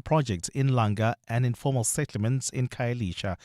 projects in Langa and informal settlements in Khayelitsha.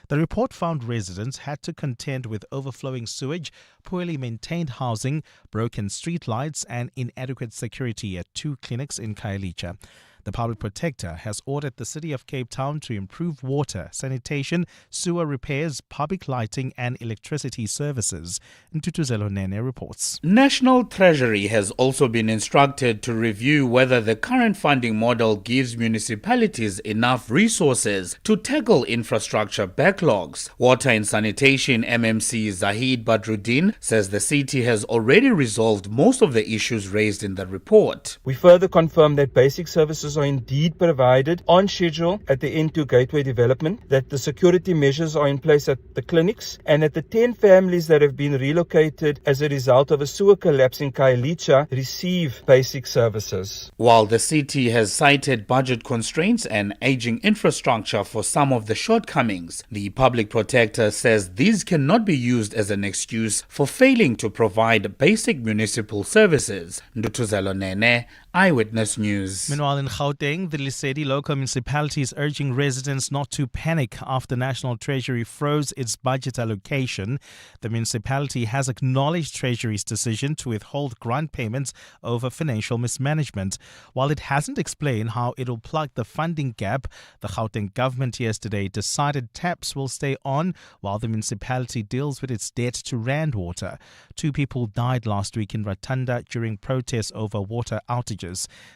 The report found residents had to contend with overflowing sewage, poorly maintained housing, broken streetlights, and inadequate security at 2 clinics in Khayelitsha. The public protector has ordered the City of Cape Town to improve water, sanitation, sewer repairs, public lighting and electricity services. Ntutuzelo Nene reports. National Treasury has also been instructed to review whether the current funding model gives municipalities enough resources to tackle infrastructure backlogs. Water and Sanitation MMC Zahid Badruddin says the city has already resolved most of the issues raised in the report. We further confirm that basic services are indeed provided on schedule at the N2 Gateway development, that the security measures are in place at the clinics, and that the 10 families that have been relocated as a result of a sewer collapse in Khayelitsha receive basic services. While the city has cited budget constraints and aging infrastructure for some of the shortcomings, the public protector says these cannot be used as an excuse for failing to provide basic municipal services. Ndutuzelo Nene, Eyewitness News. Meanwhile, in Gauteng, the Lesedi local municipality is urging residents not to panic after National Treasury froze its budget allocation. The municipality has acknowledged Treasury's decision to withhold grant payments over financial mismanagement. While it hasn't explained how it will plug the funding gap, the Gauteng government yesterday decided taps will stay on while the municipality deals with its debt to Rand Water. 2 people died last week in Ratanda during protests over water outages.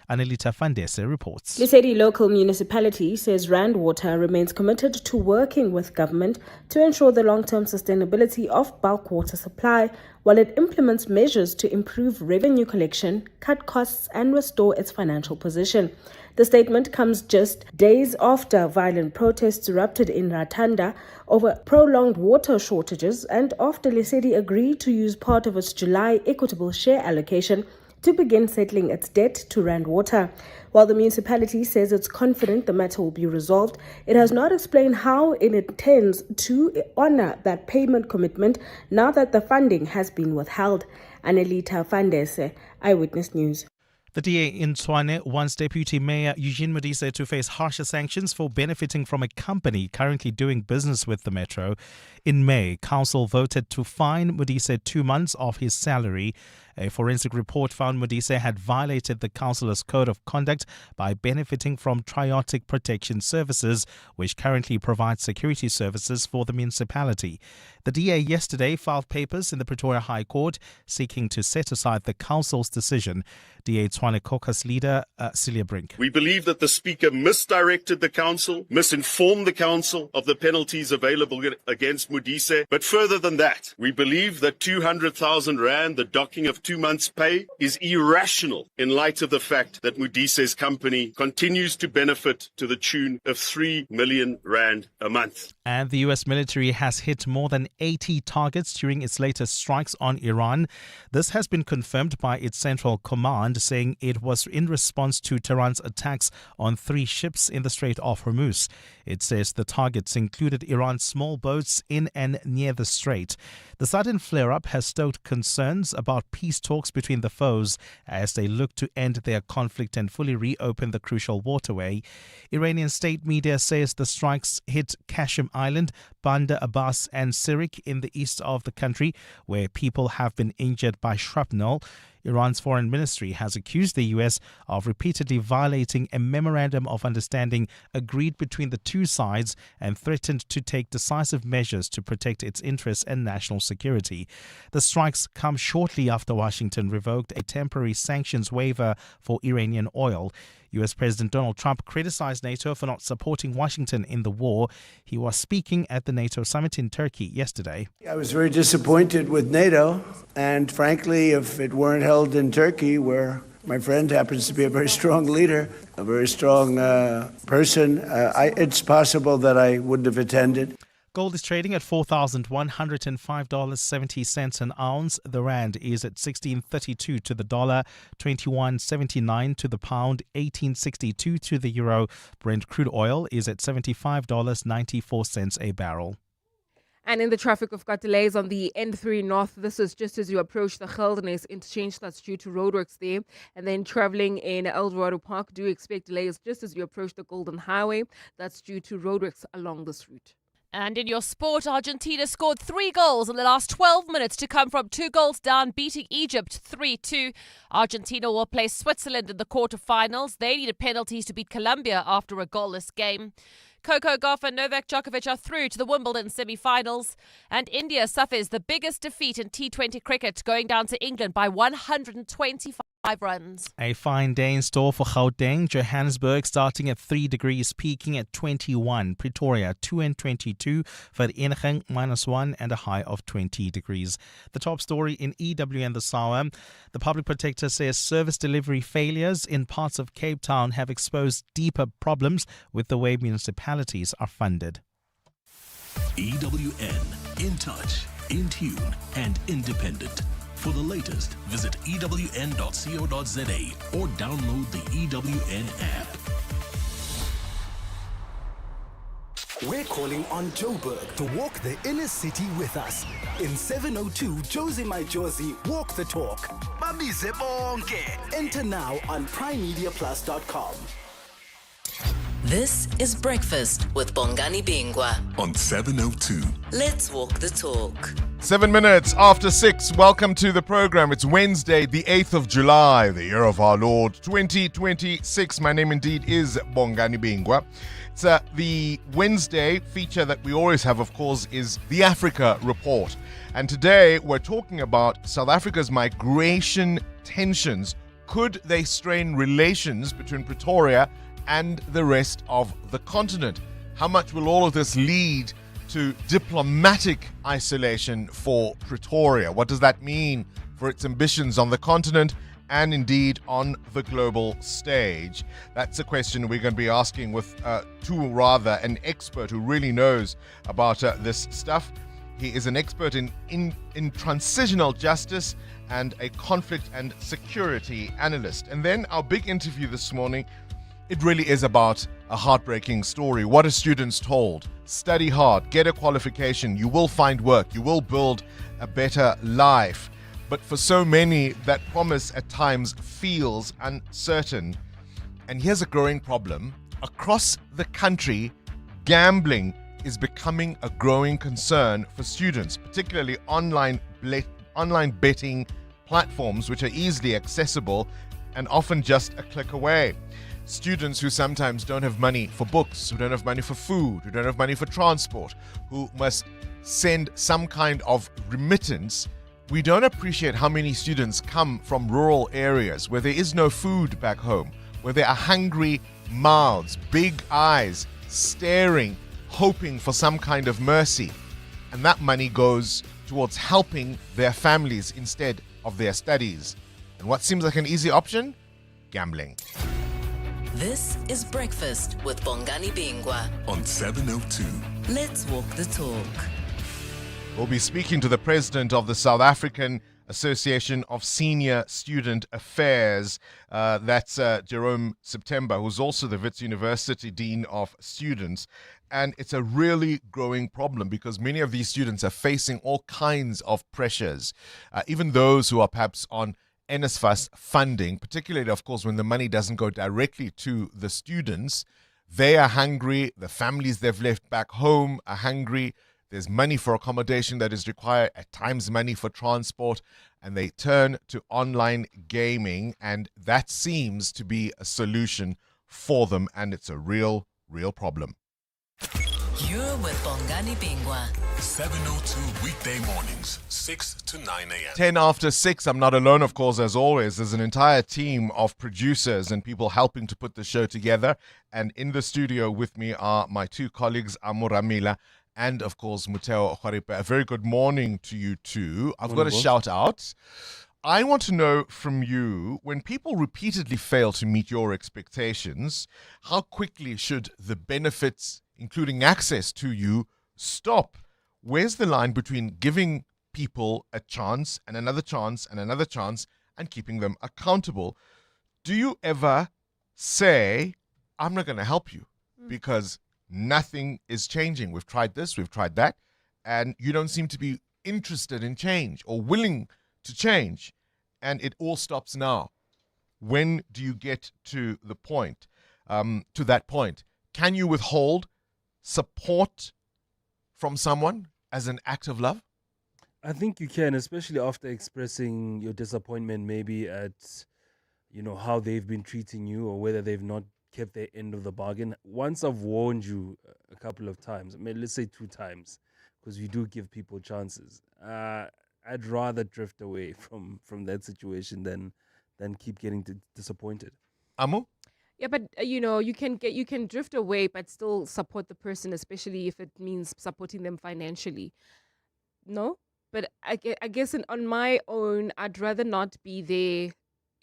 Anelita Fandese reports. Lesedi local municipality says Rand Water remains committed to working with government to ensure the long-term sustainability of bulk water supply while it implements measures to improve revenue collection, cut costs and restore its financial position. The statement comes just days after violent protests erupted in Ratanda over prolonged water shortages and after Lesedi agreed to use part of its July equitable share allocation to begin settling its debt to Rand Water. While the municipality says it's confident the matter will be resolved, it has not explained how it intends to honor that payment commitment now that the funding has been withheld. Anelita Fandese, Eyewitness News. The DA in Tshwane wants Deputy Mayor Eugene Modise to face harsher sanctions for benefiting from a company currently doing business with the Metro. In May, Council voted to fine Modise 2 months of his salary. A forensic report found Modise had violated the councillor's code of conduct by benefiting from Triotic Protection Services, which currently provides security services for the municipality. The DA yesterday filed papers in the Pretoria High Court seeking to set aside the council's decision. DA Tshwane Caucus leader Celia Brink. We believe that the Speaker misdirected the council, misinformed the council of the penalties available against Modise. But further than that, we believe that 200,000 Rand, the docking of 2 months' pay, is irrational in light of the fact that Modise's company continues to benefit to the tune of 3 million Rand a month. And the U.S. military has hit more than 80 targets during its latest strikes on Iran. This has been confirmed by its central command, saying it was in response to Tehran's attacks on 3 ships in the Strait of Hormuz. It says the targets included Iran's small boats in and near the strait. The sudden flare-up has stoked concerns about peace talks between the foes as they look to end their conflict and fully reopen the crucial waterway. Iranian state media says the strikes hit Kashim Island, Bandar Abbas and Sirik in the east of the country, where people have been injured by shrapnel. Iran's foreign ministry has accused the U.S. of repeatedly violating a memorandum of understanding agreed between the two sides and threatened to take decisive measures to protect its interests and national security. The strikes come shortly after Washington revoked a temporary sanctions waiver for Iranian oil. U.S. President Donald Trump criticized NATO for not supporting Washington in the war. He was speaking at the NATO summit in Turkey yesterday. I was very disappointed with NATO, and frankly, if it weren't held in Turkey, where my friend happens to be a very strong leader, a very strong person, it's possible that I wouldn't have attended. Gold is trading at $4,105.70 an ounce. The rand is at 16.32 to the dollar, 21.79 to the pound, 18.62 to the euro. Brent crude oil is at $75.94 a barrel. And in the traffic, we've got delays on the N3 North. This is just as you approach the Geldenhuys interchange. That's due to roadworks there. And then traveling in Eldorado Park, do expect delays just as you approach the Golden Highway. That's due to roadworks along this route. And in your sport, Argentina scored 3 goals in the last 12 minutes to come from 2 goals down, beating Egypt 3-2. Argentina will play Switzerland in the quarterfinals. They needed penalties to beat Colombia after a goalless game. Coco Gauff and Novak Djokovic are through to the Wimbledon semi-finals. And India suffers the biggest defeat in T20 cricket, going down to England by 125 runs. A fine day in store for Gauteng. Johannesburg starting at 3 degrees, peaking at 21. Pretoria 2 and 22. Vereeniging -1 and a high of 20 degrees. The top story in EW and the SAWA. The public protector says service delivery failures in parts of Cape Town have exposed deeper problems with the way municipalities are funded. EWN, in touch, in tune and independent. For the latest, visit ewn.co.za or download the EWN app. We're calling on Joburg to walk the inner city with us. In 702 Josie My Josie, walk the talk. Babize bonke. Enter now on primemediaplus.com. This is Breakfast with Bongani Bingwa On 702. Let's walk the talk. 7 minutes after 6, welcome to the program. It's Wednesday, the 8th of July, the year of our Lord, 2026. My name indeed is Bongani Bingwa. It's the Wednesday feature that we always have, of course, is the Africa Report. And today we're talking about South Africa's migration tensions. Could they strain relations between Pretoria and the rest of the continent? How much will all of this lead to diplomatic isolation for Pretoria? What does that mean for its ambitions on the continent and indeed on the global stage? That's a question we're going to be asking with an expert who really knows about this stuff. He is an expert in transitional justice and a conflict and security analyst. And then our big interview this morning, it really is about a heartbreaking story. What are students told? Study hard, get a qualification, you will find work, you will build a better life. But for so many, that promise at times feels uncertain. And here's a growing problem. Across the country, gambling is becoming a growing concern for students, particularly online betting platforms, which are easily accessible and often just a click away. Students who sometimes don't have money for books, who don't have money for food, who don't have money for transport, who must send some kind of remittance. We don't appreciate how many students come from rural areas where there is no food back home, where there are hungry mouths, big eyes, staring, hoping for some kind of mercy. And that money goes towards helping their families instead of their studies. And what seems like an easy option? Gambling. This is Breakfast with Bongani Bingwa On 702. Let's walk the talk. We'll be speaking to the president of the South African Association of Senior Student Affairs. That's Jerome September, who's also the Wits University Dean of Students. And it's a really growing problem because many of these students are facing all kinds of pressures, even those who are perhaps on NSFAS funding, particularly, of course, when the money doesn't go directly to the students. They are hungry. The families they've left back home are hungry. There's money for accommodation that is required, at times money for transport, and they turn to online gaming, and that seems to be a solution for them, and it's a real problem. You're with Bongani Bingwa. 702 weekday mornings, 6 to 9 a.m. 10 after 6. I'm not alone, of course, as always. There's an entire team of producers and people helping to put the show together. And in the studio with me are my two colleagues, Amuramila and, of course, Muteo Khwaripa. A very good morning to you two. I've got a shout out. I want to know from you, when people repeatedly fail to meet your expectations, how quickly should the benefits, including access to you, stop? Where's the line between giving people a chance and another chance and another chance and keeping them accountable? Do you ever say, I'm not going to help you because nothing is changing? We've tried this, we've tried that, and you don't seem to be interested in change or willing to change, and it all stops now. When do you get to the point, to that point? Can you withhold support from someone as an act of love? I think you can, especially after expressing your disappointment maybe at, how they've been treating you or whether they've not kept their end of the bargain. Once I've warned you a couple of times, let's say 2 times, because you do give people chances. I'd rather drift away from that situation than keep getting disappointed. Amo? Yeah, but you can drift away, but still support the person, especially if it means supporting them financially. No, but I guess on my own, I'd rather not be there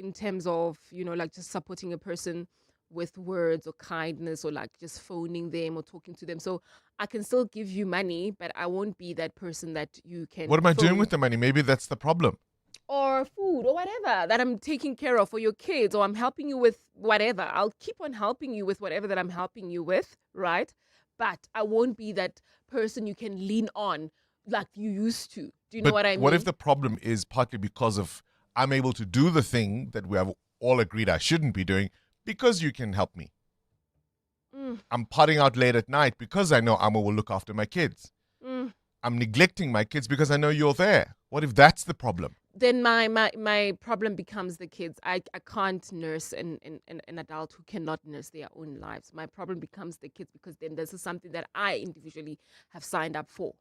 in terms of like just supporting a person with words or kindness or like just phoning them or talking to them. So I can still give you money, but I won't be that person that you can. What am I doing with the money? Maybe that's the problem. Or food or whatever that I'm taking care of for your kids, or I'm helping you with whatever. I'll keep on helping you with whatever that I'm helping you with, right? But I won't be that person you can lean on like you used to. Do you know what I mean? What if the problem is partly because of I'm able to do the thing that we have all agreed I shouldn't be doing because you can help me? I'm partying out late at night because I know Amo will look after my kids. I'm neglecting my kids because I know you're there. What if that's the problem? Then my problem becomes the kids. I can't nurse an adult who cannot nurse their own lives. My problem becomes the kids because then this is something that I individually have signed up for.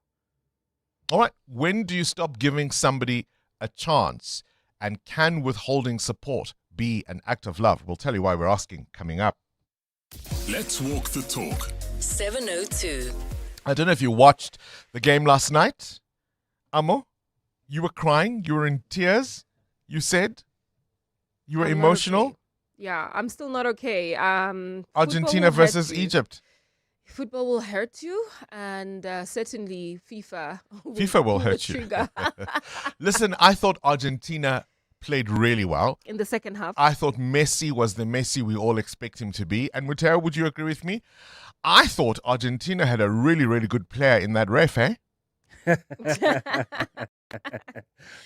All right. When do you stop giving somebody a chance? And can withholding support be an act of love? We'll tell you why we're asking coming up. Let's walk the talk. 702. I don't know if you watched the game last night. Amo, you were crying. You were in tears. You said you were emotional. Okay. Yeah, I'm still not okay. Argentina versus Egypt. Football will hurt you, and certainly FIFA will hurt you. Listen, I thought Argentina played really well in the second half. I thought Messi was the Messi we all expect him to be. And Muteo, would you agree with me? I thought Argentina had a really, really good player in that ref, eh?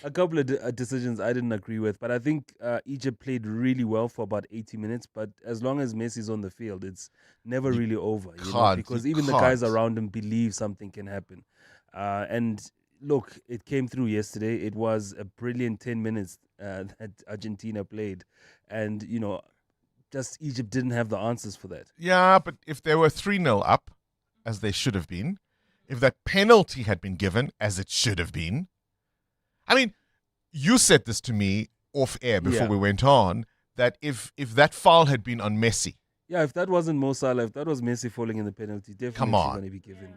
A couple of decisions I didn't agree with, but I think Egypt played really well for about 80 minutes. But as long as Messi's on the field, it's never really over. Because even the guys around him believe something can happen. And look, it came through yesterday. It was a brilliant 10 minutes that Argentina played. And, just Egypt didn't have the answers for that. Yeah, but if they were 3-0 up, as they should have been, if that penalty had been given, as it should have been. I mean, you said this to me off air before we went on, that if that foul had been on Messi. Yeah, if that wasn't Mo Salah, if that was Messi falling in the penalty, definitely going to be given.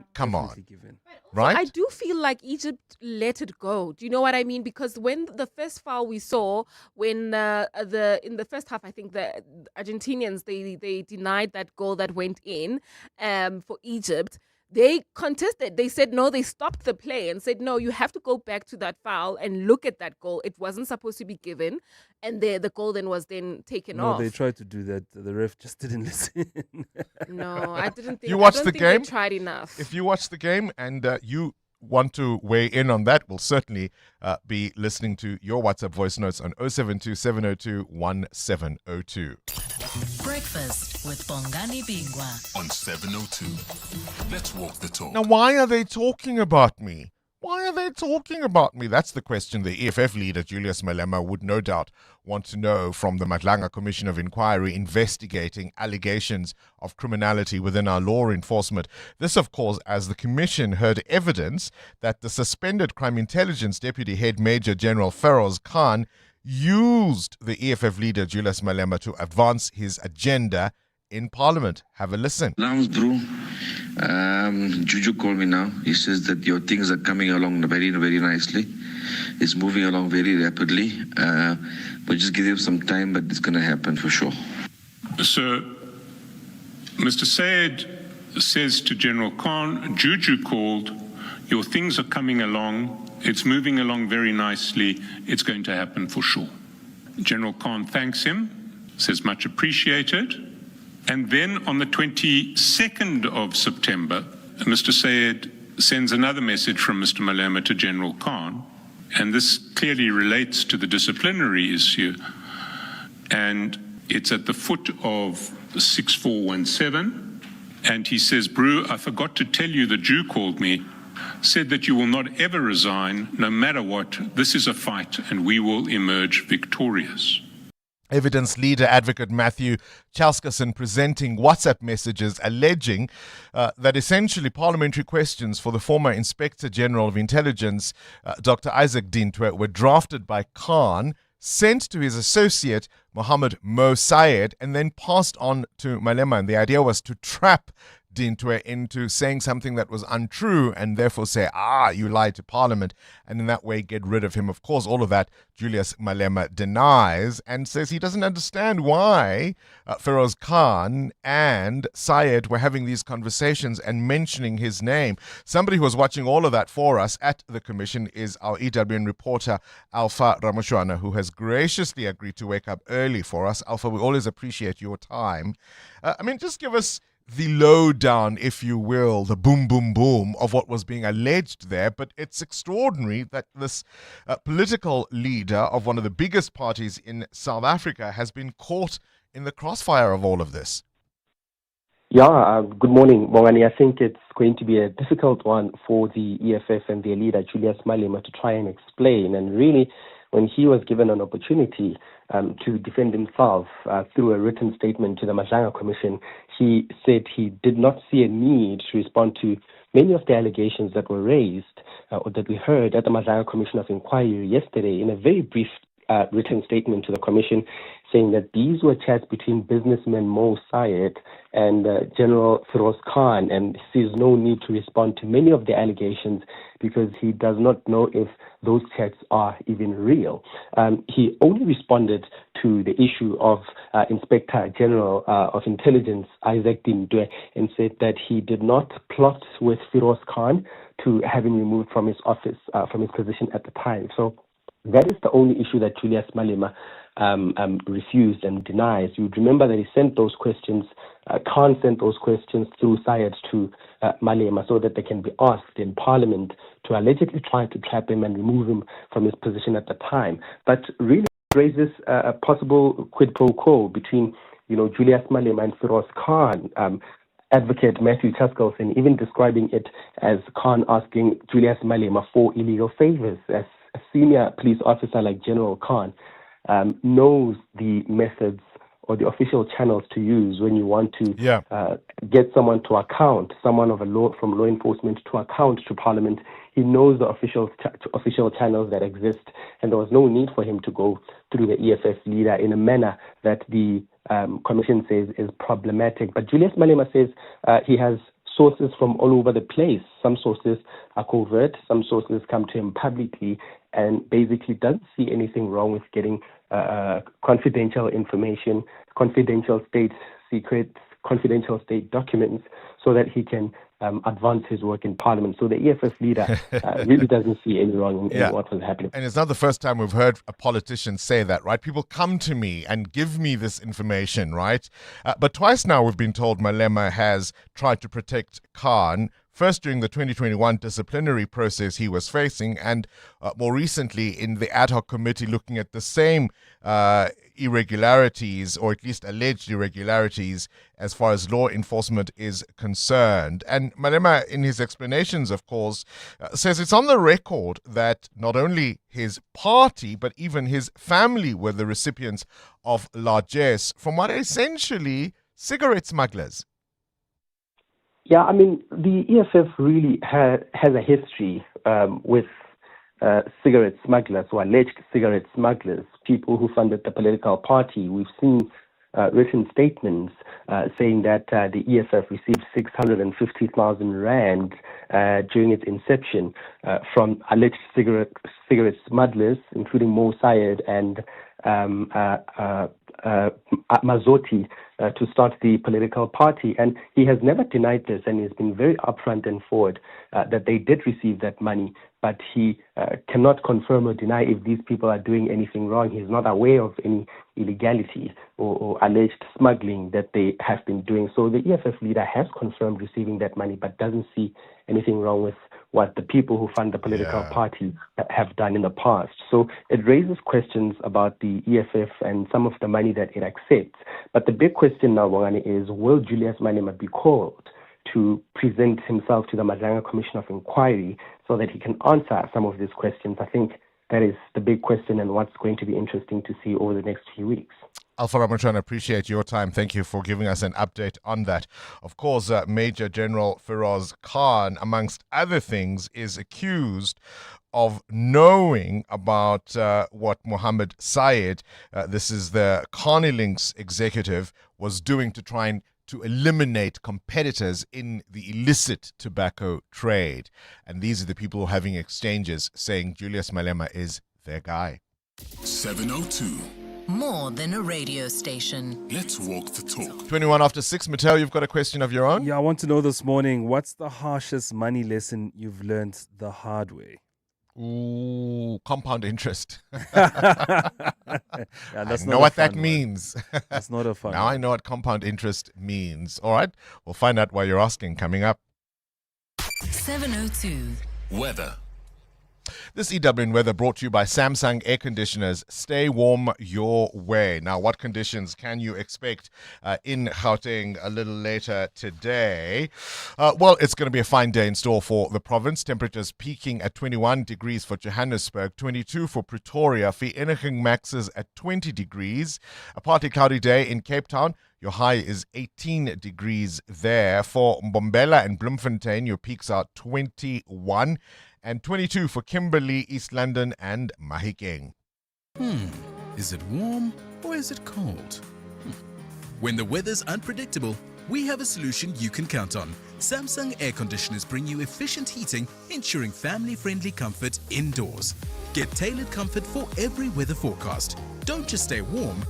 Given. Right? I do feel like Egypt let it go. Do you know what I mean? Because when the first foul we saw, when in the first half, I think the Argentinians, they denied that goal that went in for Egypt. They contested. They said no. They stopped the play and said no. You have to go back to that foul and look at that goal. It wasn't supposed to be given, and the goal then was taken off. No, they tried to do that. The ref just didn't listen. No, I didn't think. You watched the game. They tried enough. If you watched the game and you want to weigh in on that, we'll certainly be listening to your WhatsApp voice notes on 072 702 1702. Breakfast with Bongani Bingwa on 702. Let's walk the talk. Now, why are they talking about me? Why are they talking about me? That's the question the EFF leader, Julius Malema, would no doubt want to know from the Madlanga Commission of Inquiry investigating allegations of criminality within our law enforcement. This, of course, as the Commission heard evidence that the suspended Crime Intelligence Deputy Head Major General Feroz Khan used the EFF leader, Julius Malema, to advance his agenda in Parliament. Have a listen. Lams, bro. Juju called me now. He says that your things are coming along very, very nicely. It's moving along very rapidly. But just give him some time, but it's going to happen for sure. So, Mr. Sayed says to General Khan, Juju called, your things are coming along. It's moving along very nicely. It's going to happen for sure. General Khan thanks him, says much appreciated. And then on the 22nd of September, Mr. Sayed sends another message from Mr. Malema to General Khan, and this clearly relates to the disciplinary issue, and it's at the foot of 6417, and he says, Brew, I forgot to tell you the Jew called me, said that you will not ever resign, no matter what. This is a fight, and we will emerge victorious. Evidence leader advocate Matthew Chalskason presenting WhatsApp messages alleging that essentially parliamentary questions for the former Inspector General of Intelligence, Dr. Isaac Dintwe, were drafted by Khan, sent to his associate Mohammed Mo Sayed, and then passed on to Malema. And the idea was to trap Dintwe into saying something that was untrue and therefore say, you lied to Parliament, and in that way get rid of him. Of course, all of that Julius Malema denies and says he doesn't understand why Feroz Khan and Syed were having these conversations and mentioning his name. Somebody who was watching all of that for us at the Commission is our EWN reporter, Alpha Ramoshwana, who has graciously agreed to wake up early for us. Alpha, we always appreciate your time. Just give us the lowdown, if you will, the boom, boom, boom of what was being alleged there. But it's extraordinary that this political leader of one of the biggest parties in South Africa has been caught in the crossfire of all of this. Yeah, good morning, Bongani. I think it's going to be a difficult one for the EFF and their leader, Julius Malema, to try and explain. And really, when he was given an opportunity to defend himself through a written statement to the Mazanga Commission, he said he did not see a need to respond to many of the allegations that were raised or that we heard at the Mazanga Commission of Inquiry yesterday in a very brief written statement to the Commission, saying that these were chats between businessman Mo Sayed and General Feroz Khan, and sees no need to respond to many of the allegations because he does not know if those chats are even real. He only responded to the issue of Inspector General of Intelligence Isaac Dintwe and said that he did not plot with Feroz Khan to have him removed from his office, from his position at the time. So that is the only issue that Julius Malema refused and denies. You would remember that he sent those questions, Khan sent those questions through Syed to Malema so that they can be asked in Parliament to allegedly try to trap him and remove him from his position at the time. But really raises a possible quid pro quo between, Julius Malema and Feroz Khan. Advocate Matthew Chalskason even describing it as Khan asking Julius Malema for illegal favors. As a senior police officer like General Khan knows the methods or the official channels to use when you want to get someone to account, someone of from law enforcement to account to Parliament. He knows the official channels that exist, and there was no need for him to go through the EFF leader in a manner that the Commission says is problematic. But Julius Malema says he has sources from all over the place. Some sources are covert, some sources come to him publicly, and basically doesn't see anything wrong with getting confidential information, confidential state secrets, confidential state documents, so that he can advance his work in Parliament. So the EFF leader really doesn't see any wrong in what was happening. And it's not the first time we've heard a politician say that, right? People come to me and give me this information, right? But twice now we've been told Malema has tried to protect Khan. First during the 2021 disciplinary process he was facing, and more recently in the ad hoc committee looking at the same irregularities, or at least alleged irregularities, as far as law enforcement is concerned. And Malema, in his explanations, of course, says it's on the record that not only his party, but even his family were the recipients of largesse from what are essentially cigarette smugglers. Yeah, the EFF really has a history with cigarette smugglers, or alleged cigarette smugglers, people who funded the political party. We've seen written statements saying that the EFF received 650,000 rand during its inception from alleged cigarette smugglers, including Mo Sayed and Mazotti, to start the political party. And he has never denied this, and he's been very upfront and forward that they did receive that money. But he cannot confirm or deny if these people are doing anything wrong. He's not aware of any illegality or alleged smuggling that they have been doing. So the EFF leader has confirmed receiving that money, but doesn't see anything wrong with what the people who fund the political party have done in the past. So it raises questions about the EFF and some of the money that it accepts. But the big question now, Bongani, is will Julius Malema be called to present himself to the Madlanga Commission of Inquiry so that he can answer some of these questions? I think that is the big question and what's going to be interesting to see over the next few weeks. Alpha Ramachan, appreciate your time. Thank you for giving us an update on that. Of course, Major General Feroz Khan, amongst other things, is accused of knowing about what Mohammed Syed, this is the Carney Links executive, was doing to try and to eliminate competitors in the illicit tobacco trade. And these are the people who are having exchanges saying Julius Malema is their guy. 702. More than a radio station. Let's walk the talk. 21 after 6. Mattel, you've got a question of your own? Yeah, I want to know this morning, what's the harshest money lesson you've learned the hard way? Ooh, compound interest. Yeah, that's I know what that means. That's not a fun Now one. I know what compound interest means. All right, we'll find out why you're asking coming up. 702. Weather. This EWN weather brought to you by Samsung Air Conditioners. Stay warm your way. Now, what conditions can you expect in Gauteng a little later today? Well, it's going to be a fine day in store for the province. Temperatures peaking at 21 degrees for Johannesburg, 22 for Pretoria. Vereeniging maxes at 20 degrees. A partly cloudy day in Cape Town. Your high is 18 degrees there. For Mbombela and Bloemfontein, your peaks are 21 and 22 for Kimberley, East London and Mahikeng. Is it warm or is it cold? When the weather's unpredictable, we have a solution you can count on. Samsung air conditioners bring you efficient heating, ensuring family-friendly comfort indoors. Get tailored comfort for every weather forecast. Don't just stay warm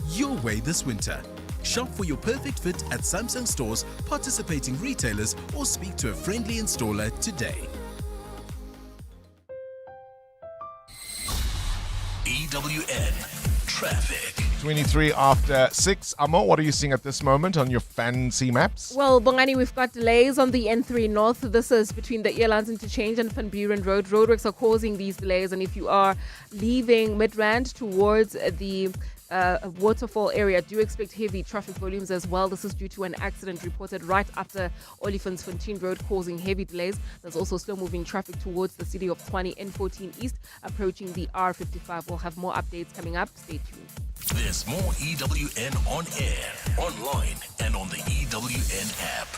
your way this winter. Shop for your perfect fit at Samsung stores, participating retailers, or speak to a friendly installer today. EWN Traffic. 23 after 6. Amo, what are you seeing at this moment on your fancy maps? Well, Bongani, we've got delays on the N3 North. This is between the Airlines Interchange and Van Buren Road. Roadworks are causing these delays, and if you are leaving Midrand towards the Waterfall area, do expect heavy traffic volumes as well. This is due to an accident reported right after Olifantsfontein Road, causing heavy delays. There's also slow moving traffic towards the city of Tshwane, N14 East, approaching the R55. We'll have more updates coming up. Stay tuned. There's more EWN on air, online, and on the EWN app.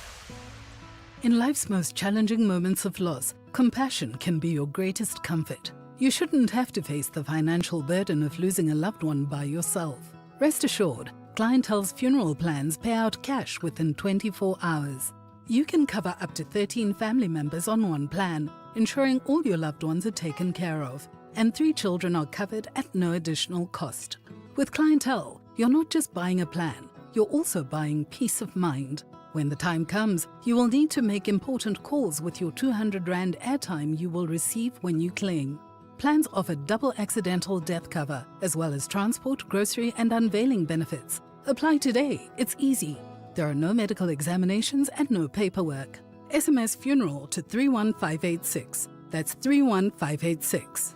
In life's most challenging moments of loss, compassion can be your greatest comfort. You shouldn't have to face the financial burden of losing a loved one by yourself. Rest assured, Clientele's funeral plans pay out cash within 24 hours. You can cover up to 13 family members on one plan, ensuring all your loved ones are taken care of, and 3 children are covered at no additional cost. With Clientele, you're not just buying a plan, you're also buying peace of mind. When the time comes, you will need to make important calls with your 200 Rand airtime you will receive when you claim. Plans offer double accidental death cover, as well as transport, grocery, and unveiling benefits. Apply today. It's easy. There are no medical examinations and no paperwork. SMS funeral to 31586. That's 31586.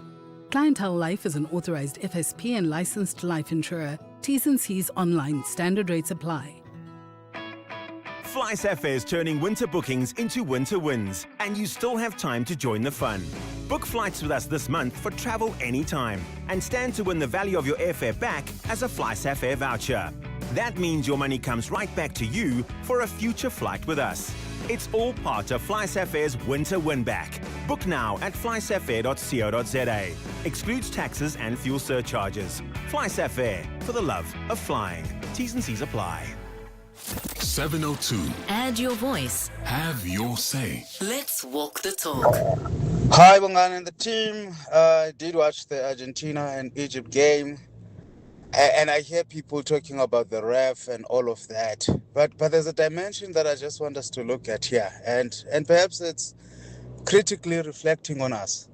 Clientele Life is an authorized FSP and licensed life insurer. T's and C's online. Standard rates apply. FlySafair is turning winter bookings into winter wins, and you still have time to join the fun. Book flights with us this month for travel anytime and stand to win the value of your airfare back as a FlySafair voucher. That means your money comes right back to you for a future flight with us. It's all part of FlySafair's winter win back. Book now at flysafair.co.za. Excludes taxes and fuel surcharges. FlySafair, for the love of flying. T's and C's apply. 702. Add your voice. Have your say. Let's walk the talk. Hi, Bongani and the team. I did watch the Argentina and Egypt game. And I hear people talking about the ref and all of that. But there's a dimension that I just want us to look at here. And perhaps it's critically reflecting on us.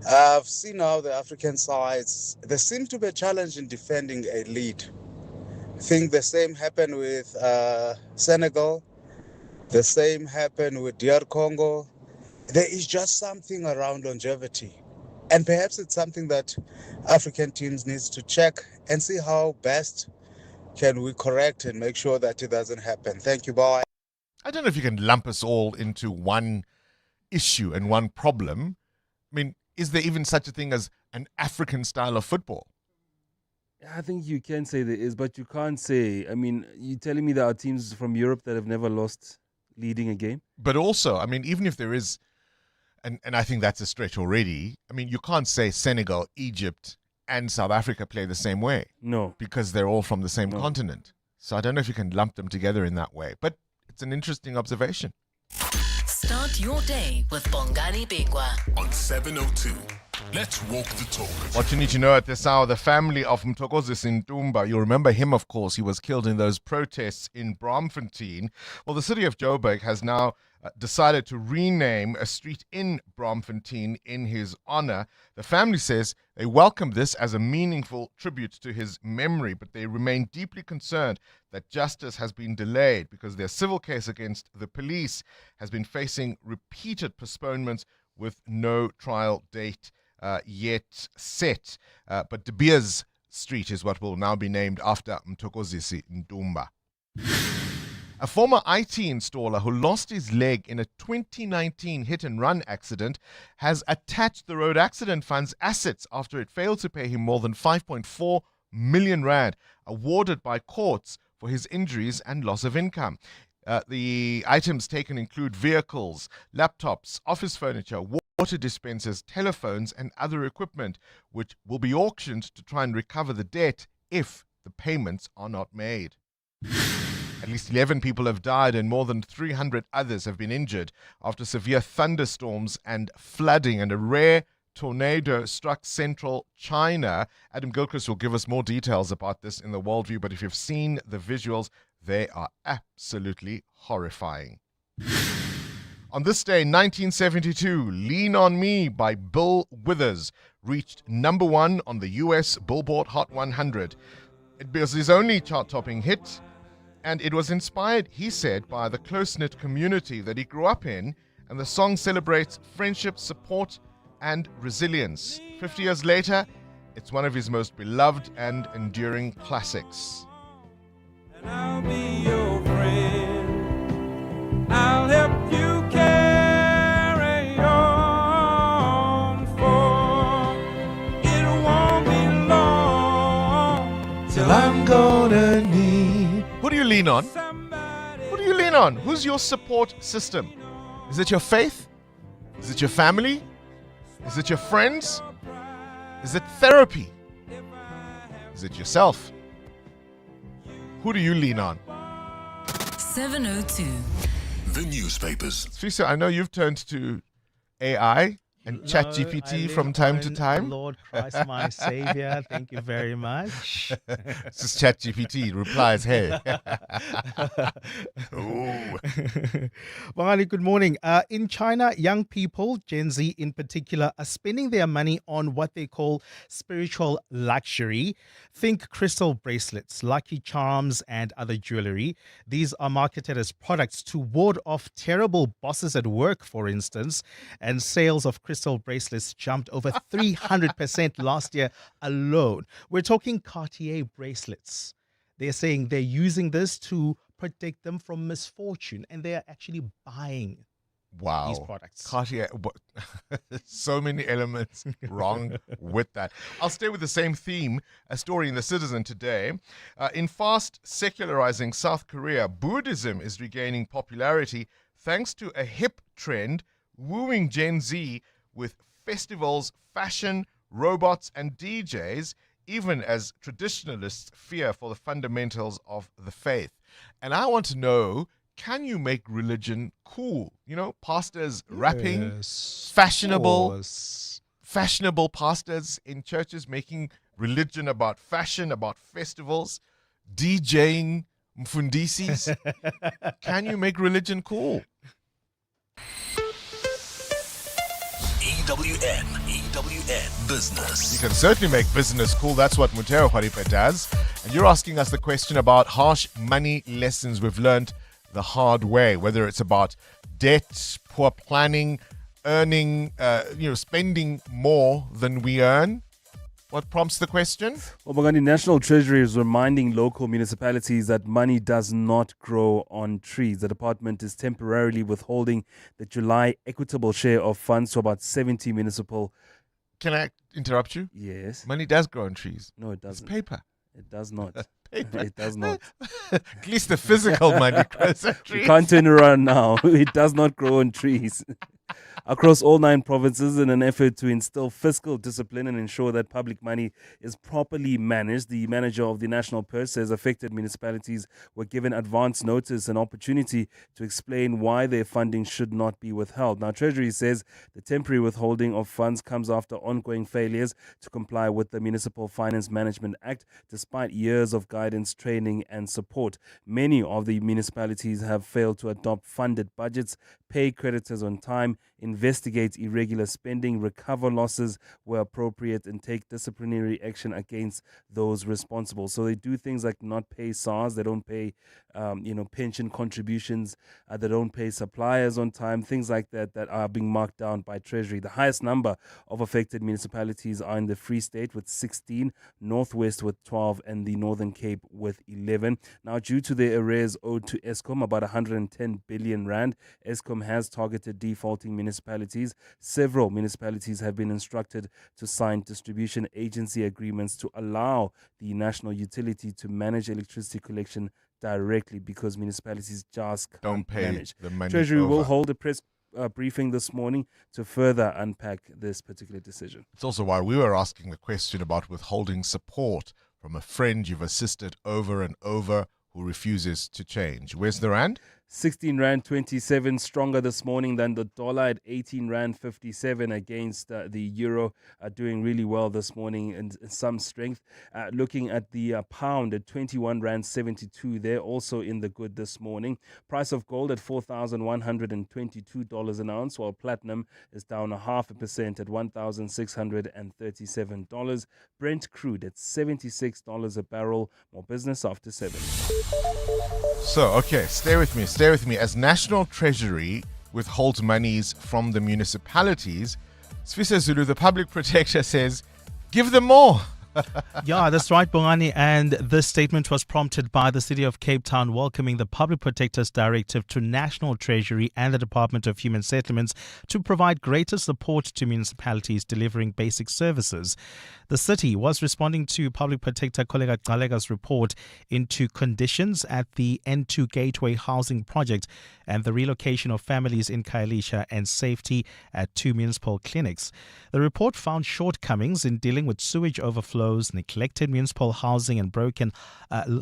I've seen how the African sides, there seems to be a challenge in defending a lead. I think the same happened with Senegal. The same happened with DR Congo. There is just something around longevity. And perhaps it's something that African teams needs to check and see how best can we correct and make sure that it doesn't happen. Thank you, bye. I don't know if you can lump us all into one issue and one problem. I mean, is there even such a thing as an African style of football? I think you can say there is, but you can't say, I mean, you're telling me there are teams from Europe that have never lost leading a game? But also, I mean, even if there is, and I think that's a stretch already, I mean, you can't say Senegal, Egypt, and South Africa play the same way. No. Because they're all from the same continent. So I don't know if you can lump them together in that way. But it's an interesting observation. Start your day with Bongani Bingwa on 702. Let's walk the talk. What you need to know at this hour, the family of Mthokozisi Ntumba, you'll remember him, of course. He was killed in those protests in Braamfontein. Well, the city of Joburg has now decided to rename a street in Braamfontein in his honor. The family says they welcome this as a meaningful tribute to his memory, but they remain deeply concerned that justice has been delayed because their civil case against the police has been facing repeated postponements with no trial date yet set. But De Beers Street is what will now be named after Mthokozisi Ntumba. A former IT installer who lost his leg in a 2019 hit-and-run accident has attached the road accident fund's assets after it failed to pay him more than 5.4 million rand, awarded by courts for his injuries and loss of income. The items taken include vehicles, laptops, office furniture, water dispensers, telephones, and other equipment, which will be auctioned to try and recover the debt if the payments are not made. At least 11 people have died and more than 300 others have been injured after severe thunderstorms and flooding and a rare tornado struck central China. Adam Gilchrist will give us more details about this in the Worldview, but if you've seen the visuals, they are absolutely horrifying. On this day, 1972, Lean on Me by Bill Withers reached number 1 on the US Billboard Hot 100. It was his only chart-topping hit, and it was inspired, he said, by the close-knit community that he grew up in, and the song celebrates friendship, support, and resilience. 50 years later, it's one of his most beloved and enduring classics. And I'll be your friend. I'll help you carry on, for it won't be long till I'm gonna need. Who do you lean on? Who do you lean on? Who's your support system? Is it your faith? Is it your family? Is it your friends? Is it therapy? Is it yourself? Who do you lean on? 702. The newspapers. Fisa, I know you've turned to AI and ChatGPT from time to time. Lord Christ, my Savior. Thank you very much. This is ChatGPT replies, hey. Bongani, good morning. In China, young people, Gen Z in particular, are spending their money on what they call spiritual luxury. Think crystal bracelets, lucky charms, and other jewelry. These are marketed as products to ward off terrible bosses at work, for instance, and sales of crystal bracelets jumped over 300% last year alone. We're talking Cartier bracelets. They're saying they're using this to protect them from misfortune, and they're actually buying these products. Cartier, so many elements wrong with that. I'll stay with the same theme. A story in The Citizen today. In fast secularizing South Korea, Buddhism is regaining popularity thanks to a hip trend wooing Gen Z with festivals, fashion, robots, and DJs, even as traditionalists fear for the fundamentals of the faith. And I want to know, can you make religion cool? You know, pastors rapping, fashionable pastors in churches making religion, about fashion, about festivals, DJing, mfundisis. Can you make religion cool? EWN Business. You can certainly make business cool. That's what Mutero Haripe does. And you're asking us the question about harsh money lessons we've learned the hard way, whether it's about debt, poor planning, earning, spending more than we earn. What prompts the question? Well, Bongani, National Treasury is reminding local municipalities that money does not grow on trees. The department is temporarily withholding the July equitable share of funds to about 70 municipal. Can I interrupt you? Yes. Money does grow on trees. No, it doesn't. It's paper. It does not. Paper. It does not. At least the physical money grows on trees. You can't turn around now. It does not grow on trees. Across all 9 provinces, in an effort to instill fiscal discipline and ensure that public money is properly managed, the manager of the National Purse says affected municipalities were given advance notice and opportunity to explain why their funding should not be withheld. Now, Treasury says the temporary withholding of funds comes after ongoing failures to comply with the Municipal Finance Management Act, despite years of guidance, training and support. Many of the municipalities have failed to adopt funded budgets, pay creditors on time, investigate irregular spending, recover losses where appropriate, and take disciplinary action against those responsible. So they do things like not pay SARS, they don't pay, pension contributions, they don't pay suppliers on time, things like that are being marked down by Treasury. The highest number of affected municipalities are in the Free State with 16, Northwest with 12, and the Northern Cape with 11. Now, due to the arrears owed to Eskom, about 110 billion rand, Eskom has targeted defaulting municipalities. Several municipalities have been instructed to sign distribution agency agreements to allow the national utility to manage electricity collection directly, because municipalities just can't manage. The money. Treasury will hold a press briefing this morning to further unpack this particular decision. It's also why we were asking the question about withholding support from a friend you've assisted over and over who refuses to change. Where's the rand? 16 Rand 27, stronger this morning than the dollar at 18 Rand 57 against the euro, doing really well this morning in some strength. Looking at the pound at 21 Rand 72, they're also in the good this morning. Price of gold at $4,122 an ounce, while platinum is down 0.5% at $1,637. Brent crude at $76 a barrel. More business after 7. So, okay, stay with me. As National Treasury withholds monies from the municipalities, Sfisa Zulu, the public protector, says, give them more. Yeah, that's right, Bongani. And this statement was prompted by the City of Cape Town welcoming the Public Protector's directive to National Treasury and the Department of Human Settlements to provide greater support to municipalities delivering basic services. The city was responding to Public Protector Kollega Galega's report into conditions at the N2 Gateway housing project and the relocation of families in Khayelitsha and safety at 2 municipal clinics. The report found shortcomings in dealing with sewage overflows, neglected municipal housing and broken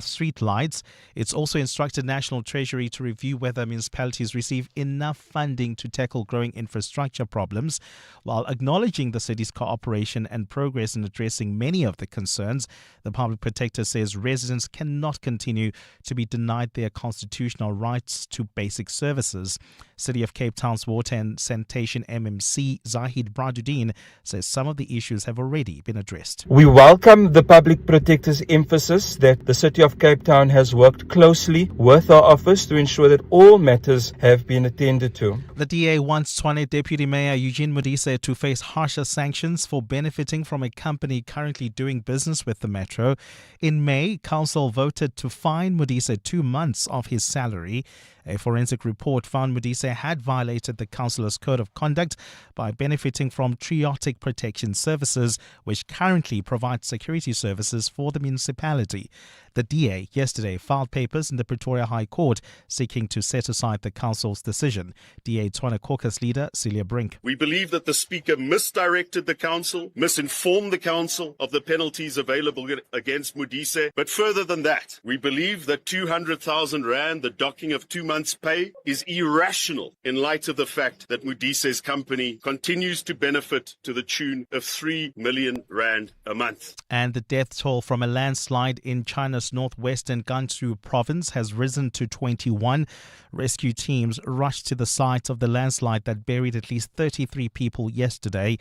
street lights. It's also instructed National Treasury to review whether municipalities receive enough funding to tackle growing infrastructure problems. While acknowledging the city's cooperation and progress in addressing many of the concerns, the Public Protector says residents cannot continue to be denied their constitutional rights to basic services. City of Cape Town's Water and Sanitation MMC Zahid Braduddin says some of the issues have already been addressed. We welcome the Public Protector's emphasis that the City of Cape Town has worked closely with our office to ensure that all matters have been attended to. The DA wants Tshwane Deputy Mayor Eugene Modise to face harsher sanctions for benefiting from a company currently doing business with the Metro. In May, Council voted to fine Modise 2 months of his salary. A forensic report found Modise had violated the councillor's code of conduct by benefiting from Triotic Protection Services, which currently provides security services for the municipality. The DA yesterday filed papers in the Pretoria High Court seeking to set aside the council's decision. DA Tshwane Caucus leader Celia Brink. We believe that the Speaker misdirected the council, misinformed the council of the penalties available against Modise. But further than that, we believe that 200,000 rand, the docking of 2 months' pay, is irrational in light of the fact that Modise's company continues to benefit to the tune of 3 million rand a month. And the death toll from a landslide in China's northwestern Gansu province has risen to 21. Rescue teams rushed to the site of the landslide that buried at least 33 people yesterday.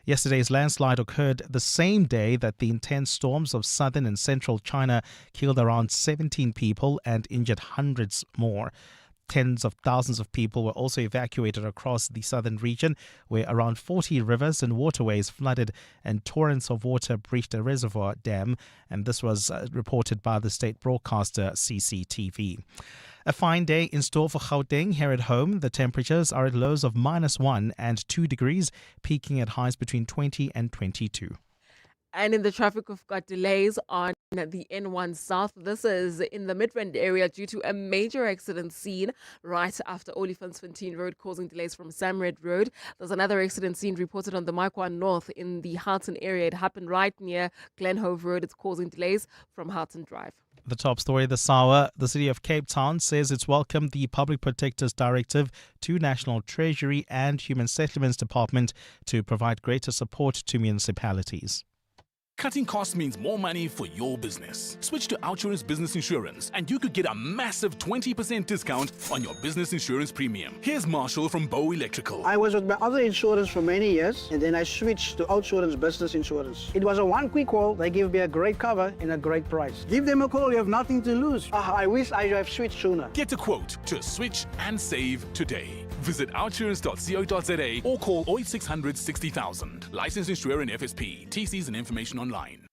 Yesterday's landslide occurred the same day that the intense storms of southern and central China killed around 17 people and injured hundreds more. Tens of thousands of people were also evacuated across the southern region, where around 40 rivers and waterways flooded and torrents of water breached a reservoir dam, and this was reported by the state broadcaster CCTV. A fine day in store for Gauteng here at home. The temperatures are at lows of -1 and 2 degrees, peaking at highs between 20 and 22. And in the traffic, we've got delays on the N1 South. This is in the Midrand area due to a major accident scene right after Olifantsfontein Road, causing delays from Samred Road. There's another accident scene reported on the Maikwa North in the Houghton area. It happened right near Glenhove Road. It's causing delays from Houghton Drive. The top story this hour, the City of Cape Town says it's welcomed the Public Protector's Directive to National Treasury and Human Settlements Department to provide greater support to municipalities. Cutting costs means more money for your business. Switch to Outsurance Business Insurance and you could get a massive 20% discount on your business insurance premium. Here's Marshall from Bow Electrical. I was with my other insurance for many years and then I switched to Outsurance Business Insurance. It was a one quick call. They gave me a great cover and a great price. Give them a call. You have nothing to lose. I wish I have switched sooner. Get a quote to switch and save today. Visit outsurance.co.za or call 0800 60,000. Licensed insurer and FSP. TCs and information online.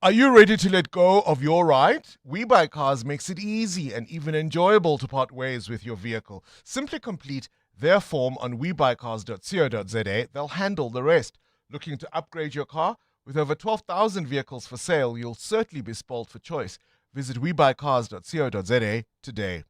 Are you ready to let go of your ride? We Buy Cars makes it easy and even enjoyable to part ways with your vehicle. Simply complete their form on webuycars.co.za. They'll handle the rest. Looking to upgrade your car? With over 12,000 vehicles for sale, you'll certainly be spoiled for choice. Visit webuycars.co.za today.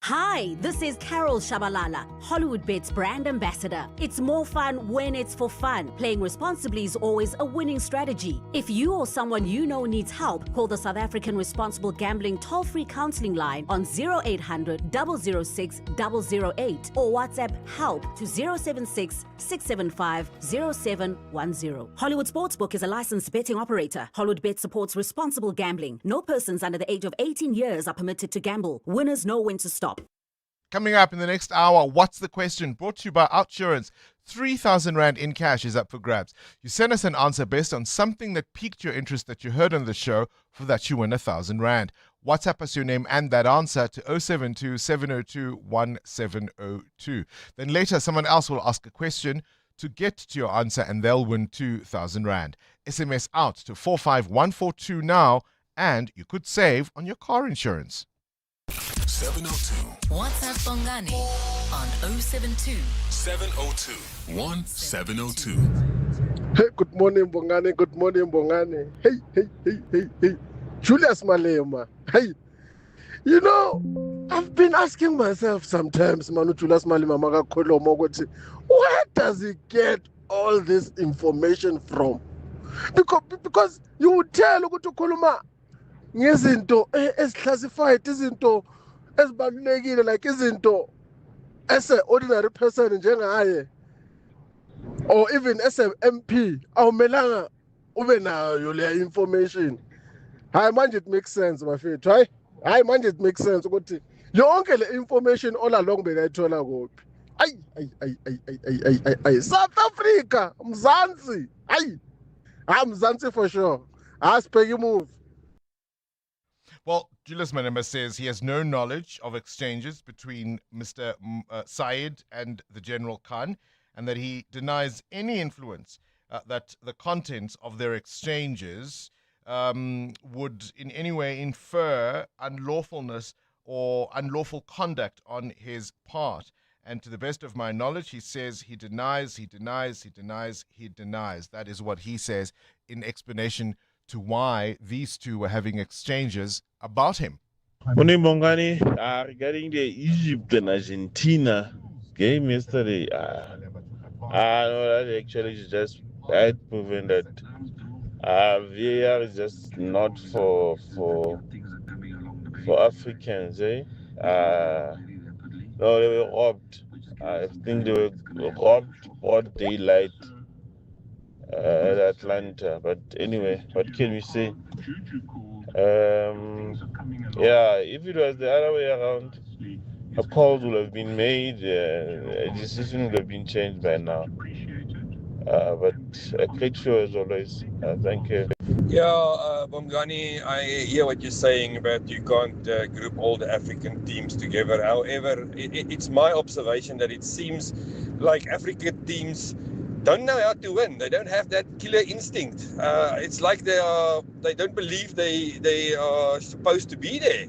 Hi, this is Carol Shabalala, HollywoodBet's brand ambassador. It's more fun when it's for fun. Playing responsibly is always a winning strategy. If you or someone you know needs help, call the South African Responsible Gambling toll-free counseling line on 0800 006 008 or WhatsApp help to 076 675 0710. Hollywood Sportsbook is a licensed betting operator. HollywoodBet supports responsible gambling. No persons under the age of 18 years are permitted to gamble. Winners know when to stop. Coming up in the next hour, What's the Question? Brought to you by Outsurance. 3,000 Rand in cash is up for grabs. You send us an answer based on something that piqued your interest that you heard on the show. For that, you win 1,000 Rand. WhatsApp us your name and that answer to 072 702 1702. Then later, someone else will ask a question to get to your answer and they'll win 2,000 Rand. SMS out to 45142 now and you could save on your car insurance. 702. WhatsApp Bongani on 072 702 1702. Hey, good morning, Bongani. Good morning, Bongani. Hey. Julius Malema. Hey. You know, I've been asking myself sometimes, Manu Julius Malema Magakolo Mogoti, where does he get all this information from? Because you would tell Ugutu Koluma, ngezinto classified, izinto ezibalulekile, like izinto as an ordinary person njengaye or even as an MP awumelanga ube nayo le information. Hayi manje it makes sense mafethu. Hayi manje it makes sense ukuthi yonke le information all along bekayithola kuphi. Ay South Africa, Mzansi. Mzansi for sure. Asibheke move. Well, Julius Malema says he has no knowledge of exchanges between Mr. Syed and the General Khan, and that he denies any influence that the contents of their exchanges would in any way infer unlawfulness or unlawful conduct on his part. And to the best of my knowledge, he says he denies. That is what he says in explanation to why these two were having exchanges about him. Morning, Bongani. Regarding the Egypt and Argentina game yesterday, no, that actually is just bad proven that VAR is just not for Africans, eh? No, they were robbed. I think they were robbed broad daylight at Atlanta. But anyway, what can we say? Yeah, if it was the other way around, a call would have been made, a decision would have been changed by now. But a great show as always. Thank you. Yeah, Bongani, I hear what you're saying about you can't group all the African teams together. However, it's my observation that it seems like African teams don't know how to win. They don't have that killer instinct. It's like they don't believe they are supposed to be there.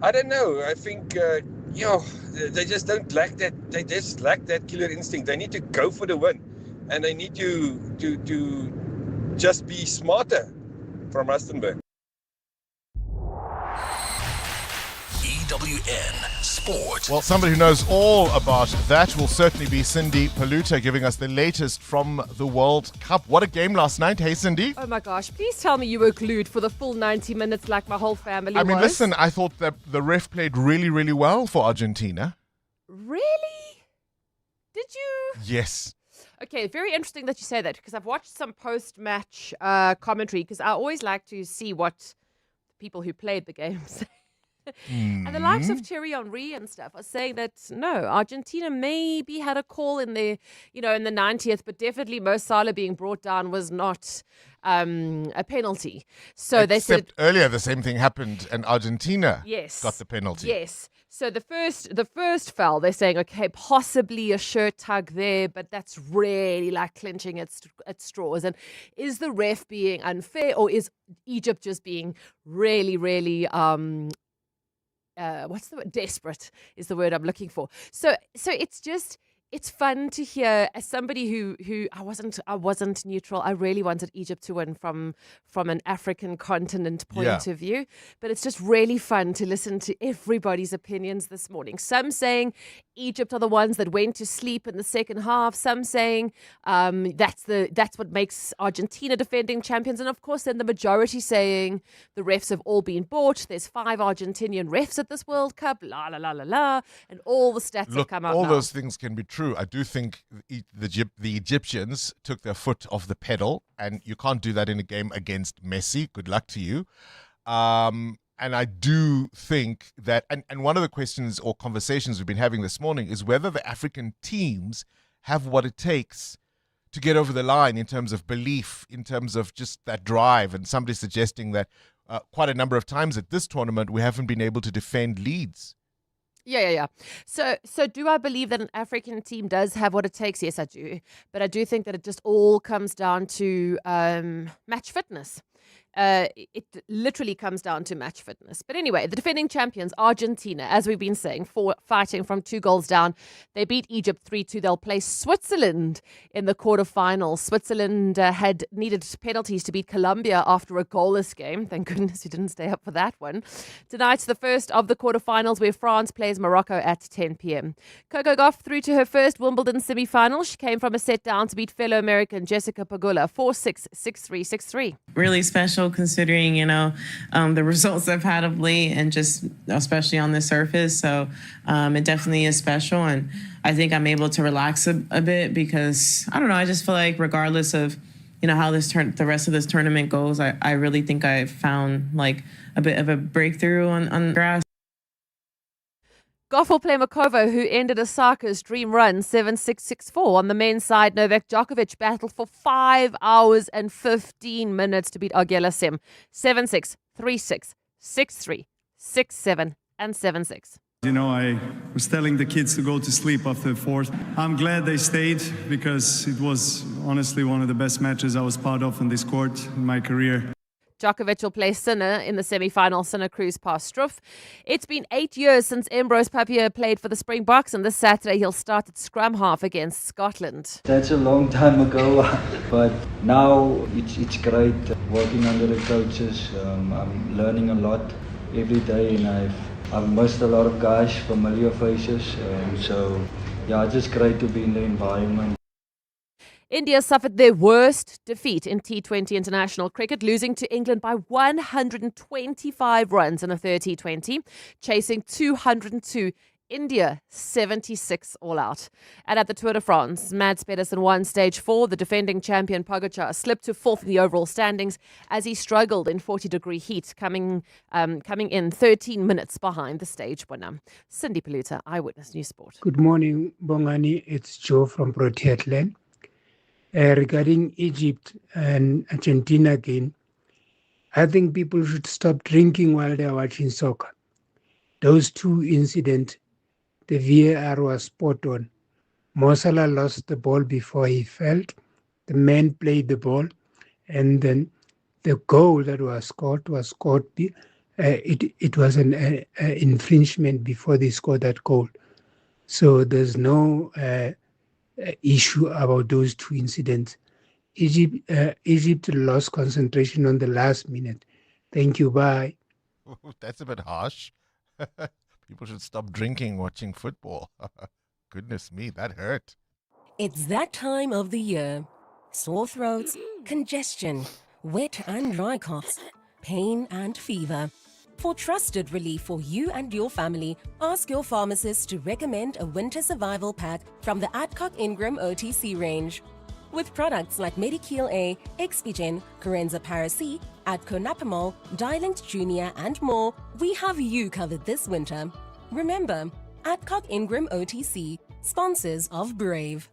I don't know. I think they just don't lack that. They just lack that killer instinct. They need to go for the win, and they need to just be smarter. From Rustenburg. EWN Sport. Well, somebody who knows all about that will certainly be Cindy Paluta, giving us the latest from the World Cup. What a game last night. Hey, Cindy. Oh, my gosh. Please tell me you were glued for the full 90 minutes like my whole family was. Listen, I thought that the ref played really, really well for Argentina. Really? Did you? Yes. Okay, very interesting that you say that, because I've watched some post-match commentary, because I always like to see what people who played the game say. And the likes of Thierry Henry and stuff are saying that, no, Argentina maybe had a call in the, in the 90th, but definitely Mo Salah being brought down was not a penalty. So they said earlier the same thing happened and Argentina got the penalty. Yes. So the first foul, they're saying, okay, possibly a shirt tug there, but that's really like clinching at straws. And is the ref being unfair, or is Egypt just being really, really what's the word? Desperate is the word I'm looking for. So it's fun to hear, as somebody who I wasn't neutral. I really wanted Egypt to win from an African continent point of view. But it's just really fun to listen to everybody's opinions this morning. Some saying Egypt are the ones that went to sleep in the second half. Some saying that's what makes Argentina defending champions. And of course, then the majority saying the refs have all been bought. There's 5 Argentinian refs at this World Cup. La la la la la, and all the stats have come out. All now. Those things can be true. I do think the Egyptians took their foot off the pedal, and you can't do that in a game against Messi. Good luck to you. And I do think that, and one of the questions or conversations we've been having this morning is whether the African teams have what it takes to get over the line in terms of belief, in terms of just that drive. And somebody suggesting that quite a number of times at this tournament, we haven't been able to defend leads. Yeah. So do I believe that an African team does have what it takes? Yes, I do. But I do think that it just all comes down to match fitness. It literally comes down to match fitness. But anyway, the defending champions, Argentina, as we've been saying, fighting from 2 goals down. They beat Egypt 3-2. They'll play Switzerland in the quarterfinals. Switzerland had needed penalties to beat Colombia after a goalless game. Thank goodness you didn't stay up for that one. Tonight's the first of the quarterfinals, where France plays Morocco at 10 p.m. Coco Gauff through to her first Wimbledon semi-final. She came from a set down to beat fellow American Jessica Pegula 4-6, 6-3, 6-3. Really special, considering the results I've had of late, and just especially on the surface. So it definitely is special, and I think I'm able to relax a bit, because I don't know, I just feel like regardless of how the rest of this tournament goes, I really think I've found like a bit of a breakthrough on grass. Gauff will play Makova, who ended Osaka's dream run 7-6, 6-4. On the men's side, Novak Djokovic battled for 5 hours and 15 minutes to beat Auger-Aliassime 7-6, 3-6, 6-3, 6-7, and 7-6. I was telling the kids to go to sleep after the 4th. I'm glad they stayed, because it was honestly one of the best matches I was part of on this court in my career. Djokovic will play Sinner in the semi-final. Sinner cruise past Struff. It's been 8 years since Ambrose Papier played for the Springboks, and this Saturday he'll start at scrum half against Scotland. That's a long time ago, but now it's great working under the coaches. I'm learning a lot every day, and I've missed a lot of guys, familiar faces. So yeah, it's just great to be in the environment. India suffered their worst defeat in T20 international cricket, losing to England by 125 runs in a third T20, chasing 202. India 76 all out. And at the Tour de France, Mads Pedersen won stage 4. The defending champion Pogacar slipped to 4th in the overall standings as he struggled in 40-degree heat, coming in 13 minutes behind the stage winner. Cindy Paluta, Eyewitness News Sport. Good morning, Bongani. It's Joe from Proteatland. Regarding Egypt and Argentina again, I think people should stop drinking while they're watching soccer. Those two incidents, the VAR was spot on. Mo Salah lost the ball before he felt. The man played the ball, and then the goal that was scored it was an infringement before they scored that goal. So there's no issue about those two incidents. Egypt lost concentration on the last minute. Thank you. Bye. That's a bit harsh. People should stop drinking watching football. Goodness me, that hurt. It's that time of the year. Sore throats, congestion, wet and dry coughs, pain and fever. For trusted relief for you and your family, ask your pharmacist to recommend a winter survival pack from the Adcock Ingram OTC range. With products like Medikil A, Expigen, Corenza Parac, Adconapamol, Dilinct Junior and more, we have you covered this winter. Remember, Adcock Ingram OTC, sponsors of Brave.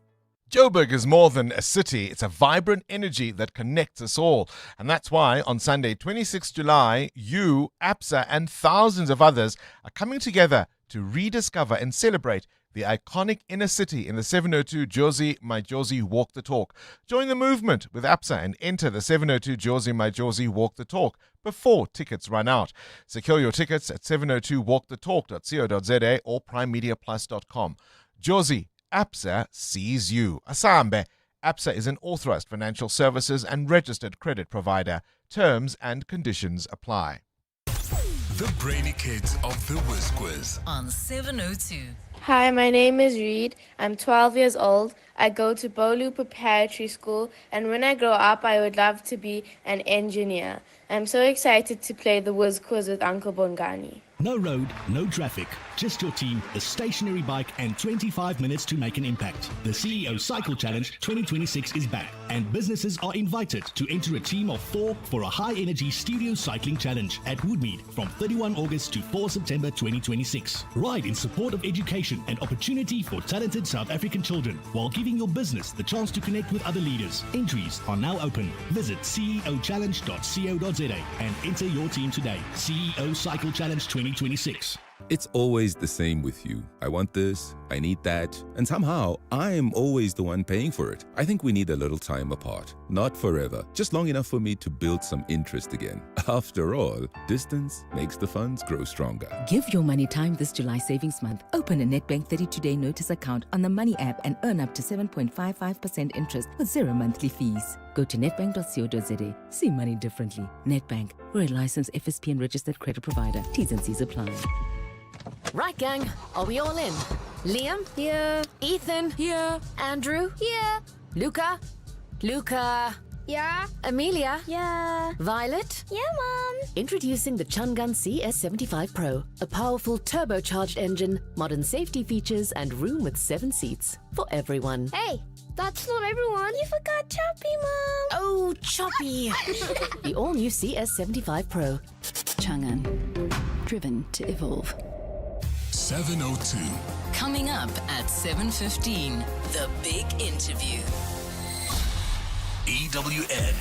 Joburg is more than a city, it's a vibrant energy that connects us all. And that's why on Sunday, 26 July, you, APSA and thousands of others are coming together to rediscover and celebrate the iconic inner city in the 702 Jozi My Jozi Walk the Talk. Join the movement with APSA and enter the 702 Jozi My Jozi Walk the Talk before tickets run out. Secure your tickets at 702walkthetalk.co.za or primemediaplus.com. Jozi, APSA sees you. Asambe. APSA is an authorized financial services and registered credit provider. Terms and conditions apply. The Brainy Kids of the Whiz Quiz on 702. Hi, my name is Reed. I'm 12 years old. I go to Bolu Preparatory School, and when I grow up, I would love to be an engineer. I'm so excited to play the Whiz Quiz with Uncle Bongani. No road, no traffic, just your team, a stationary bike, and 25 minutes to make an impact. The CEO Cycle Challenge 2026 is back, and businesses are invited to enter a team of 4 for a high-energy studio cycling challenge at Woodmead from 31 August to 4 September 2026. Ride in support of education and opportunity for talented South African children, while giving your business the chance to connect with other leaders. Entries are now open. Visit ceochallenge.co.za and enter your team today. CEO Cycle Challenge 2026. It's always the same with you. I want this, I need that, and somehow I am always the one paying for it. I think we need a little time apart. Not forever, just long enough for me to build some interest again. After all, distance makes the funds grow stronger. Give your money time this July savings month. Open a Nedbank 32-day notice account on the Money app and earn up to 7.55% interest with 0 monthly fees. Go to nedbank.co.za. See money differently. Nedbank. We're a licensed FSP and registered credit provider. T's and C's apply. Right, gang. Are we all in? Liam? Here. Ethan? Here. Andrew? Here. Luca? Yeah. Amelia? Yeah. Violet? Yeah, Mom. Introducing the Chungun CS75 Pro. A powerful turbocharged engine, modern safety features, and room with 7 seats. For everyone. Hey, that's not everyone. You forgot Choppy, Mom. Oh, Choppy. The all-new CS75 Pro. Chang'an. Driven to evolve. 702. Coming up at 7:15, the big interview. EWN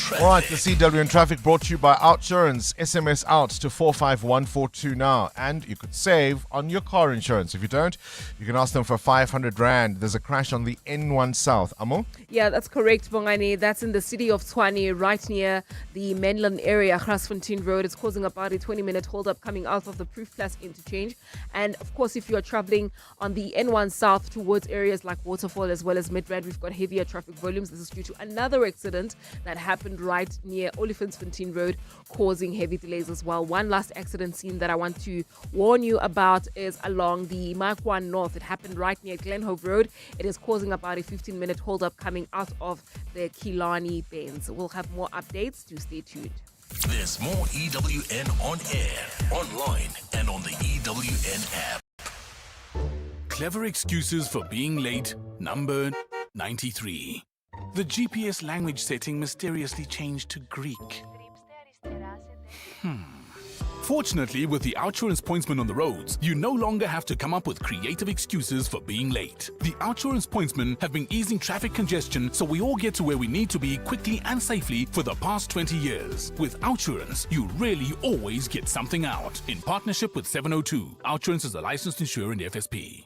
Traffic. All right, the CW and traffic brought to you by Outsurance. SMS out to 45142 now, and you could save on your car insurance. If you don't, you can ask them for 500 Rand. There's a crash on the N1 South. Amo? Yeah, that's correct, Bongani. That's in the city of Tshwane, right near the mainland area, Grasfontein Road. It's causing about a 20-minute hold-up coming out of the Proof Plus interchange. And, of course, if you are traveling on the N1 South towards areas like Waterfall as well as Midrand, we've got heavier traffic volumes. This is due to another accident that happened right near Olifantsfontein Road, causing heavy delays as well. One last accident scene that I want to warn you about is along the Makwan North. It happened right near Glenhove Road. It is causing about a 15-minute hold-up coming out of the Kilani Bends. We'll have more updates, to stay tuned. There's more EWN on air, online, and on the EWN app. Clever excuses for being late, number 93. The GPS language setting mysteriously changed to Greek. Fortunately, with the Outsurance pointsman on the roads, you no longer have to come up with creative excuses for being late. The Outsurance pointsmen have been easing traffic congestion so we all get to where we need to be quickly and safely for the past 20 years. With Outsurance, you really always get something out. In partnership with 702, Outsurance is a licensed insurer in FSP.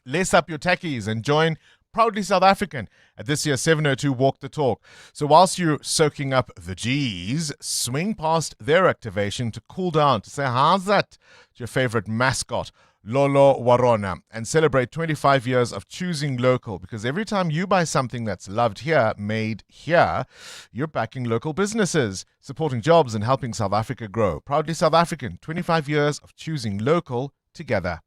Lace up your tackies and join Proudly South African at this year's 702 Walk the Talk. So whilst you're soaking up the G's, swing past their activation to cool down, to say how's that to your favorite mascot, Lolo Warona, and celebrate 25 years of choosing local, because every time you buy something that's loved here, made here, you're backing local businesses, supporting jobs and helping South Africa grow. Proudly South African, 25 years of choosing local together.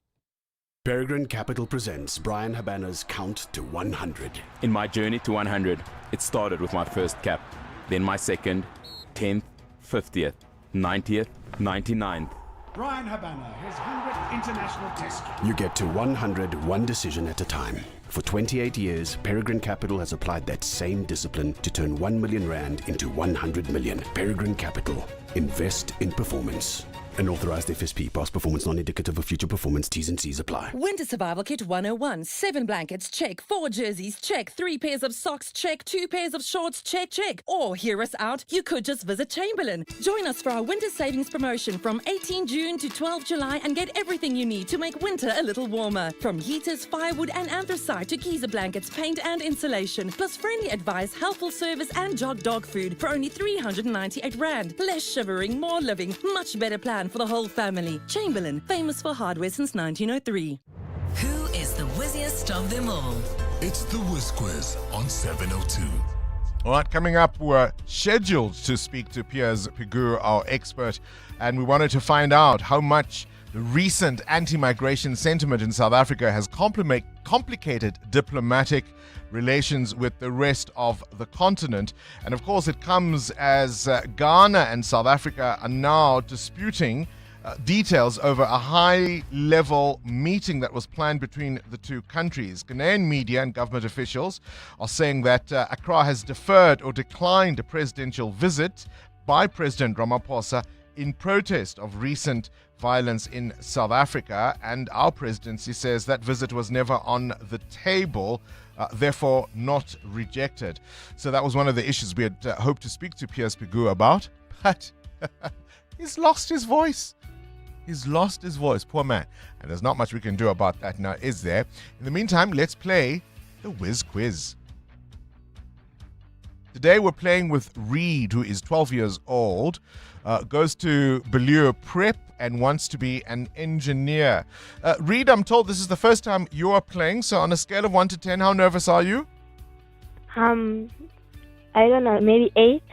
Peregrine Capital presents Brian Habana's Count to 100. In my journey to 100, it started with my first cap, then my second, 10th, 50th, 90th, 99th. Brian Habana, his 100th international test. You get to 100 one decision at a time. For 28 years, Peregrine Capital has applied that same discipline to turn 1 million Rand into 100 million. Peregrine Capital. Invest in performance. An authorized FSP. Past performance non-indicative of future performance. T's and C's apply. Winter Survival Kit 101. 7 blankets, check. 4 jerseys, check. 3 pairs of socks, check. 2 pairs of shorts, check, check. Or hear us out, you could just visit Chamberlain. Join us for our winter savings promotion from 18 June to 12 July and get everything you need to make winter a little warmer. From heaters, firewood and anthracite to geyser blankets, paint and insulation. Plus friendly advice, helpful service and jog dog food for only 398 Rand. Less shivering, more living, much better plan for the whole family. Chamberlain, famous for hardware since 1903. Who is the whizziest of them all? It's the Whiz Quiz on 702. All right, coming up, we're scheduled to speak to Piers Pigu, our expert, and we wanted to find out how much the recent anti-migration sentiment in South Africa has complicated diplomatic relations with the rest of the continent. And of course, it comes as Ghana and South Africa are now disputing details over a high-level meeting that was planned between the two countries. Ghanaian media and government officials are saying that Accra has deferred or declined a presidential visit by President Ramaphosa in protest of recent violence in South Africa, and our presidency says that visit was never on the table, therefore not rejected. So that was one of the issues we had hoped to speak to Piers Pigu about, but he's lost his voice. He's lost his voice, poor man. And there's not much we can do about that now, is there? In the meantime, let's play the Whiz Quiz. Today we're playing with Reed, who is 12 years old, goes to Bellew Prep and wants to be an engineer. Reed, I'm told this is the first time you are playing, so on a scale of 1 to 10, how nervous are you? I don't know, maybe 8.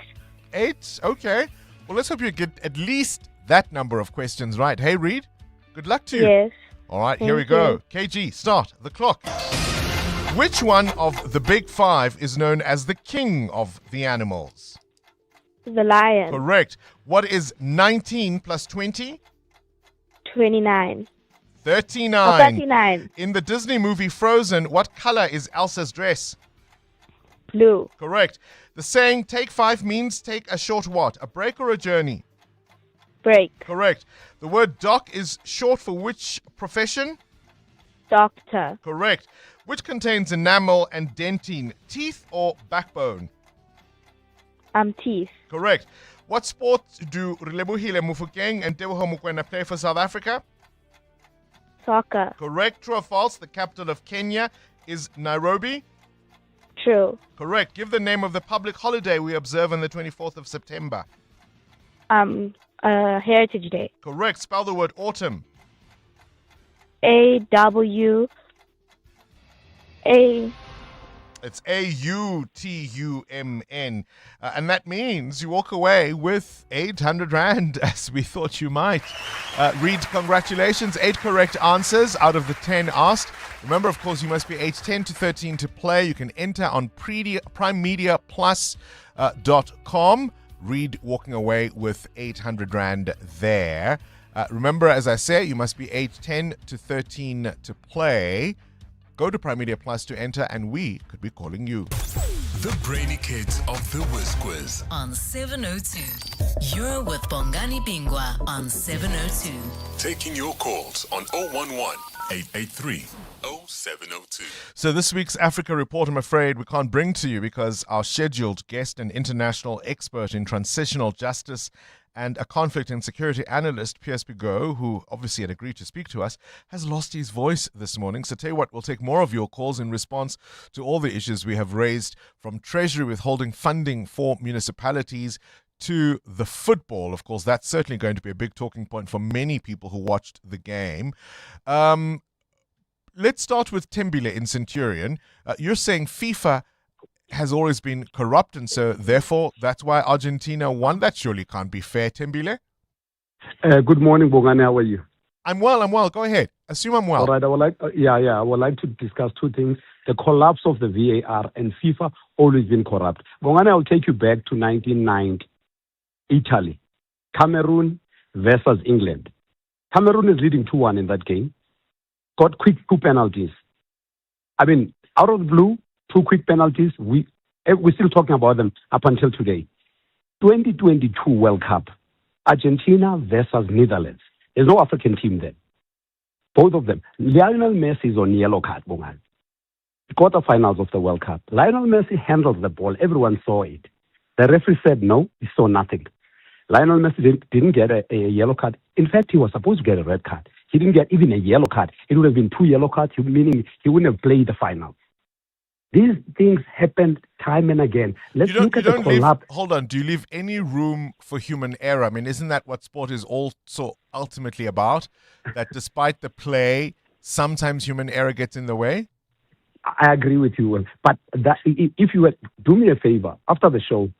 8? Okay. Well, let's hope you get at least that number of questions right. Hey, Reed, good luck to you. Yes. All right, here we go. KG, start the clock. Which one of the big 5 is known as the king of the animals? The lion. Correct. What is 19 plus 20? 29. 39. Oh, 39. In the Disney movie Frozen, what color is Elsa's dress? Blue. Correct. The saying, take 5 means take a short what? A break or a journey? Break. Correct. The word doc is short for which profession? Doctor. Correct. Which contains enamel and dentine, teeth or backbone? Teeth. Correct. What sport do Relebohile Mufokeng and Teboho Mokoena play for South Africa? Soccer. Correct. True or false? The capital of Kenya is Nairobi. True. Correct. Give the name of the public holiday we observe on the 24th of September. Heritage Day. Correct. Spell the word autumn. AWA. It's AUTUMN. And that means you walk away with 800 Rand, as we thought you might. Reed, congratulations. 8 correct answers out of the 10 asked. Remember, of course, you must be age 10 to 13 to play. You can enter on primemediaplus.com. Reed walking away with 800 Rand there. Remember, as I say, you must be age 10 to 13 to play. Go to Prime Media Plus to enter, and we could be calling you. The Brainy Kids of the Whiz Quiz. On 702. You're with Bongani Bingwa on 702. Taking your calls on 011-883-0702. So this week's Africa Report, I'm afraid we can't bring to you because our scheduled guest and international expert in transitional justice and a conflict and security analyst, Piers Bigot, who obviously had agreed to speak to us, has lost his voice this morning. So tell you what, we'll take more of your calls in response to all the issues we have raised, from Treasury withholding funding for municipalities to the football. Of course, that's certainly going to be a big talking point for many people who watched the game. Let's start with Tembile in Centurion. You're saying FIFA has always been corrupt, and so therefore that's why Argentina won. That surely can't be fair, Tembile. Good morning, Bongani. How are you? I'm well. Go ahead. Assume I'm well. All right. I would like to discuss two things: the collapse of the VAR and FIFA always been corrupt. Bongani, I'll take you back to 1990, Italy, Cameroon versus England. Cameroon is leading 2-1 in that game. Got quick 2 penalties. I mean, out of the blue, 2 quick penalties. We're still talking about them up until today. 2022 World Cup, Argentina versus Netherlands. There's no African team there. Both of them. Lionel Messi is on yellow card, Bongan. Quarterfinals of the World Cup. Lionel Messi handles the ball. Everyone saw it. The referee said no. He saw nothing. Lionel Messi didn't get a yellow card. In fact, he was supposed to get a red card. He didn't get even a yellow card. It would have been 2 yellow cards, meaning he wouldn't have played the final. These things happen time and again. Let's look at the collapse. Hold on. Do you leave any room for human error? I mean, isn't that what sport is also ultimately about? That despite the play, sometimes human error gets in the way? I agree with you. But if you would do me a favor, after the show,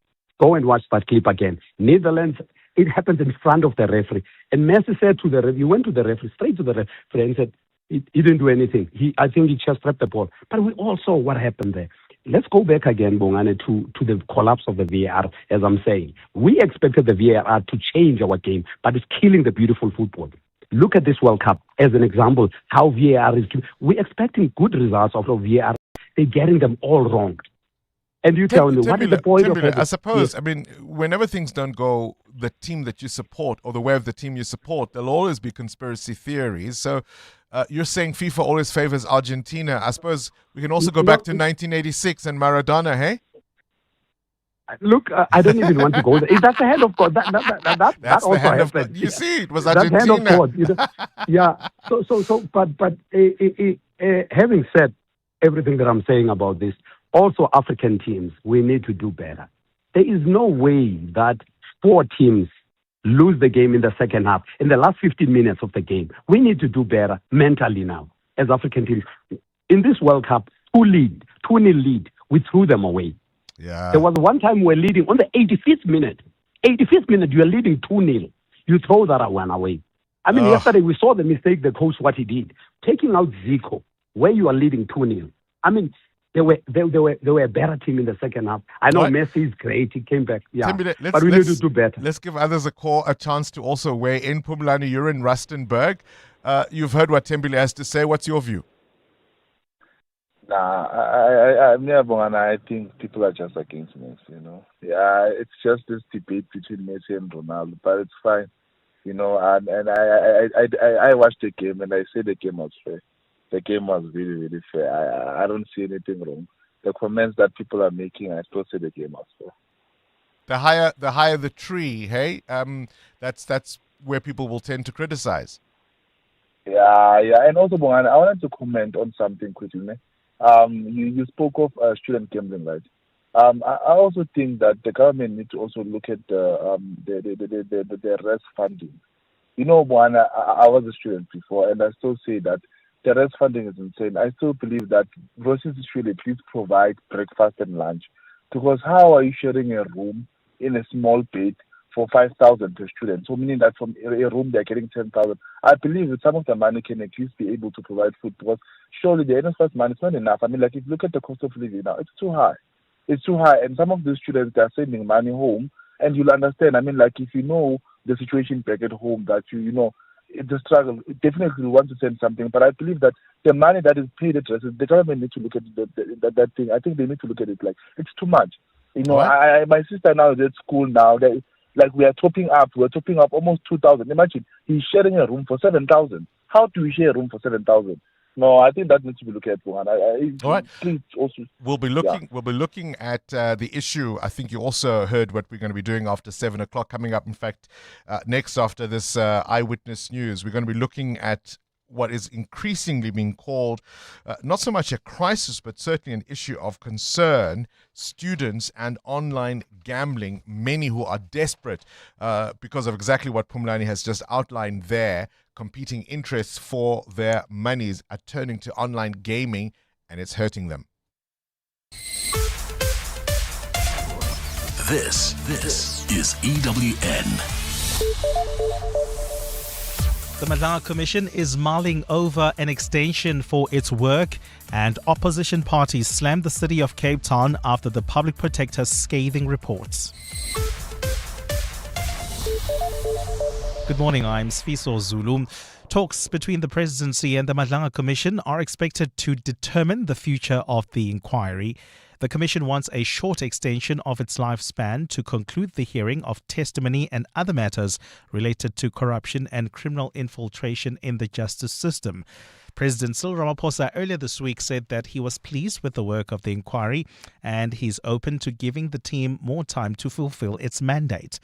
go and watch that clip again. Netherlands, it happens in front of the referee. And Messi said to the referee, he went to the referee, straight to the referee and said, he didn't do anything. I think he just trapped the ball. But we all saw what happened there. Let's go back again, Bongane, to the collapse of the VAR, as I'm saying. We expected the VAR to change our game, but it's killing the beautiful football. Look at this World Cup as an example, how VAR is... We're expecting good results out of VAR. They're getting them all wrong. And you tell me, what is the point of it? I suppose, I mean, whenever things don't go the team that you support or the way of the team you support, there'll always be conspiracy theories. So you're saying FIFA always favors Argentina. I suppose we can also go back to 1986 and Maradona, hey? Look, I don't even want to go there. Is that the hand of God? That also happened. You see, it was Argentina. That hand of God. You know? Yeah. But having said everything that I'm saying about this, also African teams, we need to do better. There is no way that 4 teams lose the game in the second half, in the last 15 minutes of the game. We need to do better mentally now as African teams. In this World Cup, 2-0 lead, we threw them away. Yeah. There was one time we were leading on the 85th minute. 85th minute, you are leading 2-0. You throw that one away. I mean, yesterday we saw the mistake, the coach, what he did. Taking out Zico, where you are leading 2-0. I mean, they were a better team in the second half. I know Messi is great. He came back. Yeah. But we need to do better. Let's give others a chance to also weigh in. Pumlani, you're in Rustenburg. You've heard what Tembile has to say. What's your view? I'm near Bongana. I think people are just against Messi, you know. Yeah, it's just this debate between Messi and Ronaldo, but it's fine, you know. And I watched the game and I say the game was fair. The game was really, really fair. I don't see anything wrong. The comments that people are making, I still say the game was fair. The higher the tree, hey? That's where people will tend to criticize. Yeah. And also, Bongani, I wanted to comment on something quickly. You spoke of student gambling, right? I also think that the government needs to also look at the rest funding. You know, Bongani, I was a student before, and I still say that the rest funding is insane. I still believe that Roses should at least provide breakfast and lunch, because how are you sharing a room in a small bed for 5,000 per student? So meaning that from a room they're getting 10,000. I believe that some of the money can at least be able to provide food, because surely the NSFAS money is not enough. I mean, like, if you look at the cost of living now, it's too high. It's too high, and some of these students, they're sending money home, and you'll understand. I mean, like, if you know the situation back at home, that you know it's a struggle, definitely want to send something. But I believe that the money that is paid at rest, the government needs to look at that thing. I think they need to look at it like it's too much. You know, my sister now is at school now. Like, we're topping up almost 2,000. Imagine he's sharing a room for 7,000. How do we share a room for 7,000? No, I think that needs to be looked at. All right. Please also, we'll be looking at the issue. I think you also heard what we're going to be doing after 7 o'clock coming up. In fact, next after this eyewitness news, we're going to be looking at what is increasingly being called not so much a crisis, but certainly an issue of concern: students and online gambling. Many who are desperate because of exactly what Phumlani has just outlined there. Competing interests for their monies are turning to online gaming, and it's hurting them. This is EWN. The Madlanga Commission is mulling over an extension for its work, and opposition parties slammed the city of Cape Town after the public protector's scathing reports. Good morning, I'm Sfiso Zulu. Talks between the presidency and the Madlanga Commission are expected to determine the future of the inquiry. The Commission wants a short extension of its lifespan to conclude the hearing of testimony and other matters related to corruption and criminal infiltration in the justice system. President Cyril Ramaphosa earlier this week said that he was pleased with the work of the inquiry and he's open to giving the team more time to fulfill its mandate.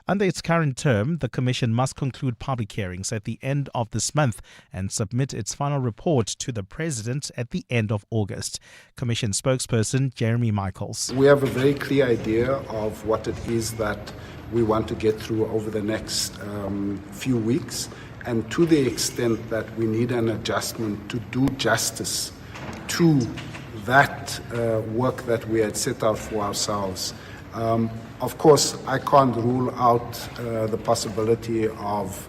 Under its current term, the Commission must conclude public hearings at the end of this month and submit its final report to the President at the end of August. Commission spokesperson Jeremy Michaels. We have a very clear idea of what it is that we want to get through over the next few weeks, and to the extent that we need an adjustment to do justice to that work that we had set out for ourselves. Of course, I can't rule out the possibility of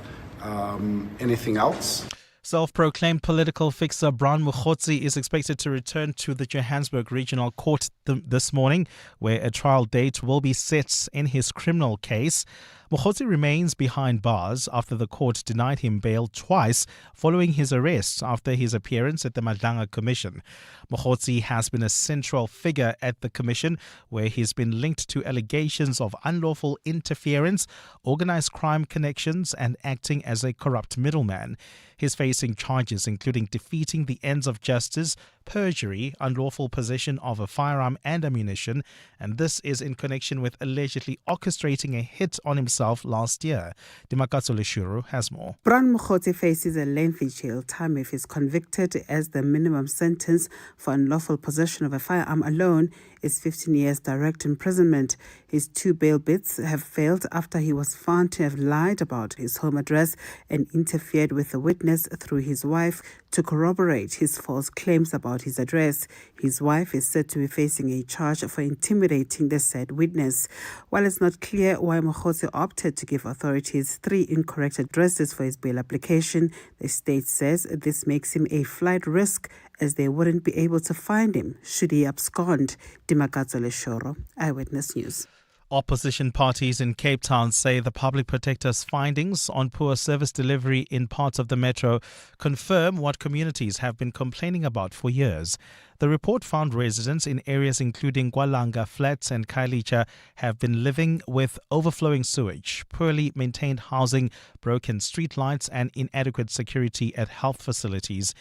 anything else. Self-proclaimed political fixer Brian Mokgotsi is expected to return to the Johannesburg Regional Court this morning, where a trial date will be set in his criminal case. Mokgotsi remains behind bars after the court denied him bail twice following his arrest after his appearance at the Madlanga Commission. Mokgotsi has been a central figure at the Commission, where he's been linked to allegations of unlawful interference, organized crime connections, and acting as a corrupt middleman. He's facing charges including defeating the ends of justice, perjury, unlawful possession of a firearm and ammunition, and this is in connection with allegedly orchestrating a hit on himself last year. Dimakatso Leshuru has more. Brian Mokgotsi faces a lengthy jail time if he's convicted, as the minimum sentence for unlawful possession of a firearm alone is 15 years direct imprisonment. His 2 bail bids have failed after he was found to have lied about his home address and interfered with a witness through his wife to corroborate his false claims about his address. His wife is said to be facing a charge for intimidating the said witness. While it's not clear why Mokgotsi opted to give authorities 3 incorrect addresses for his bail application, the state says this makes him a flight risk, as they wouldn't be able to find him should he abscond. Dimakatso Leshoro, Eyewitness News. Opposition parties in Cape Town say the public protector's findings on poor service delivery in parts of the metro confirm what communities have been complaining about for years. The report found residents in areas including Gwalanga Flats and Kailicha have been living with overflowing sewage, poorly maintained housing, broken street lights, and inadequate security at health facilities.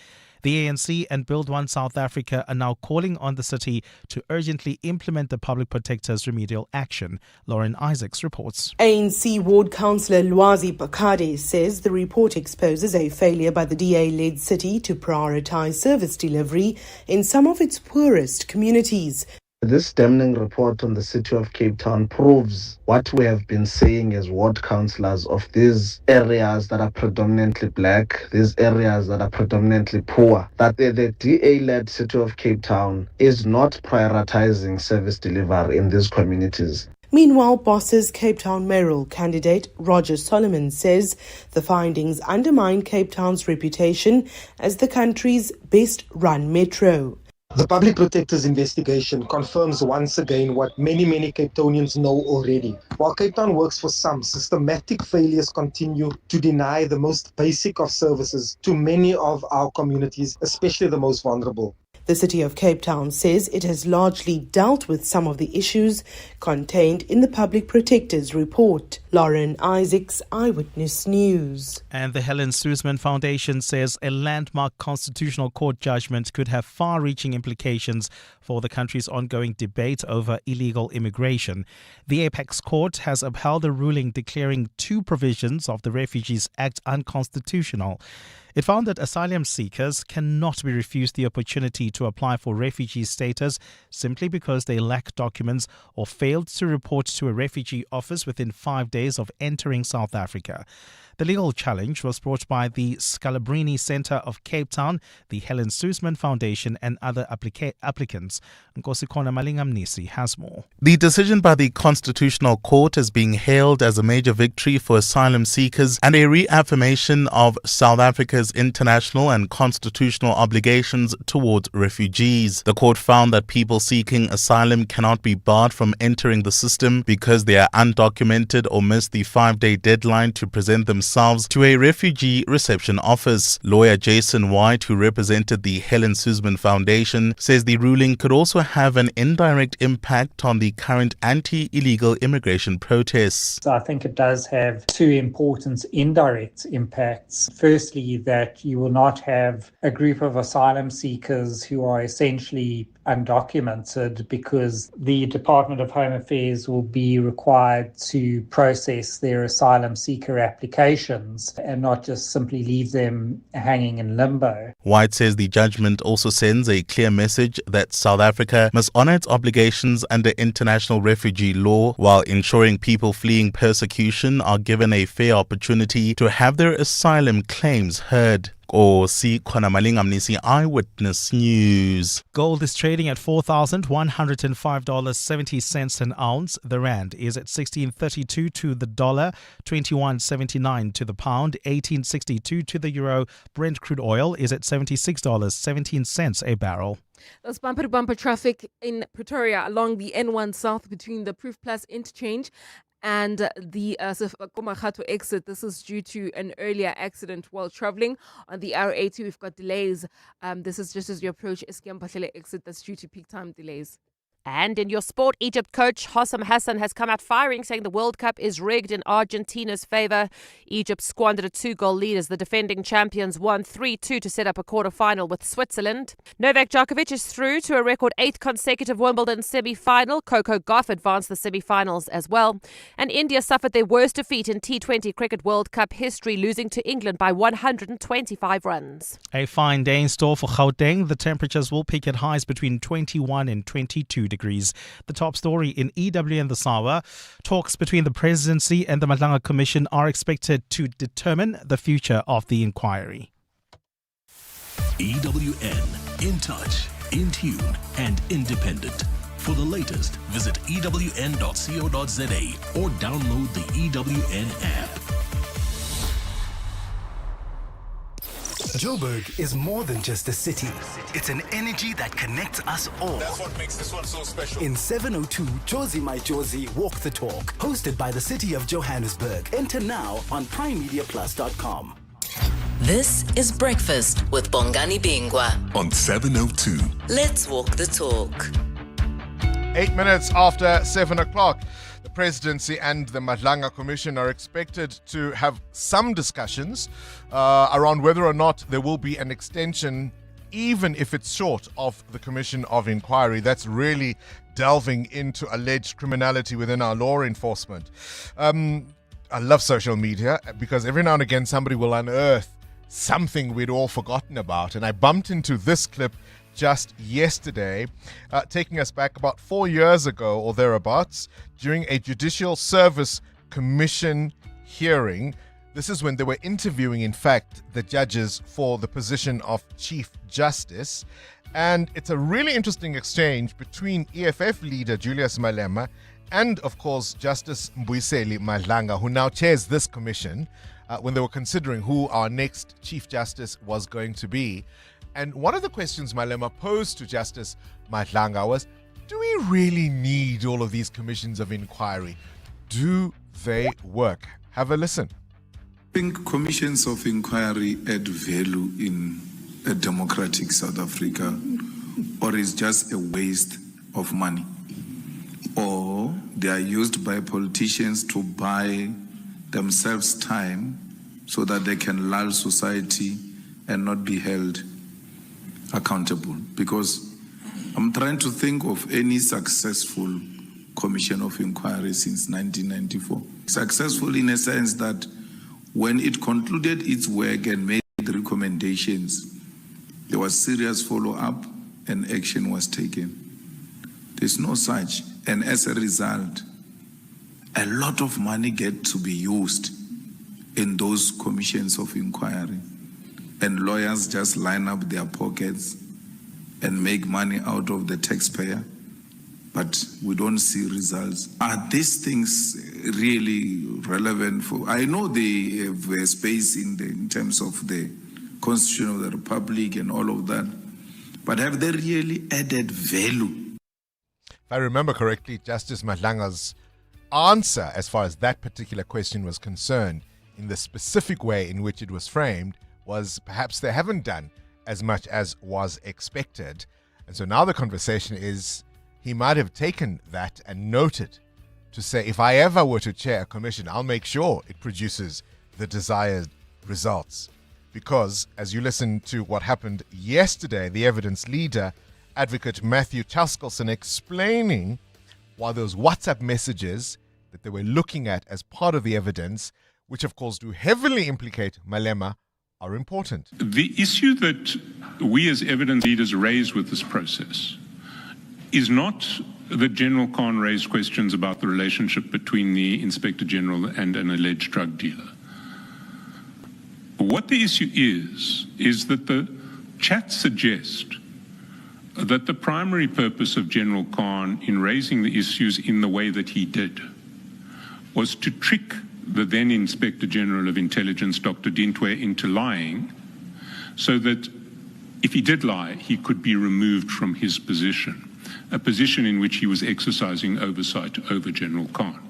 The ANC and Build One South Africa are now calling on the city to urgently implement the Public Protector's remedial action. Lauren Isaacs reports. ANC Ward Councillor Lwazi Bakade says the report exposes a failure by the DA-led city to prioritise service delivery in some of its poorest communities. This damning report on the city of Cape Town proves what we have been saying as ward councillors of these areas that are predominantly black, these areas that are predominantly poor, that the DA-led city of Cape Town is not prioritising service delivery in these communities. Meanwhile, Boss's Cape Town mayoral candidate Roger Solomon says the findings undermine Cape Town's reputation as the country's best-run metro. The Public Protector's investigation confirms once again what many Cape Townians know already. While Cape Town works for some, systematic failures continue to deny the most basic of services to many of our communities, especially the most vulnerable. The City of Cape Town says it has largely dealt with some of the issues contained in the Public Protector's report. Lauren Isaacs, Eyewitness News. And the Helen Suzman Foundation says a landmark constitutional court judgment could have far-reaching implications for the country's ongoing debate over illegal immigration. The Apex Court has upheld a ruling declaring two provisions of the Refugees Act unconstitutional. It found that asylum seekers cannot be refused the opportunity to apply for refugee status simply because they lack documents or failed to report to a refugee office within 5 days of entering South Africa. The legal challenge was brought by the Scalabrini Centre of Cape Town, the Helen Suzman Foundation and other applicants. Nkosikona Malingamnisi has more. The decision by the Constitutional Court is being hailed as a major victory for asylum seekers and a reaffirmation of South Africa's international and constitutional obligations towards refugees. The court found that people seeking asylum cannot be barred from entering the system because they are undocumented or miss the 5-day deadline to present themselves to a refugee reception office. Lawyer Jason White, who represented the Helen Suzman Foundation, says the ruling could also have an indirect impact on the current anti-illegal immigration protests. I think it does have two important indirect impacts. Firstly, that you will not have a group of asylum seekers who are essentially undocumented because the Department of Home Affairs will be required to process their asylum seeker applications and not just simply leave them hanging in limbo. White says the judgment also sends a clear message that South Africa must honour its obligations under international refugee law while ensuring people fleeing persecution are given a fair opportunity to have their asylum claims heard. Malingamnisi, Eyewitness News. Gold is trading at $4,105.70 an ounce. The rand is at 16.32 to the dollar, 21.79 to the pound, 18.62 to the euro. Brent crude oil is at $76.17 a barrel. There's bumper-to-bumper traffic in Pretoria along the N1 South between the Proof Plus interchange and the Komakhato exit. This is due to an earlier accident while traveling. On the R80, we've got delays. This is just as you approach Eskiampahlele exit. That's due to peak time delays. And in your sport, Egypt coach Hossam Hassan has come out firing, saying the World Cup is rigged in Argentina's favour. Egypt squandered a 2-goal lead as the defending champions won 3-2 to set up a quarter-final with Switzerland. Novak Djokovic is through to a record 8th consecutive Wimbledon semi-final. Coco Gauff advanced the semi-finals as well. And India suffered their worst defeat in T20 Cricket World Cup history, losing to England by 125 runs. A fine day in store for Gauteng. The temperatures will peak at highs between 21 and 22 degrees. The top story in EW and the Sawa. Talks between the presidency and the Madlanga Commission are expected to determine the future of the inquiry. EWN, in touch, in tune, and independent. For the latest, visit ewn.co.za or download the EWN app. Joburg is more than just a city. It's an energy that connects us all. That's what makes this one so special. In 702, Josie My Josie Walk the Talk, hosted by the city of Johannesburg. Enter now on primemediaplus.com. This is Breakfast with Bongani Bingwa on 702. Let's walk the talk. 8 minutes after 7 o'clock. The presidency and the Madlanga Commission are expected to have some discussions around whether or not there will be an extension even if it's short of the Commission of Inquiry. That's really delving into alleged criminality within our law enforcement. I love social media because every now and again somebody will unearth something we'd all forgotten about. And I bumped into this clip just yesterday, taking us back about 4 years ago or thereabouts, during a Judicial Service Commission hearing. This is when they were interviewing, in fact, the judges for the position of Chief Justice. And it's a really interesting exchange between EFF leader Julius Malema and, of course, Justice Mbuyiseli Madlanga, who now chairs this commission, when they were considering who our next Chief Justice was going to be. And one of the questions Malema posed to Justice Madlanga was, do we really need all of these commissions of inquiry? Do they work? Have a listen. I think commissions of inquiry add value in a democratic South Africa, or is just a waste of money, or they are used by politicians to buy themselves time so that they can lull society and not be held accountable. Because I'm trying to think of any successful commission of inquiry since 1994. Successful in a sense that when it concluded its work and made recommendations, there was serious follow-up and action was taken. There's no such. And as a result, a lot of money gets to be used in those commissions of inquiry. And lawyers just line up their pockets and make money out of the taxpayer. But we don't see results. Are these things really relevant for? I know they have a space in terms of the Constitution of the Republic and all of that, but have they really added value? If I remember correctly, Justice Madlanga's answer as far as that particular question was concerned, in the specific way in which it was framed, was perhaps they haven't done as much as was expected. And so now the conversation is, he might have taken that and noted to say, if I ever were to chair a commission, I'll make sure it produces the desired results. Because as you listen to what happened yesterday, the evidence leader, Advocate Matthew Chaskelson, explaining why those WhatsApp messages that they were looking at as part of the evidence, which of course do heavily implicate Malema, are important. The issue that we as evidence leaders raise with this process is not that General Khan raised questions about the relationship between the Inspector General and an alleged drug dealer. What the issue is that the chats suggest that the primary purpose of General Khan in raising the issues in the way that he did was to trick the then Inspector General of Intelligence, Dr. Dintwe, into lying, so that if he did lie, he could be removed from his position, a position in which he was exercising oversight over General Khan.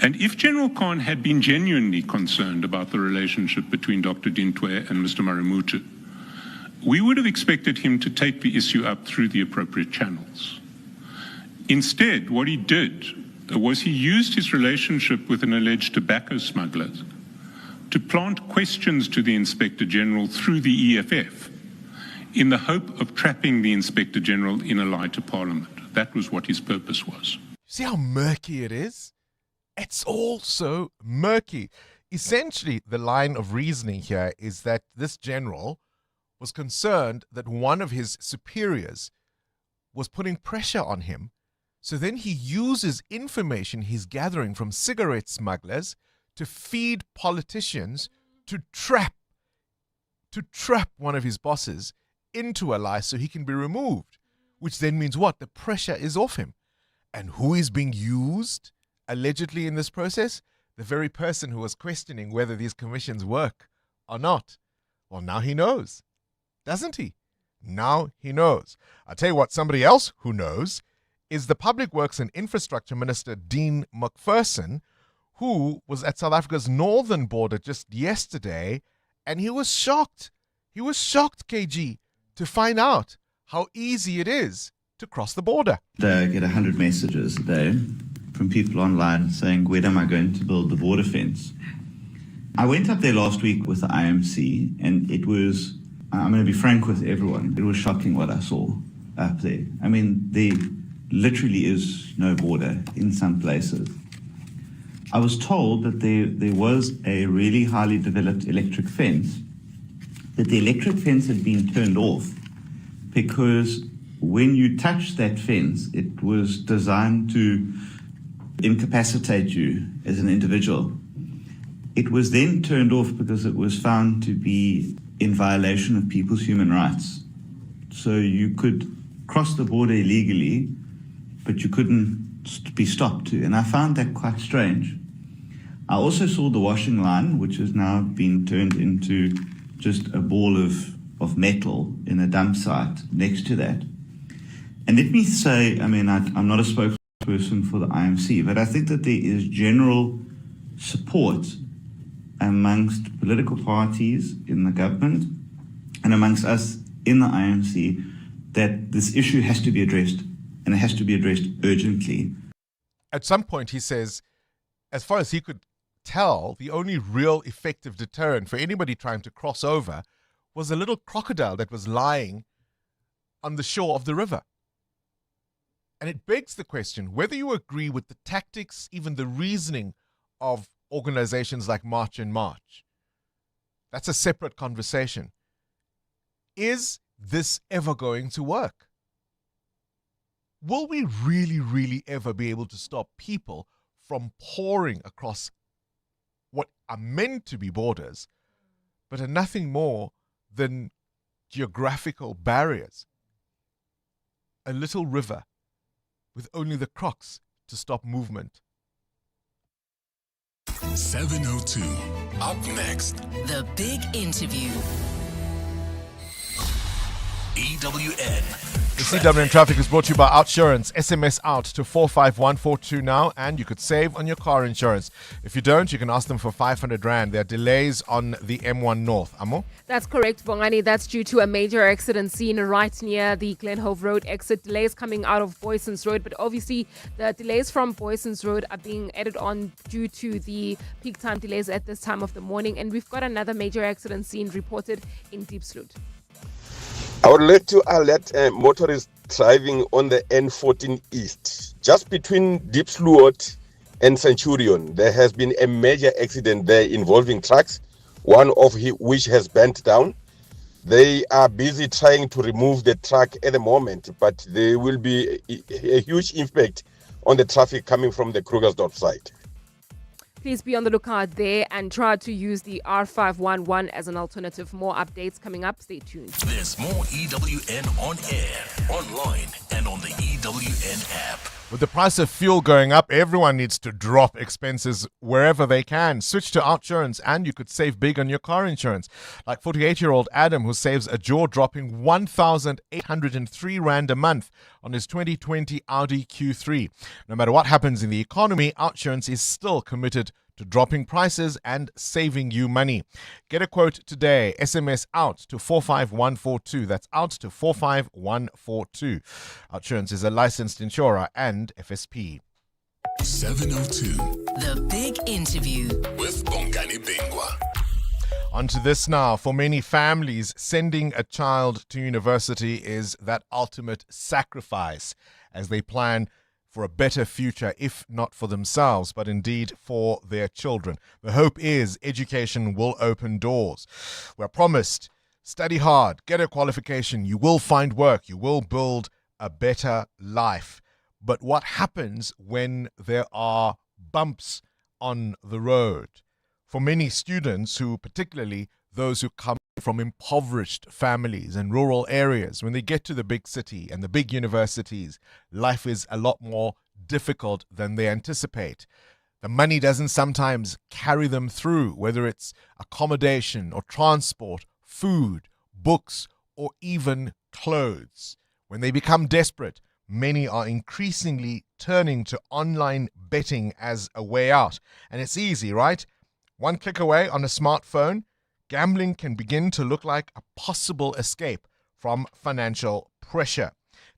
And if General Khan had been genuinely concerned about the relationship between Dr. Dintwe and Mr. Marumutu, we would have expected him to take the issue up through the appropriate channels. Instead, what he did was he used his relationship with an alleged tobacco smuggler to plant questions to the Inspector General through the EFF in the hope of trapping the Inspector General in a lie to Parliament. That was what his purpose was. See how murky it is? It's all so murky. Essentially, the line of reasoning here is that this general was concerned that one of his superiors was putting pressure on him. So then he uses information he's gathering from cigarette smugglers to feed politicians to trap one of his bosses into a lie so he can be removed, which then means what? The pressure is off him. And who is being used allegedly in this process? The very person who was questioning whether these commissions work or not. Well, now he knows, doesn't he? Now he knows. I'll tell you what, somebody else who knows is the Public Works and Infrastructure Minister, Dean McPherson, who was at South Africa's northern border just yesterday, and he was shocked. He was shocked, KG, to find out how easy it is to cross the border. I get 100 messages a day from people online saying, when am I going to build the border fence? I went up there last week with the IMC, and it was I'm going to be frank with everyone. It was shocking what I saw up there. I mean, there literally is no border in some places. I was told that there was a really highly developed electric fence, but the electric fence had been turned off because when you touch that fence, it was designed to incapacitate you as an individual. It was then turned off because it was found to be in violation of people's human rights. So you could cross the border illegally, but you couldn't be stopped to. And I found that quite strange. I also saw the washing line, which has now been turned into just a ball of metal in a dump site next to that. And let me say, I mean, I'm not a spokesperson for the IMC, but I think that there is general support amongst political parties in the government and amongst us in the IMC that this issue has to be addressed, and it has to be addressed urgently. At some point, he says, as far as he could tell, the only real effective deterrent for anybody trying to cross over was a little crocodile that was lying on the shore of the river. And it begs the question whether you agree with the tactics, even the reasoning of organizations like March and March. That's a separate conversation. Is this ever going to work? Will we really, really ever be able to stop people from pouring across what are meant to be borders, but are nothing more than geographical barriers? A little river with only the crocs to stop movement. 702. Up next. The Big Interview. EWN. The CWN Traffic is brought to you by Outsurance. SMS out to 45142 now, and you could save on your car insurance. If you don't, you can ask them for 500 Rand. There are delays on the M1 North. Amo? That's correct, Bongani. That's due to a major accident scene right near the Glenhove Road exit. Delays coming out of Boyson's Road, but obviously the delays from Boyson's Road are being added on due to the peak time delays at this time of the morning. And we've got another major accident scene reported in Diepsloot. I would like to alert motorists driving on the N14 East. Just between Diepsloot and Centurion, there has been a major accident there involving trucks, one of which has bent down. They are busy trying to remove the truck at the moment, but there will be a huge impact on the traffic coming from the Krugersdorp side. Please be on the lookout there and try to use the R511 as an alternative. More updates coming up. Stay tuned. There's more EWN on air, online, and on the EWN app. With the price of fuel going up, everyone needs to drop expenses wherever they can. Switch to Outsurance and you could save big on your car insurance. Like 48-year-old Adam, who saves a jaw-dropping 1,803 Rand a month on his 2020 Audi Q3. No matter what happens in the economy, Outsurance is still committed to dropping prices and saving you money. Get a quote today. SMS out to 45142. That's out to 45142. Outsurance is a licensed insurer and FSP. 702. The Big Interview. With Bongani Bingwa. On to this now. For many families, sending a child to university is that ultimate sacrifice as they plan for a better future, if not for themselves, but indeed for their children. The hope is education will open doors. We're promised, study hard, get a qualification, you will find work, you will build a better life. But what happens when there are bumps on the road? For many students who, particularly those who come from impoverished families and rural areas, when they get to the big city and the big universities, life is a lot more difficult than they anticipate. The money doesn't sometimes carry them through, whether it's accommodation or transport, food, books, or even clothes. When they become desperate, many are increasingly turning to online betting as a way out. And it's easy, right? One click away on a smartphone, gambling can begin to look like a possible escape from financial pressure.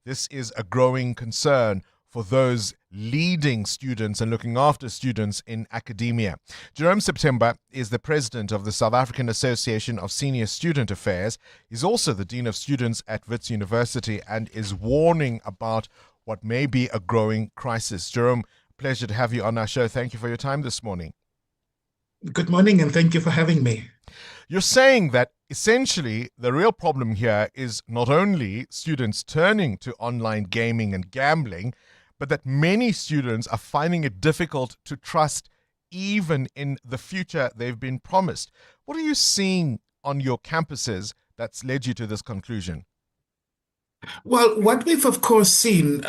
This is a growing concern for those leading students and looking after students in academia. Jerome September is the president of the South African Association of Senior Student Affairs. He's also the dean of students at Wits University and is warning about what may be a growing crisis. Jerome, pleasure to have you on our show. Thank you for your time this morning. Good morning, and thank you for having me. You're saying that essentially the real problem here is not only students turning to online gaming and gambling, but that many students are finding it difficult to trust even in the future they've been promised. What are you seeing on your campuses that's led you to this conclusion? Well, what we've of course seen,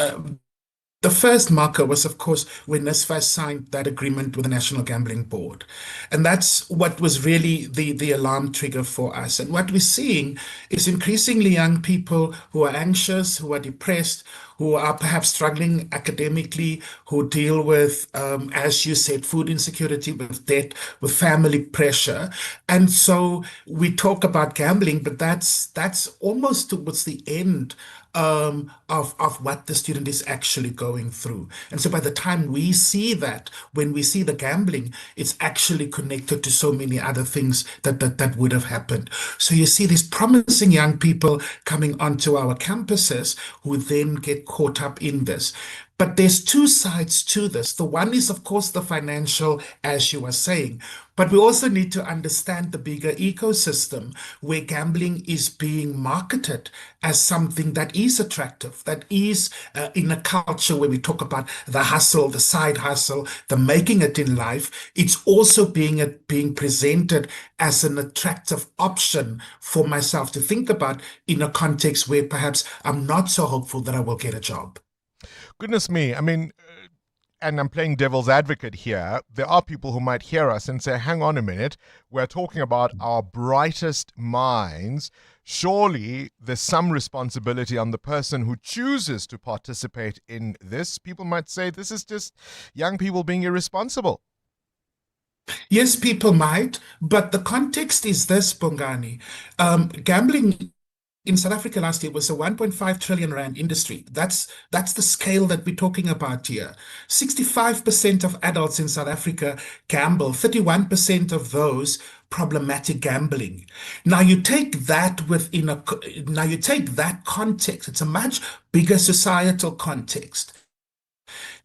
the first marker was, of course, when NSFAS signed that agreement with the National Gambling Board. And that's what was really the alarm trigger for us. And what we're seeing is increasingly young people who are anxious, who are depressed, who are perhaps struggling academically, who deal with, as you said, food insecurity, with debt, with family pressure. And so we talk about gambling, but that's almost towards the end of what the student is actually going through. And so by the time we see that, when we see the gambling, it's actually connected to so many other things that would have happened. So you see these promising young people coming onto our campuses who then get caught up in this. But there's two sides to this. The one is, of course, the financial, as you were saying. But we also need to understand the bigger ecosystem where gambling is being marketed as something that is attractive, that is in a culture where we talk about the hustle, the side hustle, the making it in life. It's also being presented as an attractive option for myself to think about in a context where perhaps I'm not so hopeful that I will get a job. Goodness me. I mean, and I'm playing devil's advocate here. There are people who might hear us and say, hang on a minute, we're talking about our brightest minds. Surely there's some responsibility on the person who chooses to participate in this. People might say this is just young people being irresponsible. Yes, people might, but the context is this, Bongani. Gambling in South Africa last year was a 1.5 trillion rand industry. That's the scale that we're talking about here. 65% of adults in South Africa gamble, 31% of those problematic gambling. Now you take that context, it's a much bigger societal context,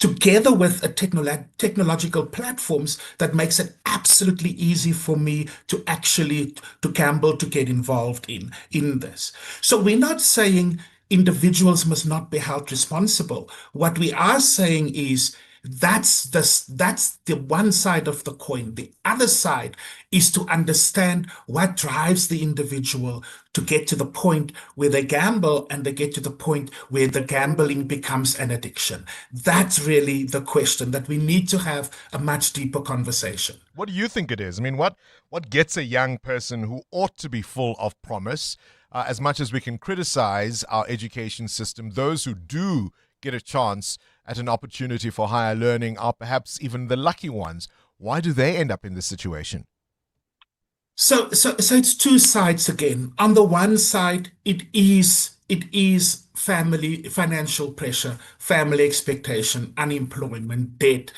together with a technological platforms that makes it absolutely easy for me to actually to gamble, to get involved in this. So we're not saying individuals must not be held responsible. What we are saying is that's the one side of the coin. The other side is to understand what drives the individual to get to the point where they gamble and they get to the point where the gambling becomes an addiction. That's really the question that we need to have a much deeper conversation. What do you think it is? I mean, what gets a young person who ought to be full of promise, as much as we can criticize our education system, those who do get a chance at an opportunity for higher learning are perhaps even the lucky ones. Why do they end up in this situation? So it's two sides again. On the one side, it is family, financial pressure, family expectation, unemployment, debt.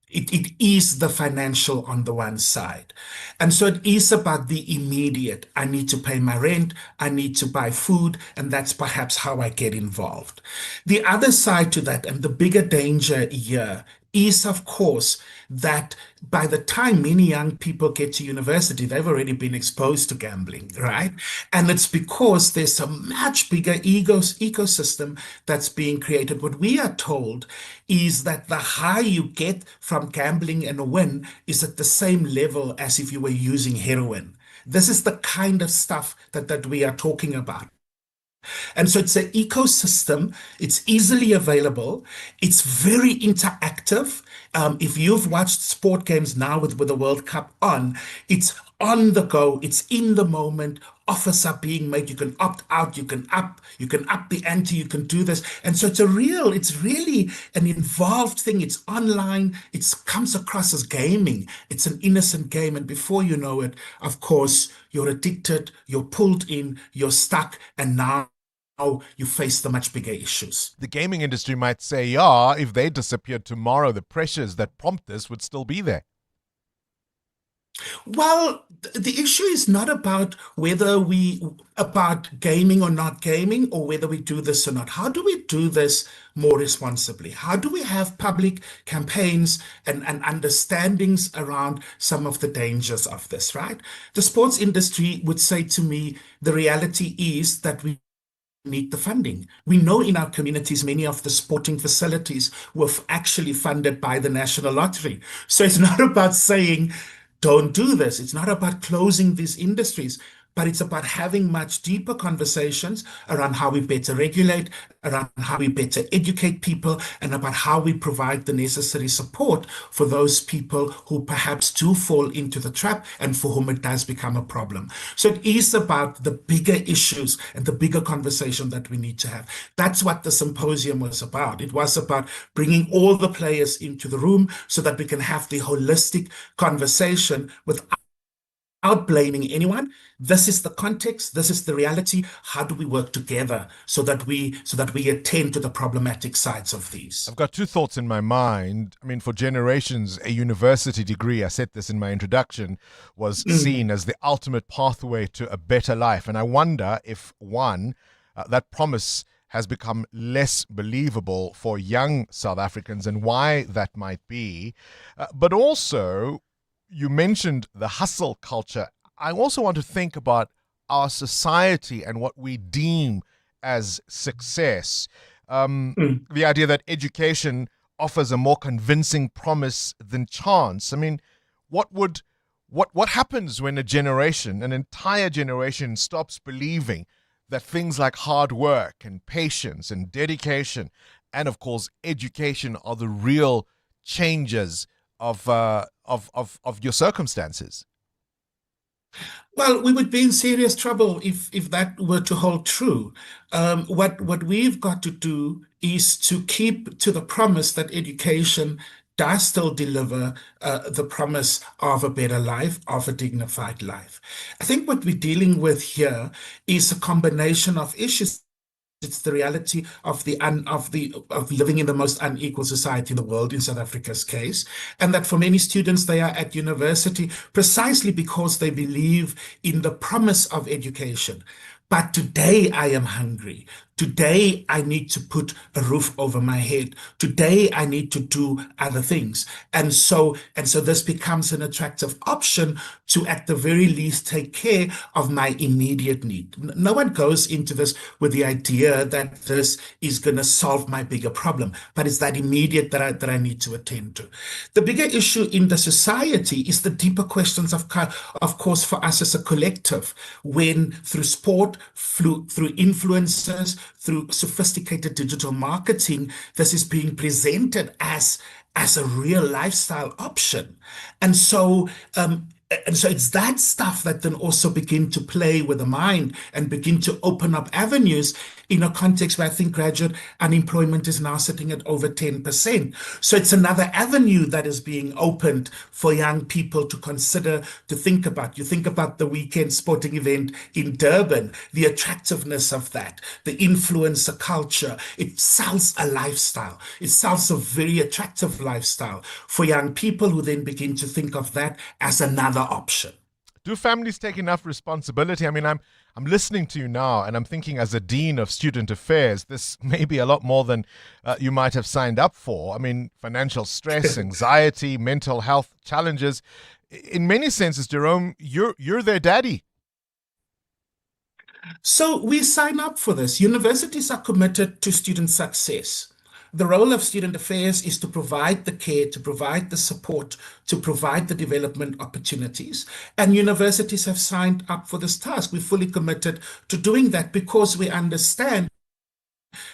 It is the financial on the one side. And so it is about the immediate. I need to pay my rent, I need to buy food, and that's perhaps how I get involved. The other side to that, and the bigger danger here, is, of course, that by the time many young people get to university, they've already been exposed to gambling, right? And it's because there's a much bigger ecosystem that's being created. What we are told is that the high you get from gambling and a win is at the same level as if you were using heroin. This is the kind of stuff that we are talking about. And so it's an ecosystem, it's easily available, it's very interactive. If you've watched sport games now with the World Cup on, it's on the go, it's in the moment, offers are being made, you can opt out, you can up the ante, you can do this. And so it's really an involved thing, it's online, it comes across as gaming, it's an innocent game, and before you know it, of course, you're addicted, you're pulled in, you're stuck, and now you face the much bigger issues. The gaming industry might say, yeah, if they disappeared tomorrow, the pressures that prompt this would still be there. Well, the issue is not about about gaming or not gaming, or whether we do this or not. How do we do this more responsibly? How do we have public campaigns and understandings around some of the dangers of this, right? The sports industry would say to me, the reality is that we need the funding. We know in our communities, many of the sporting facilities were actually funded by the National Lottery. So it's not about saying, don't do this. It's not about closing these industries, but it's about having much deeper conversations around how we better regulate, around how we better educate people, and about how we provide the necessary support for those people who perhaps do fall into the trap and for whom it does become a problem. So it is about the bigger issues and the bigger conversation that we need to have. That's what the symposium was about. It was about bringing all the players into the room so that we can have the holistic conversation without blaming anyone. This is the context. This is the reality. How do we work together so that we attend to the problematic sides of these? I've got two thoughts in my mind. I mean, for generations, a university degree, I said this in my introduction, was seen as the ultimate pathway to a better life. And I wonder if, one, that promise has become less believable for young South Africans, and why that might be. But also, you mentioned the hustle culture. I also want to think about our society and what we deem as success. The idea that education offers a more convincing promise than chance. I mean, what happens when an entire generation stops believing that things like hard work and patience and dedication and, of course, education are the real changes of your circumstances? Well, we would be in serious trouble if that were to hold true. What we've got to do is to keep to the promise that education does still deliver the promise of a better life, of a dignified life. I think what we're dealing with here is a combination of issues. It's the reality of living in the most unequal society in the world, in South Africa's case, and that for many students, they are at university precisely because they believe in the promise of education. But today I am hungry. Today I need to put a roof over my head. Today I need to do other things. And so this becomes an attractive option to at the very least take care of my immediate need. No one goes into this with the idea that this is going to solve my bigger problem, but it's that immediate that I need to attend to. The bigger issue in the society is the deeper questions of course, for us as a collective, when through sport, through influencers, through sophisticated digital marketing, this is being presented as a real lifestyle option. And so it's that stuff that then also begin to play with the mind and begin to open up avenues in a context where I think graduate unemployment is now sitting at over 10%. So it's another avenue that is being opened for young people to consider, to think about. You think about the weekend sporting event in Durban, the attractiveness of that, the influencer culture. It sells a lifestyle. It sells a very attractive lifestyle for young people who then begin to think of that as another option. Do families take enough responsibility? I mean, I'm listening to you now, and I'm thinking, as a dean of student affairs, this may be a lot more than you might have signed up for. I mean, financial stress, anxiety, mental health challenges. In many senses, Jerome, you're their daddy. So we sign up for this. Universities are committed to student success. The role of student affairs is to provide the care, to provide the support, to provide the development opportunities. And universities have signed up for this task. We're fully committed to doing that because we understand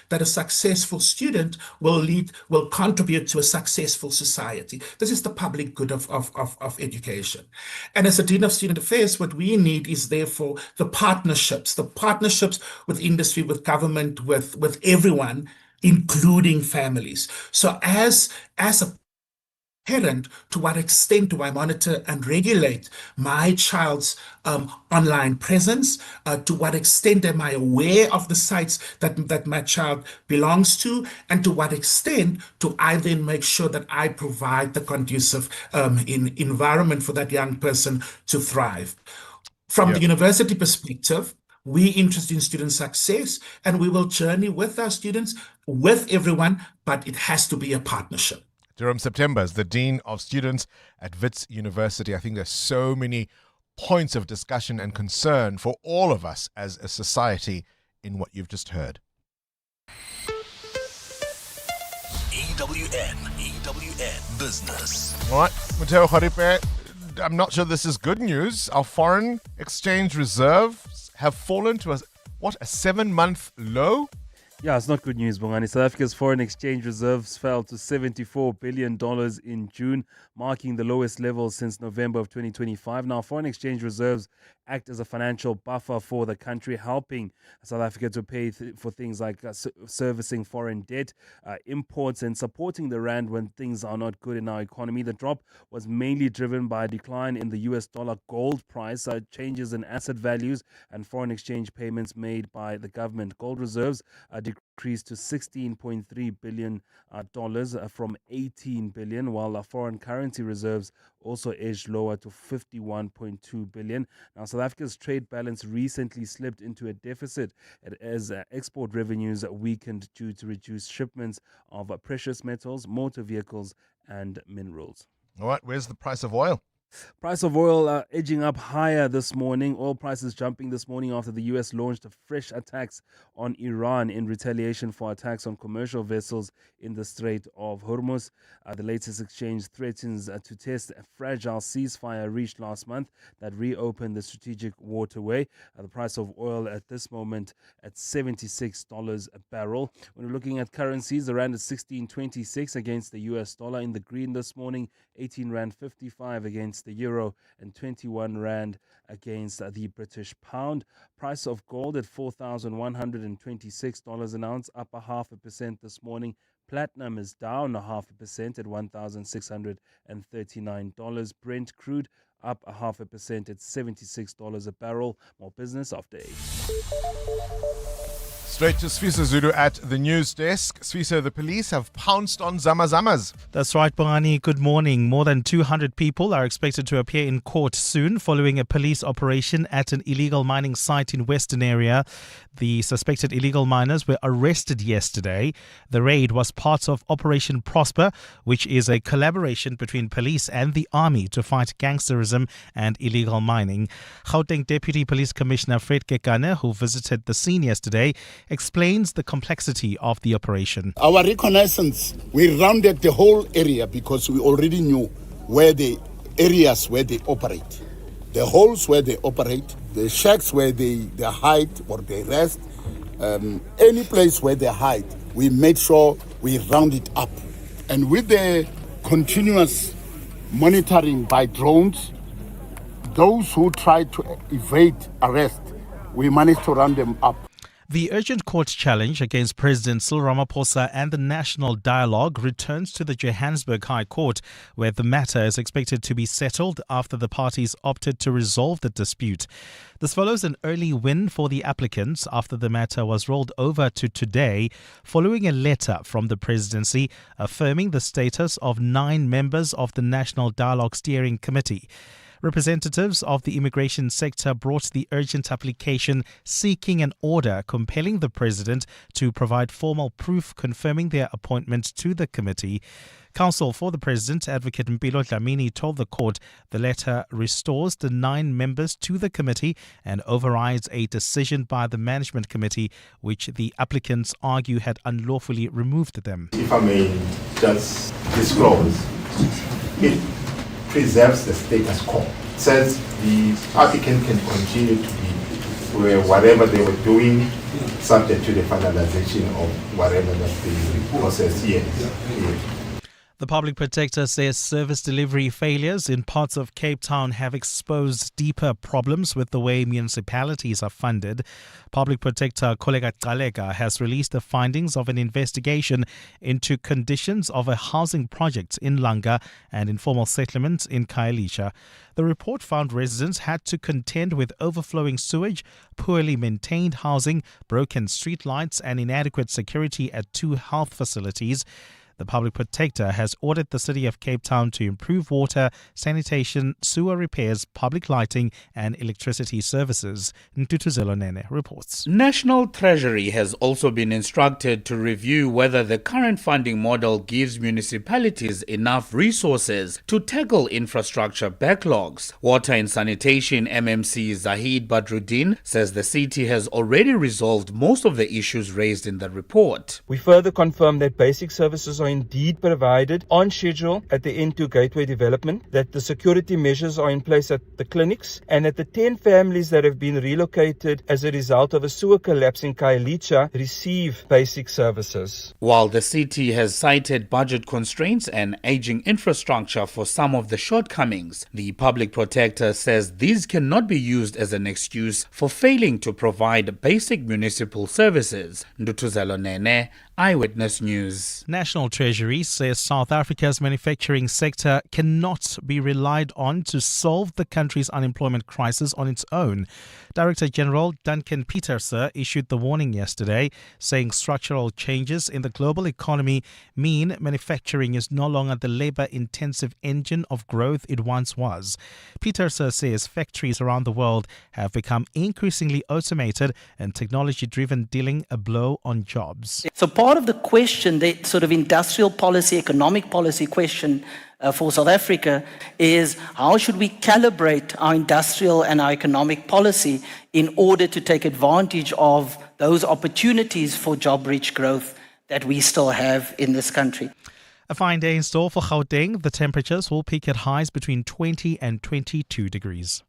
that a successful student will contribute to a successful society. This is the public good of education. And as a Dean of Student Affairs, what we need is therefore the partnerships with industry, with government, with everyone, including families. So as a parent, to what extent do I monitor and regulate my child's online presence? To what extent am I aware of the sites that my child belongs to? And to what extent do I then make sure that I provide the conducive environment for that young person to thrive? From the university perspective, we're interested in student success, and we will journey with our students, with everyone, but it has to be a partnership. Jerome September is the Dean of Students at Wits University. I think there's so many points of discussion and concern for all of us as a society in what you've just heard. EWN Business. All right, Mateo Kharipe, I'm not sure this is good news. Our foreign exchange reserves have fallen to a 7-month low? Yeah, it's not good news, Bongani. South Africa's foreign exchange reserves fell to $74 billion in June, marking the lowest level since November of 2025. Now, foreign exchange reserves act as a financial buffer for the country, helping South Africa to pay for things like servicing foreign debt, imports, and supporting the rand when things are not good in our economy. The drop was mainly driven by a decline in the US dollar gold price, changes in asset values, and foreign exchange payments made by the government. Gold reserves decreased to $16.3 billion from $18 billion, while foreign currency reserves also edged lower to $51.2 billion. Now, South Africa's trade balance recently slipped into a deficit as export revenues weakened due to reduced shipments of precious metals, motor vehicles, and minerals. All right, where's the price of oil? Price of oil edging up higher this morning. Oil prices jumping this morning after the U.S. launched fresh attacks on Iran in retaliation for attacks on commercial vessels in the Strait of Hormuz. The latest exchange threatens to test a fragile ceasefire reached last month that reopened the strategic waterway. The price of oil at this moment at $76 a barrel. When we're looking at currencies, the rand is 16.26 against the U.S. dollar. In the green this morning, 18 rand 55 against the euro and 21 rand against the British pound. Price of gold at $4,126 an ounce, up 0.5% this morning. Platinum is down 0.5% at $1,639. Brent crude up 0.5% at $76 a barrel. More business after 8. Straight to Sfiso Zulu at the news desk. Sfiso, the police have pounced on Zamazamas. That's right, Bongani. Good morning. More than 200 people are expected to appear in court soon following a police operation at an illegal mining site in Western area. The suspected illegal miners were arrested yesterday. The raid was part of Operation Prosper, which is a collaboration between police and the army to fight gangsterism and illegal mining. Gauteng Deputy Police Commissioner Fred Kekane, who visited the scene yesterday, explains the complexity of the operation. Our reconnaissance, we rounded the whole area because we already knew where the areas where they operate. The holes where they operate, the shacks where they hide or they rest, any place where they hide, we made sure we round it up. And with the continuous monitoring by drones, those who try to evade arrest, we managed to round them up. The urgent court challenge against President Cyril Ramaphosa and the National Dialogue returns to the Johannesburg High Court, where the matter is expected to be settled after the parties opted to resolve the dispute. This follows an early win for the applicants after the matter was rolled over to today, following a letter from the presidency affirming the status of 9 members of the National Dialogue Steering Committee. Representatives of the immigration sector brought the urgent application seeking an order compelling the president to provide formal proof confirming their appointment to the committee. Counsel for the president, Advocate Mpilo Dlamini, told the court the letter restores the 9 members to the committee and overrides a decision by the management committee, which the applicants argue had unlawfully removed them. If I may just disclose, it preserves the status quo. It says the applicant can continue to be whatever they were doing, subject to the finalization of whatever that the process here. The public protector says service delivery failures in parts of Cape Town have exposed deeper problems with the way municipalities are funded. Public protector Koleka Gcaleka has released the findings of an investigation into conditions of a housing project in Langa and informal settlements in Khayelitsha. The report found residents had to contend with overflowing sewage, poorly maintained housing, broken streetlights and inadequate security at 2 health facilities. The public protector has ordered the City of Cape Town to improve water, sanitation, sewer repairs, public lighting and electricity services. Ntutuzelo Nene reports. National Treasury has also been instructed to review whether the current funding model gives municipalities enough resources to tackle infrastructure backlogs. Water and Sanitation MMC Zahid Badruddin says the city has already resolved most of the issues raised in the report. We further confirm that basic services are indeed provided on schedule at the N2 Gateway development, that the security measures are in place at the clinics, and that the 10 families that have been relocated as a result of a sewer collapse in Khayelitsha receive basic services. While the city has cited budget constraints and aging infrastructure for some of the shortcomings, the public protector says these cannot be used as an excuse for failing to provide basic municipal services. Ntutuzelo Nene, Eyewitness News. National Treasury says South Africa's manufacturing sector cannot be relied on to solve the country's unemployment crisis on its own. Director General Duncan Pieterse issued the warning yesterday, saying structural changes in the global economy mean manufacturing is no longer the labor-intensive engine of growth it once was. Pieterse says factories around the world have become increasingly automated and technology-driven, dealing a blow on jobs. So part of the question, the sort of industrial policy, economic policy question for South Africa is how should we calibrate our industrial and our economic policy in order to take advantage of those opportunities for job-rich growth that we still have in this country. A fine day in store for Gauteng. The temperatures will peak at highs between 20 and 22 degrees.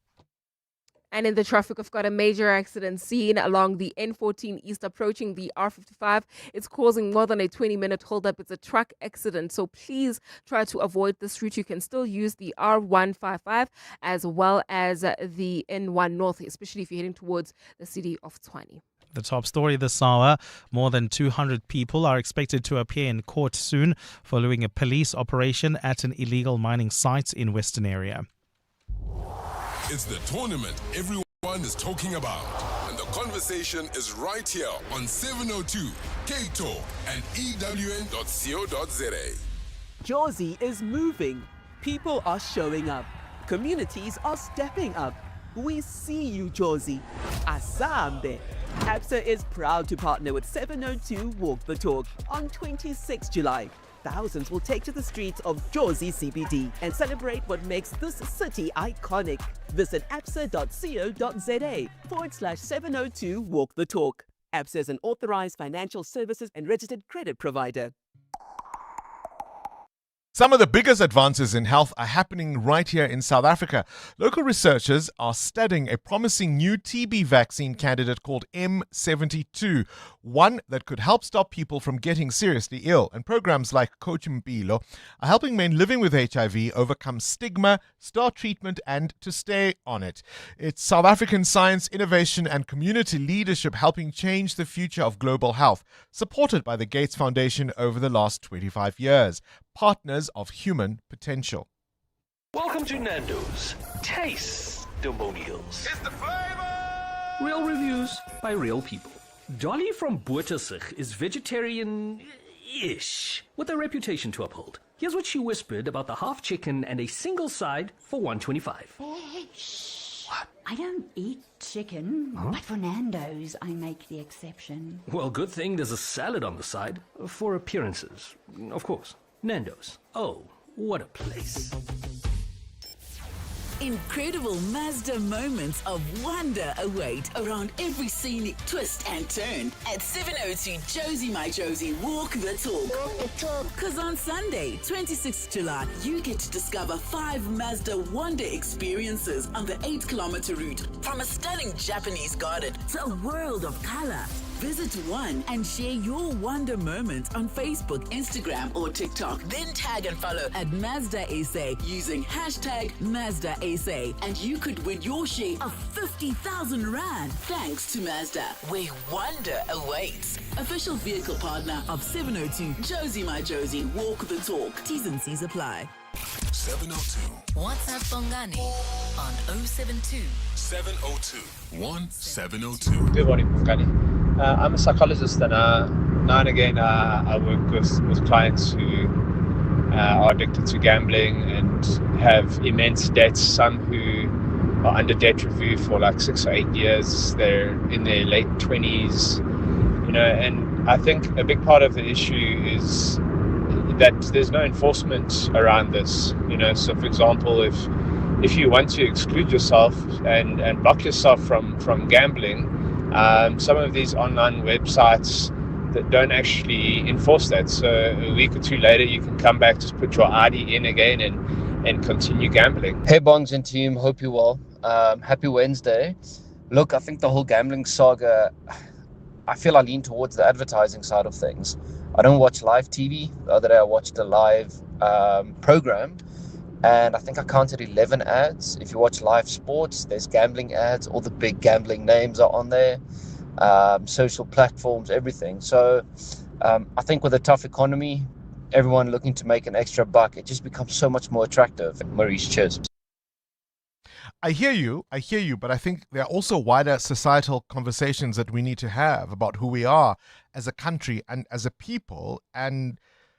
And in the traffic, we've got a major accident seen along the N14 East approaching the R55. It's causing more than a 20-minute holdup. It's a truck accident, so please try to avoid this route. You can still use the R155 as well as the N1 North, especially if you're heading towards the city of Tshwane. The top story this hour, more than 200 people are expected to appear in court soon following a police operation at an illegal mining site in Western Area. It's the tournament everyone is talking about. And the conversation is right here on 702 K-Talk and EWN.co.za. Jozi is moving. People are showing up. Communities are stepping up. We see you, Jozi. Asambe. ABSA is proud to partner with 702 Walk the Talk on 26 July. Thousands will take to the streets of Jozi CBD and celebrate what makes this city iconic. Visit absa.co.za/702 Walk the Talk. ABSA is an authorized financial services and registered credit provider. Some of the biggest advances in health are happening right here in South Africa. Local researchers are studying a promising new TB vaccine candidate called M72, one that could help stop people from getting seriously ill. And programs like Coach Mpilo are helping men living with HIV overcome stigma, start treatment, and to stay on it. It's South African science, innovation, and community leadership helping change the future of global health, supported by the Gates Foundation over the last 25 years. Partners of human potential. Welcome to Nando's Taste-Demonials. It's the flavor! Real reviews by real people. Dolly from Bottersig is vegetarian-ish, with a reputation to uphold. Here's what she whispered about the half chicken and a single side for $1.25. What? I don't eat chicken, but for Nando's, I make the exception. Well, good thing there's a salad on the side for appearances, of course. Nando's. Oh, what a place. Incredible Mazda moments of wonder await around every scenic twist and turn at 702 Josie My Josie Walk the Talk. Because on Sunday, 26th July, you get to discover 5 Mazda wonder experiences on the 8-kilometer route. From a stunning Japanese garden to a world of color. Visit One and share your wonder moment on Facebook, Instagram, or TikTok. Then tag and follow at Mazda SA using hashtag Mazda SA, and you could win your share of 50,000 Rand thanks to Mazda, where wonder awaits. Official vehicle partner of 702 Josie My Josie, walk the talk. T's and C's apply. 702 WhatsApp Bongani on 072 702 1702. Good morning, Bongani. I'm a psychologist, and now and again I work with clients who are addicted to gambling and have immense debts. Some who are under debt review for like 6 or 8 years. They're in their late 20s, and I think a big part of the issue is that there's no enforcement around this. So for example, if you want to exclude yourself and block yourself from gambling, some of these online websites that don't actually enforce that. So a week or two later, you can come back, just put your ID in again and continue gambling. Hey Bongs and team, hope you're well. Happy Wednesday. Look, I think the whole gambling saga, I feel I lean towards the advertising side of things. I don't watch live TV. The other day I watched a live program, and I think I counted 11 ads. If you watch live sports, there's gambling ads. All the big gambling names are on there. Social platforms, everything. So I think with a tough economy, everyone looking to make an extra buck, it just becomes so much more attractive. Maurice, cheers. I hear you, but I think there are also wider societal conversations that we need to have about who we are as a country and as a people, and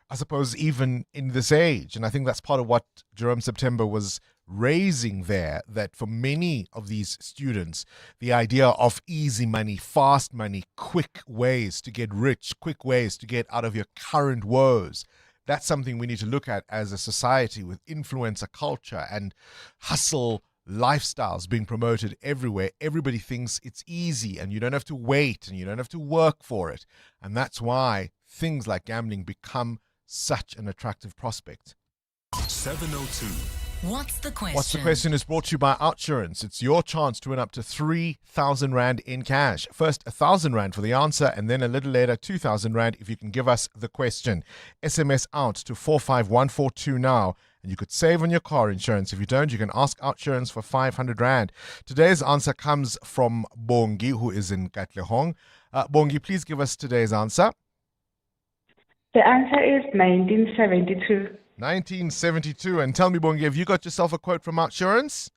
I suppose even in this age. And I think that's part of what Jerome September was raising there, that for many of these students, the idea of easy money, fast money, quick ways to get rich, quick ways to get out of your current woes, that's something we need to look at as a society, with influencer culture and hustle lifestyles being promoted everywhere. Everybody thinks it's easy and you don't have to wait and you don't have to work for it. And that's why things like gambling become such an attractive prospect. 702. What's the question? What's the question is brought to you by Outsurance. It's your chance to win up to 3,000 Rand in cash. First, 1,000 Rand for the answer, and then a little later, 2,000 Rand if you can give us the question. SMS out to 45142 now, and you could save on your car insurance. If you don't, you can ask Outsurance for 500 Rand. Today's answer comes from Bongi, who is in Katlehong. Bongi, please give us today's answer. The answer is 1972. 1972. And tell me, Bongi, have you got yourself a quote from Outsurance?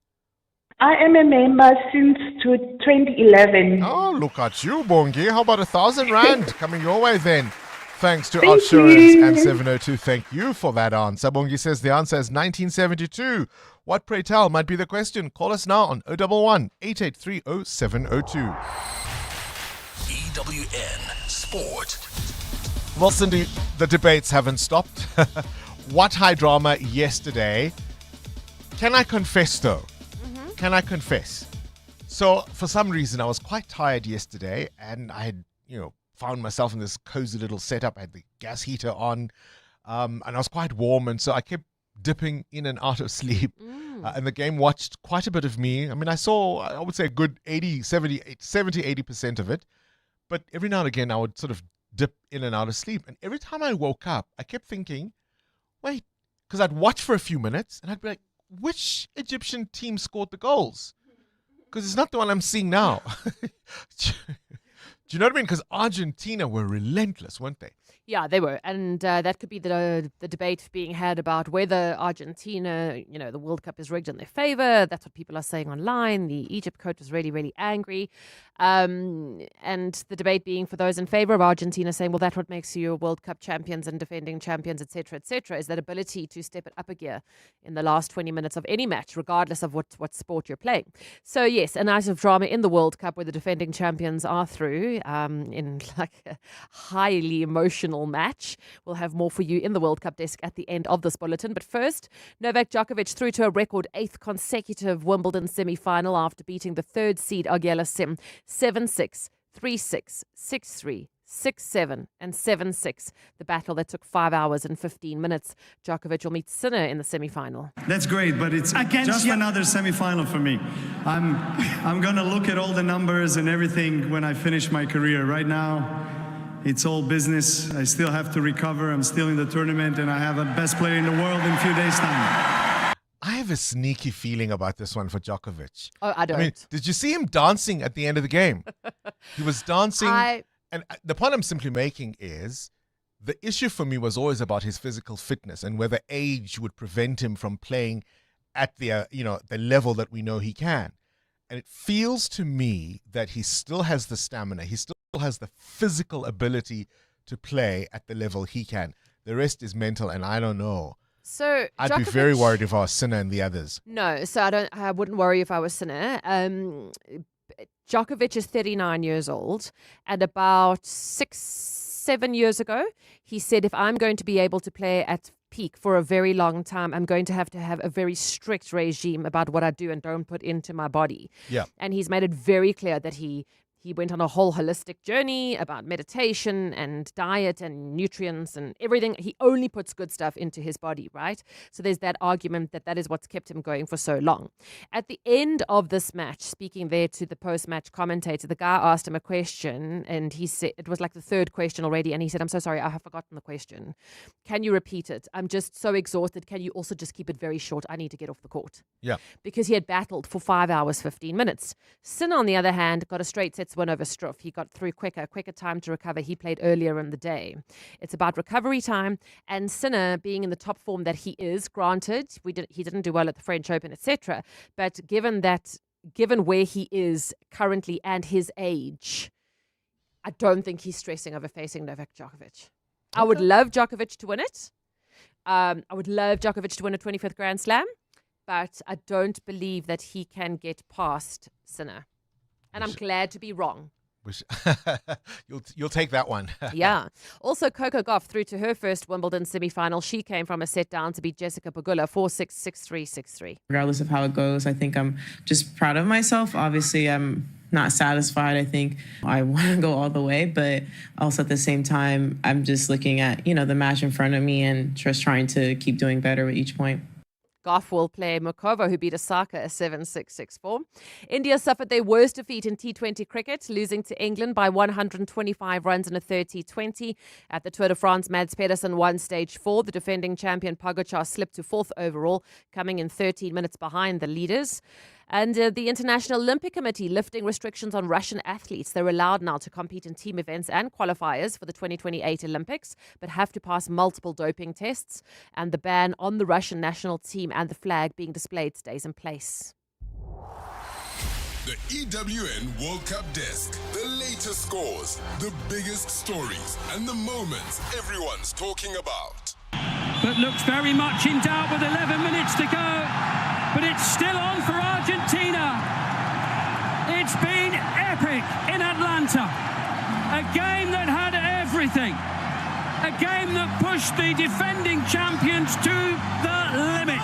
I am a member since 2011. Oh, look at you, Bongi. How about 1,000 Rand coming your way then? Thanks to Thank Outsurance you. and 702. Thank you for that answer. Bongi says the answer is 1972. What, pray tell, might be the question? Call us now on 011 883 0702. EWN Sport. Well, Cindy, the debates haven't stopped. What high drama yesterday. Can I confess, though? Can I confess? So, for some reason, I was quite tired yesterday, and I had, found myself in this cozy little setup. I had the gas heater on, and I was quite warm, and so I kept dipping in and out of sleep. And the game watched quite a bit of me. I mean, I saw, I would say, a good 80% of it. But every now and again, I would sort of dip in and out of sleep. And every time I woke up, I kept thinking, wait, because I'd watch for a few minutes, and I'd be like, which Egyptian team scored the goals? Because it's not the one I'm seeing now. Do you know what I mean? Because Argentina were relentless, weren't they? Yeah, they were. And that could be the debate being had about whether Argentina, the World Cup is rigged in their favor. That's what people are saying online. The Egypt coach was really, really angry. And the debate being for those in favor of Argentina saying, well, that's what makes you World Cup champions and defending champions, etc., is that ability to step it up a gear in the last 20 minutes of any match, regardless of what sport you're playing. So, yes, a night of drama in the World Cup where the defending champions are through in like a highly emotional match. We'll have more for you in the World Cup desk at the end of this bulletin. But first, Novak Djokovic through to a record 8th consecutive Wimbledon semi-final after beating the third seed Auger Aliassime 7-6, 3-6, 6-3, 6-7 and 7-6. The battle that took 5 hours and 15 minutes. Djokovic will meet Sinner in the semi-final. That's great, but it's just another semi-final for me. I'm gonna look at all the numbers and everything when I finish my career. Right now, it's all business. I still have to recover. I'm still in the tournament, and I have a best player in the world in a few days' time. I have a sneaky feeling about this one for Djokovic. Oh, I don't. I mean, did you see him dancing at the end of the game? He was dancing. And the point I'm simply making is the issue for me was always about his physical fitness and whether age would prevent him from playing at the the level that we know he can. And it feels to me that he still has the stamina. He still has the physical ability to play at the level he can. The rest is mental, and I don't know. So I'd be very worried if I was Sinner and the others. No, so I wouldn't worry if I was Sinner. Djokovic is 39 years old, and about 6-7 years ago, he said, if I'm going to be able to play at peak for a very long time, I'm going to have a very strict regime about what I do and don't put into my body. Yeah. And he's made it very clear that he went on a whole holistic journey about meditation and diet and nutrients and everything. He only puts good stuff into his body, right? So there's that argument that is what's kept him going for so long. At the end of this match, speaking there to the post-match commentator, the guy asked him a question, and he said, it was like the third question already, and he said, I'm so sorry, I have forgotten the question. Can you repeat it? I'm just so exhausted. Can you also just keep it very short? I need to get off the court. Yeah. Because he had battled for 5 hours, 15 minutes. Sinner, on the other hand, got a straight sets win over Struff. He got through quicker time to recover. He played earlier in the day. It's about recovery time, and Sinner being in the top form that he is, granted, he didn't do well at the French Open, etc. But given where he is currently and his age, I don't think he's stressing over facing Novak Djokovic. I would love Djokovic to win it. I would love Djokovic to win a 25th Grand Slam, but I don't believe that he can get past Sinner. And I'm glad to be wrong. You'll take that one. Yeah. Also, Coco Gauff through to her first Wimbledon semi-final. She came from a set down to beat Jessica Pegula 4-6, 6-3, 6-3. Regardless of how it goes, I think I'm just proud of myself. Obviously, I'm not satisfied. I think I want to go all the way, but also at the same time, I'm just looking at, the match in front of me and just trying to keep doing better with each point. Gauff will play Mukova, who beat Osaka a 7-6, 6-4. India suffered their worst defeat in T20 cricket, losing to England by 125 runs in a 30-20. At the Tour de France, Mads Pedersen won stage 4. The defending champion Pogacar slipped to 4th overall, coming in 13 minutes behind the leaders. And the International Olympic Committee lifting restrictions on Russian athletes. They're allowed now to compete in team events and qualifiers for the 2028 Olympics, but have to pass multiple doping tests. And the ban on the Russian national team and the flag being displayed stays in place. The EWN World Cup Desk. The latest scores, the biggest stories, and the moments everyone's talking about. But looks very much in doubt with 11 minutes to go. But it's still on for Argentina. It's been epic in Atlanta. A game that had everything. A game that pushed the defending champions to the limit.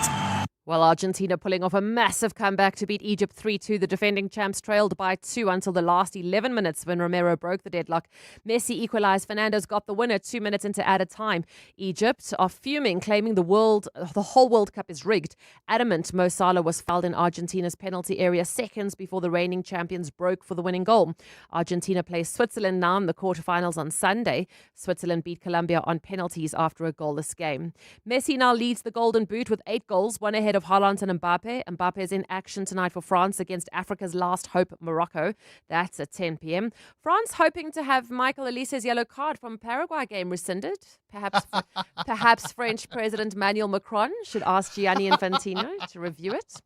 Well, Argentina pulling off a massive comeback to beat Egypt 3-2. The defending champs trailed by 2 until the last 11 minutes when Romero broke the deadlock. Messi equalised. Fernandes got the winner 2 minutes into added time. Egypt are fuming, claiming the whole World Cup is rigged. Adamant Mo Salah was fouled in Argentina's penalty area seconds before the reigning champions broke for the winning goal. Argentina plays Switzerland now in the quarterfinals on Sunday. Switzerland beat Colombia on penalties after a goalless game. Messi now leads the Golden Boot with 8 goals, one ahead of Haaland and Mbappe. Mbappe is in action tonight for France against Africa's last hope, Morocco. That's at 10 p.m. France hoping to have Michael Olise's yellow card from Paraguay game rescinded. Perhaps French President Emmanuel Macron should ask Gianni Infantino to review it.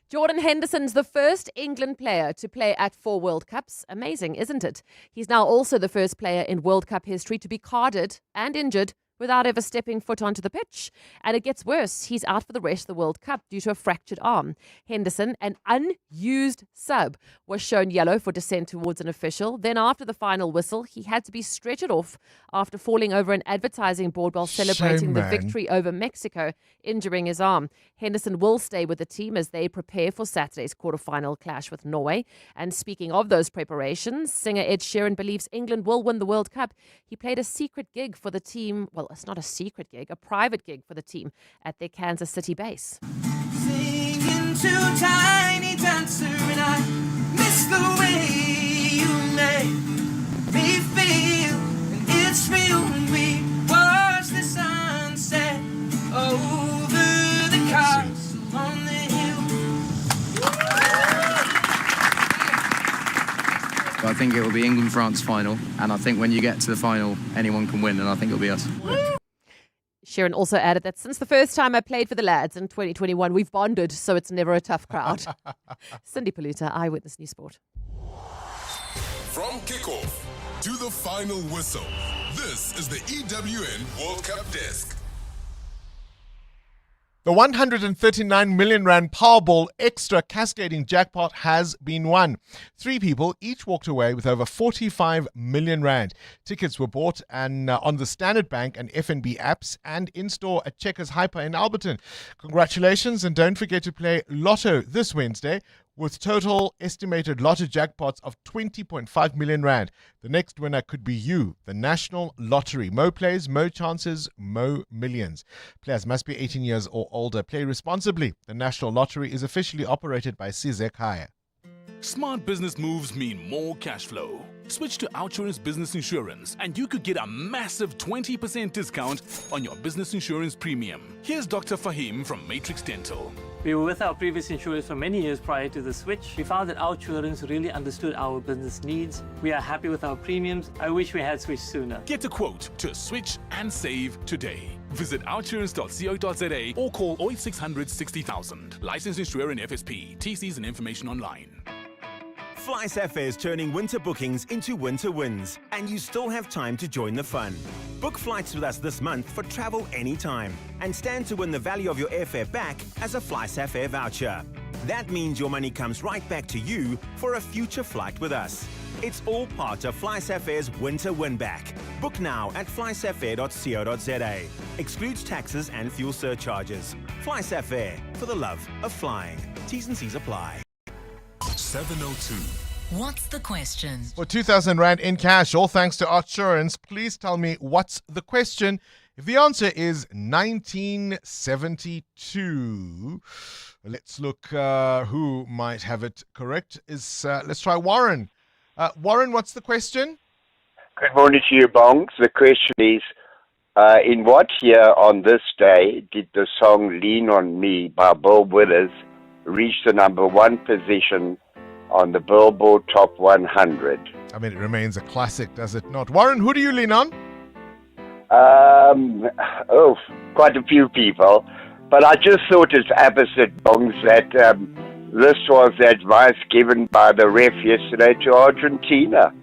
Jordan Henderson's the first England player to play at 4 World Cups. Amazing, isn't it? He's now also the first player in World Cup history to be carded and injured without ever stepping foot onto the pitch. And it gets worse. He's out for the rest of the World Cup due to a fractured arm. Henderson, an unused sub, was shown yellow for dissent towards an official. Then after the final whistle, he had to be stretchered off after falling over an advertising board while celebrating the victory over Mexico, injuring his arm. Henderson will stay with the team as they prepare for Saturday's quarterfinal clash with Norway. And speaking of those preparations, singer Ed Sheeran believes England will win the World Cup. He played a secret gig for the team. Well, it's not a secret gig, a private gig for the team at their Kansas City base. Singing to Tiny Dancer, and I miss the way you make me feel. And it's real when we watch the sunset over the castle on the hill. I think it will be England-France final, and I think when you get to the final, anyone can win, and I think it'll be us. Sharon also added that since the first time I played for the lads in 2021, we've bonded, so it's never a tough crowd. Cindy Paluta, Eyewitness News Sport. From kickoff to the final whistle, this is the EWN World Cup Desk. The 139 million rand Powerball extra cascading jackpot has been won. 3 people each walked away with over 45 million rand. Tickets were bought on the Standard Bank and FNB apps and in-store at Checkers Hyper in Alberton. Congratulations, and don't forget to play Lotto this Wednesday with total estimated Lotto jackpots of 20.5 million rand. The next winner could be you, the National Lottery. Mo plays, mo chances, mo millions. Players must be 18 years or older. Play responsibly. The National Lottery is officially operated by Sizek Hire. Smart business moves mean more cash flow. Switch to Outsurance Business Insurance and you could get a massive 20% discount on your business insurance premium. Here's Dr. Fahim from Matrix Dental. We were with our previous insurers for many years prior to the switch. We found that Outsurance really understood our business needs. We are happy with our premiums. I wish we had switched sooner. Get a quote to switch and save today. Visit outsurance.co.za or call 0800 60,000. Licensed insurer in FSP. TCs and information online. FlySafair is turning winter bookings into winter wins, and you still have time to join the fun. Book flights with us this month for travel anytime, and stand to win the value of your airfare back as a FlySafair voucher. That means your money comes right back to you for a future flight with us. It's all part of FlySafair's winter win back. Book now at flysafair.co.za. Excludes taxes and fuel surcharges. FlySafair, for the love of flying. T's and C's apply. 702. What's the question? For 2,000 rand in cash, all thanks to Outsurance, please tell me what's the question. If the answer is 1972, let's look who might have it correct. Let's try Warren. Warren, what's the question? Good morning to you, Bongs. The question is, in what year on this day did the song Lean on Me by Bill Withers reach the number 1 position on the Billboard Top 100? I mean, it remains a classic, does it not? Warren, who do you lean on? Quite a few people. But I just thought it's opposite, Bongs, that this was the advice given by the ref yesterday to Argentina.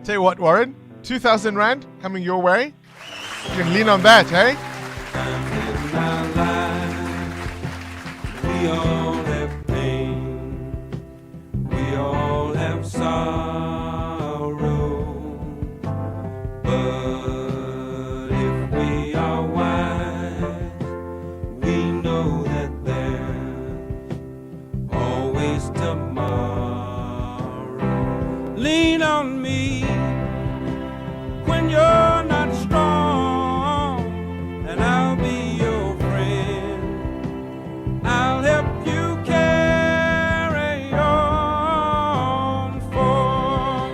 Tell you what, Warren, 2,000 rand coming your way. You can lean on that, eh? We all have pain, we all have sorrow, but if we are wise, we know that there's always tomorrow. Lean on me when you're not strong, and I'll be your friend. I'll help you carry on, for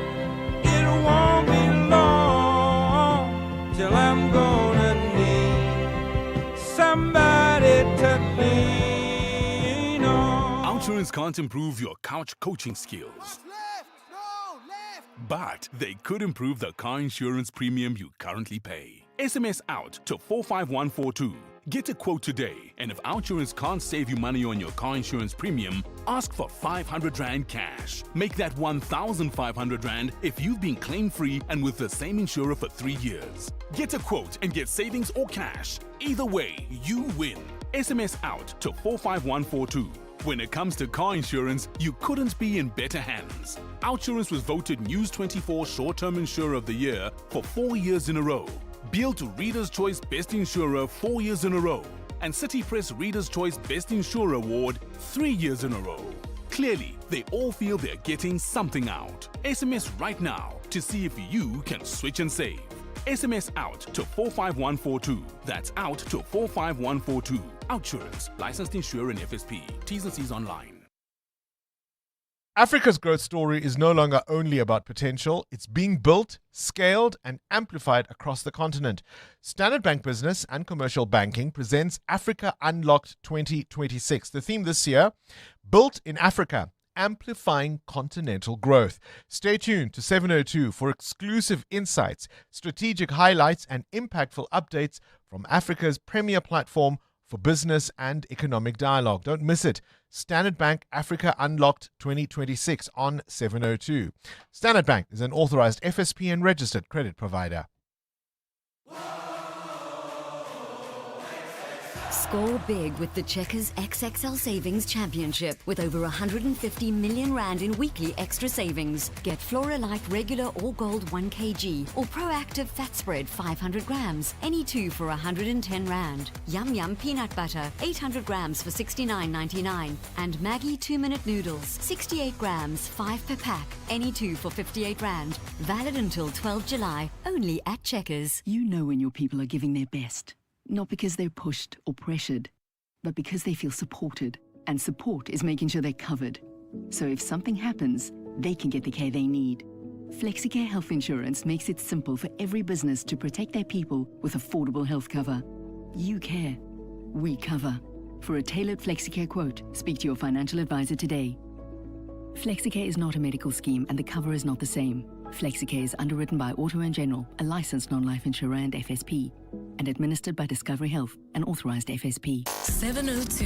it won't be long till I'm gonna need somebody to lean on. Outsurance can't improve your couch coaching skills, but they could improve the car insurance premium you currently pay. SMS out to 45142. Get a quote today, and if Outsurance can't save you money on your car insurance premium, ask for 500 Rand cash. Make that 1,500 Rand if you've been claim-free and with the same insurer for 3 years. Get a quote and get savings or cash. Either way, you win. SMS out to 45142. When it comes to car insurance, you couldn't be in better hands. Outsurance was voted News 24 Short-Term Insurer of the Year for 4 years in a row. Beal to Reader's Choice Best Insurer 4 years in a row. And City Press Reader's Choice Best Insurer Award 3 years in a row. Clearly, they all feel they're getting something out. SMS right now to see if you can switch and save. SMS out to 45142. That's out to 45142. Outsurance. Licensed insurer and FSP. T's and C's online. Africa's growth story is no longer only about potential. It's being built, scaled, and amplified across the continent. Standard Bank Business and Commercial Banking presents Africa Unlocked 2026. The theme this year, Built in Africa, Amplifying Continental Growth. Stay tuned to 702 for exclusive insights, strategic highlights, and impactful updates from Africa's premier platform for business and economic dialogue. Don't miss it. Standard Bank Africa Unlocked 2026 on 702. Standard Bank is an authorized FSP and registered credit provider. Score big with the Checkers XXL Savings Championship with over 150 million Rand in weekly extra savings. Get Flora-Lite regular or gold 1 kg or Proactive Fat Spread 500 grams, any two for 110 Rand. Yum Yum Peanut Butter 800 grams for 69.99 and Maggie 2-minute noodles 68 grams 5 per pack, any two for 58 Rand. Valid until 12 July, only at Checkers. You know when your people are giving their best. Not because they're pushed or pressured, but because they feel supported. And support is making sure they're covered. So if something happens, they can get the care they need. FlexiCare Health Insurance makes it simple for every business to protect their people with affordable health cover. You care. We cover. For a tailored FlexiCare quote, speak to your financial advisor today. FlexiCare is not a medical scheme and the cover is not the same. FlexiCare is underwritten by Auto & General, a licensed non-life insurer and FSP, and administered by Discovery Health, an authorized FSP. 702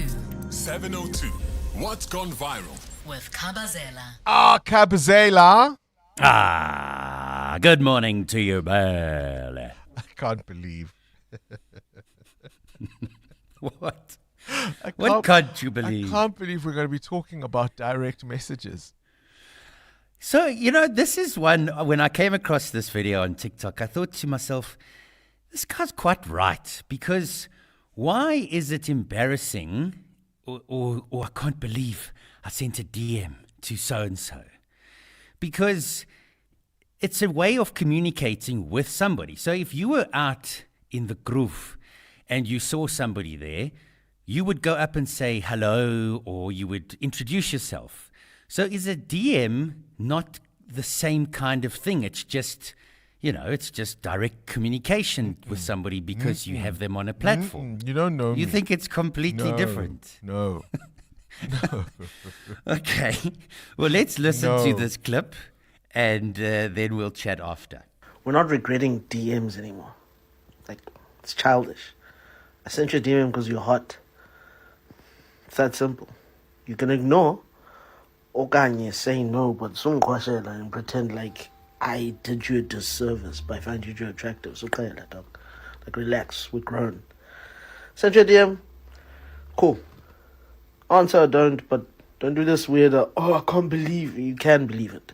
702. What's gone viral? with Kabazela. Kabazela. Good morning to you, Burley. I can't believe. What? What can't you believe? I can't believe we're going to be talking about direct messages. So, this is one, when I came across this video on TikTok, I thought to myself, this guy's quite right, because why is it embarrassing, or I can't believe I sent a DM to so-and-so? Because it's a way of communicating with somebody. So if you were out in the groove and you saw somebody there, you would go up and say hello, or you would introduce yourself. So is a DM not the same kind of thing? It's just, it's just direct communication with somebody because you have them on a platform. You don't know You me. think it's completely different? No. Okay. Well, let's listen to No. this clip and then we'll chat after. We're not regretting DMs anymore. It's childish. I sent you a DM because you're hot. It's that simple. You can ignore okanye say no, but and pretend like I did you a disservice by finding you attractive. So dog. Relax, we're grown. Send you a DM. Cool. Answer or don't, but don't do this weird, I can't believe. You can believe it.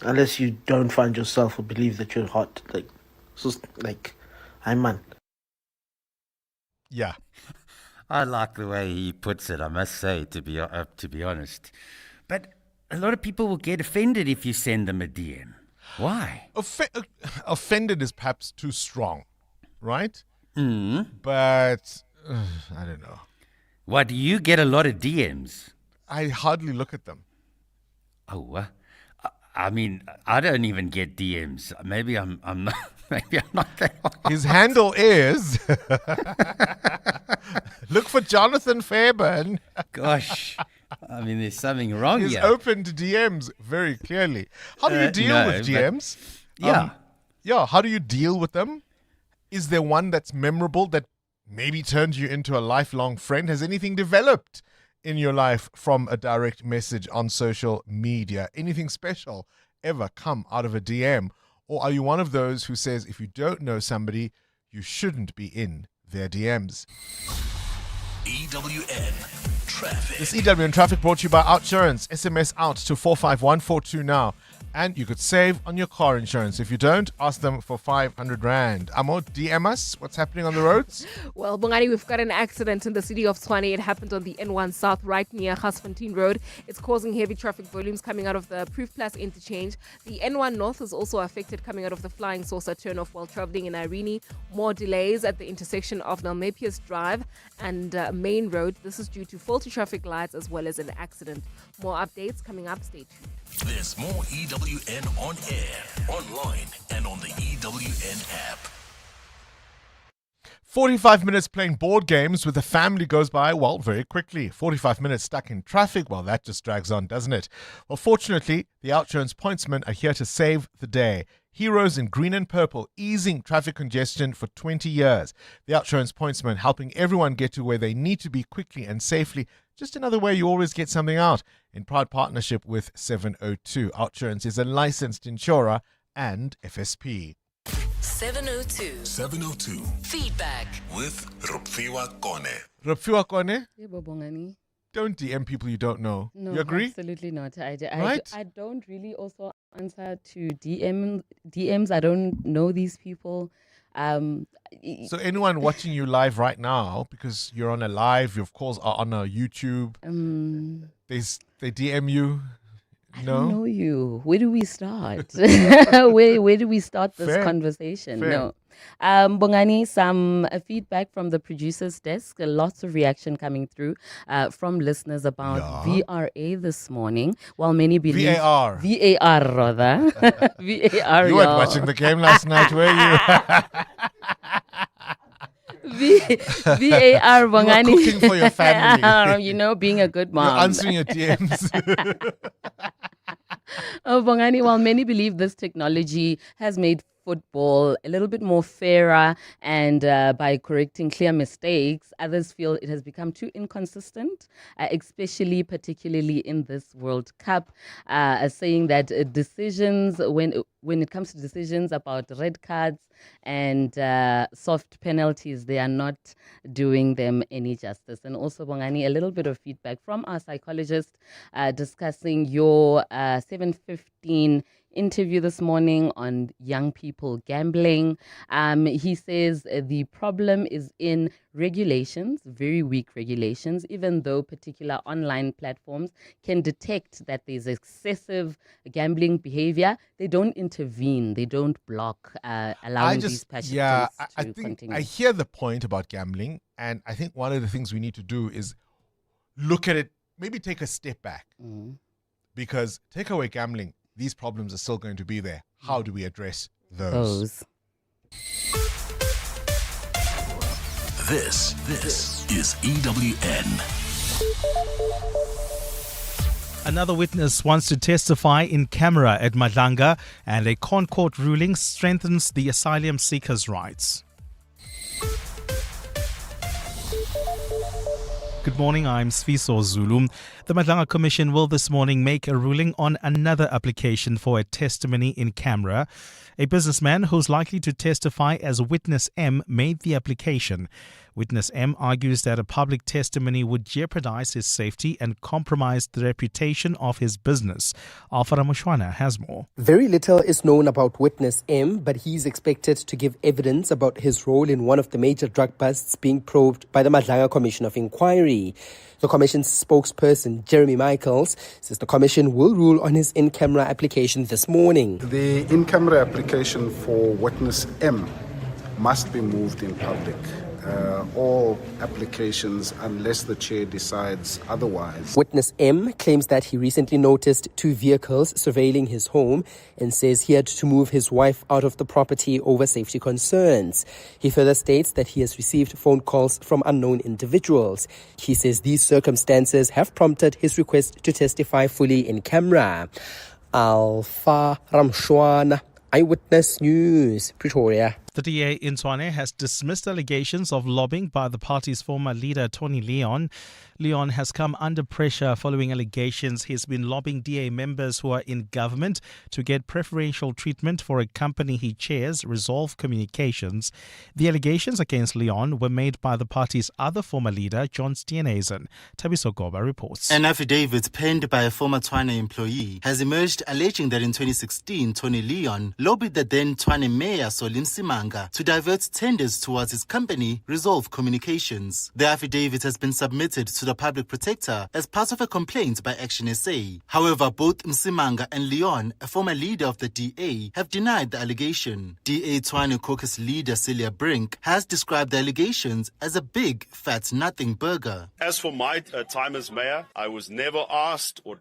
Unless you don't find yourself or believe that you're hot. I'm man. Yeah. I like the way he puts it, I must say, to be honest. But a lot of people will get offended if you send them a DM. Why? Offended is perhaps too strong, right? But I don't know. Why, do you get a lot of DMs? I hardly look at them. Oh, I mean, I don't even get DMs. Maybe I'm not. Maybe I'm not that. His handle is look for Jonathan Fairburn. Gosh, I mean, there's something wrong He's here. open to DMs very clearly. How do you deal with DMs? Yeah. How do you deal with them? Is there one that's memorable that maybe turned you into a lifelong friend? Has anything developed in your life from a direct message on social media? Anything special ever come out of a DM? Or are you one of those who says if you don't know somebody, you shouldn't be in their DMs? EWN Traffic. This EWN Traffic brought to you by Outsurance. SMS out to 45142 now. And you could save on your car insurance. If you don't, ask them for 500 Rand. Amo, DM us. What's happening on the roads? Well, Bongani, we've got an accident in the city of Tshwane. It happened on the N1 South, right near Garsfontein Road. It's causing heavy traffic volumes coming out of the Proof Plus interchange. The N1 North is also affected coming out of the Flying Saucer turnoff while traveling in Irene. More delays at the intersection of Nelmepius Drive and Main Road. This is due to faulty traffic lights as well as an accident. More updates coming up. Stay tuned. There's more EWN on air, online, and on the EWN app. 45 minutes playing board games with the family goes by, well, very quickly. 45 minutes stuck in traffic, well, that just drags on, doesn't it? Well, fortunately, the Outsurance pointsmen are here to save the day. Heroes in green and purple, easing traffic congestion for 20 years. The Outsurance pointsmen helping everyone get to where they need to be quickly and safely. Just another way you always get something out. In proud partnership with 702. Outsurance is a licensed insurer and FSP. 702. 702. Feedback. With Rupfiwa Kone. Rupfiwa Kone, Yeah, Bongani. don't DM people you don't know. No, You agree? absolutely not. Right? I don't really also answer to DMs. I don't know these people. So anyone watching you live right now, because you're on a live, your calls are on a YouTube, they DM you. I No? don't know you. Where do we start? where do we start this Fair. conversation? Fair. No. Bongani, some feedback from the producer's desk. Lots of reaction coming through from listeners about VRA this morning. While many believe VAR. VAR rather. VAR. You weren't watching the game last night, were you? VAR, Bongani. You were cooking for your family. You know, being a good mom. You're answering your DMs. Oh, Bongani, while many believe this technology has made football a little bit more fairer and by correcting clear mistakes, others feel it has become too inconsistent, particularly in this World Cup, saying that decisions, when it comes to decisions about red cards and soft penalties, they are not doing them any justice. And also, Bongani, a little bit of feedback from our psychologist discussing your 7:15 interview this morning on young people gambling. He says the problem is in regulations, very weak regulations, even though particular online platforms can detect that there's excessive gambling behavior. They don't intervene, they don't block, allowing these participants to continue. I hear the point about gambling, and I think one of the things we need to do is look at it, maybe take a step back. Because take away gambling, these problems are still going to be there. How do we address those? This is EWN. Another witness wants to testify in camera at Madlanga, and a court ruling strengthens the asylum seekers' rights. Good morning, I'm Sfiso Zulu. The Madlanga Commission will this morning make a ruling on another application for a testimony in camera. A businessman who's likely to testify as Witness M made the application. Witness M argues that a public testimony would jeopardize his safety and compromise the reputation of his business. Alfara Mushwana has more. Very little is known about Witness M, but he's expected to give evidence about his role in one of the major drug busts being probed by the Madlanga Commission of Inquiry. The Commission's spokesperson, Jeremy Michaels, says the Commission will rule on his in-camera application this morning. The in-camera application for Witness M must be moved in public. All applications, unless the chair decides otherwise. Witness M claims that he recently noticed 2 vehicles surveilling his home and says he had to move his wife out of the property over safety concerns. He further states that he has received phone calls from unknown individuals. He says these circumstances have prompted his request to testify fully in camera. Alpha Ramshwana, Eyewitness News, Pretoria. The DA in Tshwane has dismissed allegations of lobbying by the party's former leader, Tony Leon. Leon has come under pressure following allegations he's been lobbying DA members who are in government to get preferential treatment for a company he chairs, Resolve Communications. The allegations against Leon were made by the party's other former leader, John Steenhuisen. Tabiso Goba reports. An affidavit penned by a former Tshwane employee has emerged alleging that in 2016, Tony Leon lobbied the then Tshwane Mayor, Solim Simanga, to divert tenders towards his company, Resolve Communications. The affidavit has been submitted to the Public Protector as part of a complaint by Action SA. However, both Msimanga and Leon, a former leader of the DA, have denied the allegation. DA Tshwane caucus leader Celia Brink has described the allegations as a big, fat nothing burger. As for my time as mayor, I was never asked or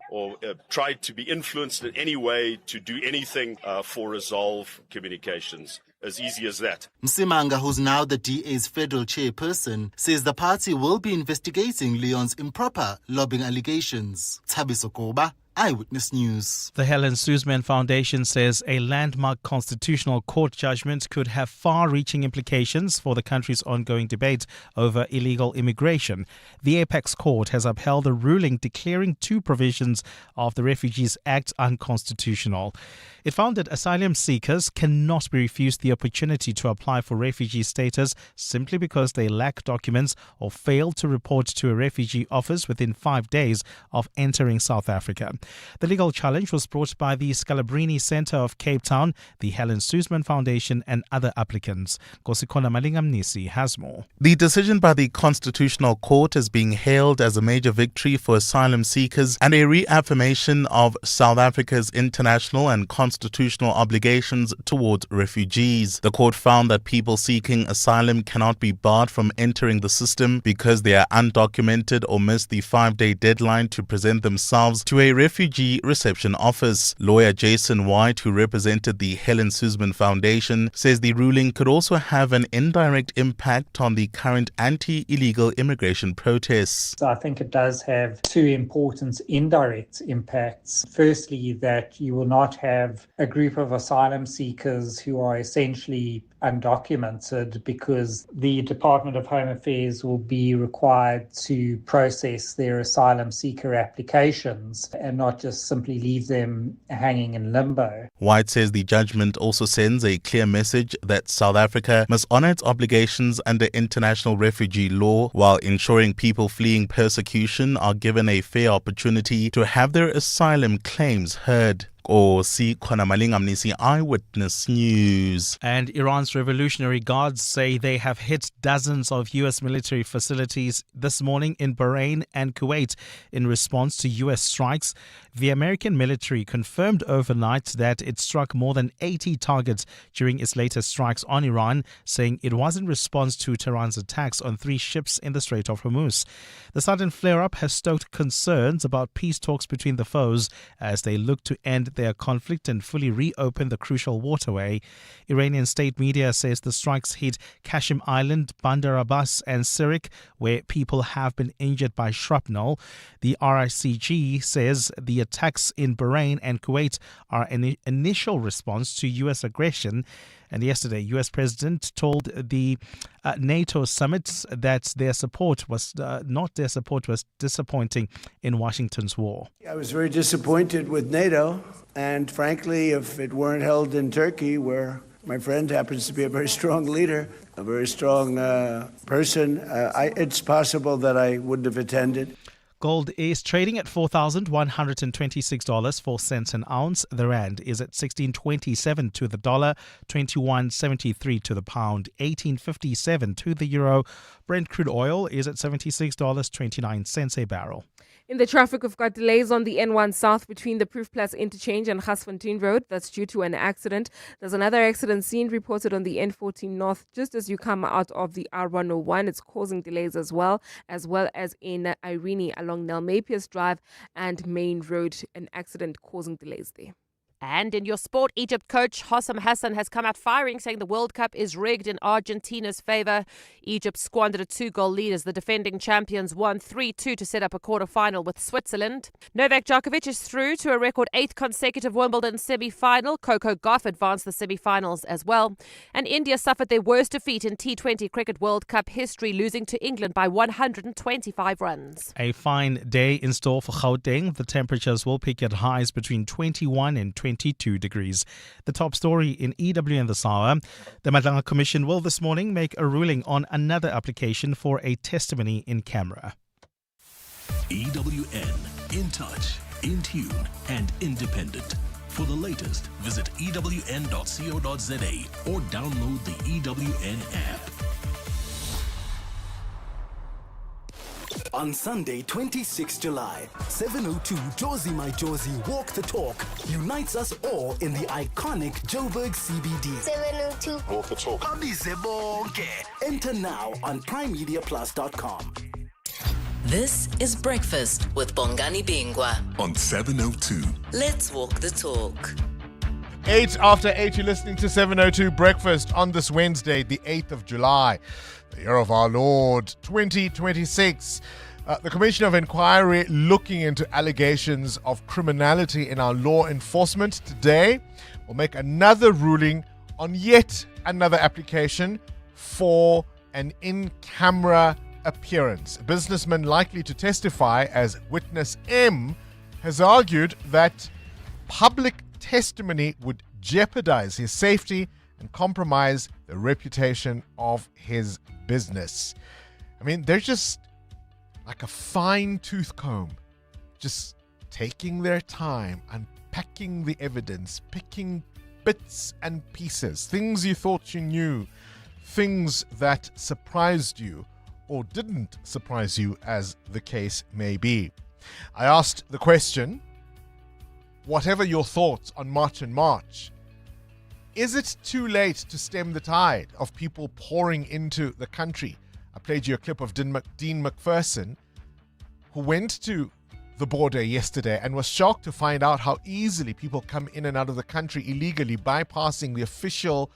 tried to be influenced in any way to do anything for Resolve Communications. As easy as that. Msimanga, who's now the DA's federal chairperson, says the party will be investigating Leon's improper lobbying allegations. Tabiso Koba, Eyewitness News. The Helen Suzman Foundation says a landmark constitutional court judgment could have far-reaching implications for the country's ongoing debate over illegal immigration. The Apex Court has upheld a ruling declaring two provisions of the Refugees Act unconstitutional. It found that asylum seekers cannot be refused the opportunity to apply for refugee status simply because they lack documents or fail to report to a refugee office within 5 days of entering South Africa. The legal challenge was brought by the Scalabrini Centre of Cape Town, the Helen Suzman Foundation and other applicants. Kosikona Malingamnisi has more. The decision by the Constitutional Court is being hailed as a major victory for asylum seekers and a reaffirmation of South Africa's international and constitutional obligations towards refugees. The court found that people seeking asylum cannot be barred from entering the system because they are undocumented or miss the 5-day deadline to present themselves to a refugee reception office. Lawyer Jason White, who represented the Helen Suzman Foundation, says the ruling could also have an indirect impact on the current anti-illegal immigration protests. I think it does have two important indirect impacts. Firstly, that you will not have a group of asylum seekers who are essentially undocumented because the Department of Home Affairs will be required to process their asylum seeker applications and not just simply leave them hanging in limbo. White says the judgment also sends a clear message that South Africa must honor its obligations under international refugee law while ensuring people fleeing persecution are given a fair opportunity to have their asylum claims heard. Eyewitness News. And Iran's Revolutionary Guards say they have hit dozens of U.S. military facilities this morning in Bahrain and Kuwait in response to U.S. strikes. The American military confirmed overnight that it struck more than 80 targets during its latest strikes on Iran, saying it was in response to Tehran's attacks on 3 ships in the Strait of Hormuz. The sudden flare-up has stoked concerns about peace talks between the foes as they look to end their conflict and fully reopen the crucial waterway. Iranian state media says the strikes hit Kashim Island, Bandar Abbas and Sirik, where people have been injured by shrapnel. The RICG says the attacks in Bahrain and Kuwait are an initial response to U.S. aggression. And yesterday, U.S. President told the NATO summit that their support was disappointing in Washington's war. I was very disappointed with NATO, and frankly, if it weren't held in Turkey, where my friend happens to be a very strong leader, a very strong person, it's possible that I wouldn't have attended. Gold is trading at $4,126.04 an ounce. The rand is at 16.27 to the dollar, 21.73 to the pound, 18.57 to the euro. Brent crude oil is at $76.29 a barrel. In the traffic, we've got delays on the N1 South between the Proof Plus interchange and Gasfontein Road. That's due to an accident. There's another accident scene reported on the N14 North just as you come out of the R101. It's causing delays as well as in Irene along Nelmapier's Drive and Main Road. An accident causing delays there. And in your sport, Egypt coach Hossam Hassan has come out firing, saying the World Cup is rigged in Argentina's favour. Egypt squandered a 2-goal lead as the defending champions won 3-2 to set up a quarter-final with Switzerland. Novak Djokovic is through to a record 8th consecutive Wimbledon semi-final. Coco Gauff advanced the semi-finals as well. And India suffered their worst defeat in T20 Cricket World Cup history, losing to England by 125 runs. A fine day in store for Gauteng. The temperatures will peak at highs between 21 and 22 degrees. The top story in EWN this hour. The Madlanga Commission will this morning make a ruling on another application for a testimony in camera. EWN, in touch, in tune, and independent. For the latest, visit ewn.co.za or download the EWN app. On Sunday, 26 July, 7:02 Josie My Josie Walk the Talk unites us all in the iconic Joburg CBD. 7:02 Walk the Talk. Enter now on primemediaplus.com. This is Breakfast with Bongani Bingwa on 702. Let's walk the talk. 8 after 8, you're listening to 702 Breakfast on this Wednesday, the 8th of July, the year of our Lord, 2026. The Commission of Inquiry looking into allegations of criminality in our law enforcement today will make another ruling on yet another application for an in-camera appearance. A businessman likely to testify as witness M has argued that public testimony would jeopardize his safety and compromise the reputation of his business. I mean, they're just like a fine-tooth comb, just taking their time, unpacking the evidence, picking bits and pieces, things you thought you knew, things that surprised you or didn't surprise you, as the case may be. I asked the question, whatever your thoughts on March and March, is it too late to stem the tide of people pouring into the country? I played you a clip of Dean McPherson, who went to the border yesterday and was shocked to find out how easily people come in and out of the country illegally, bypassing the official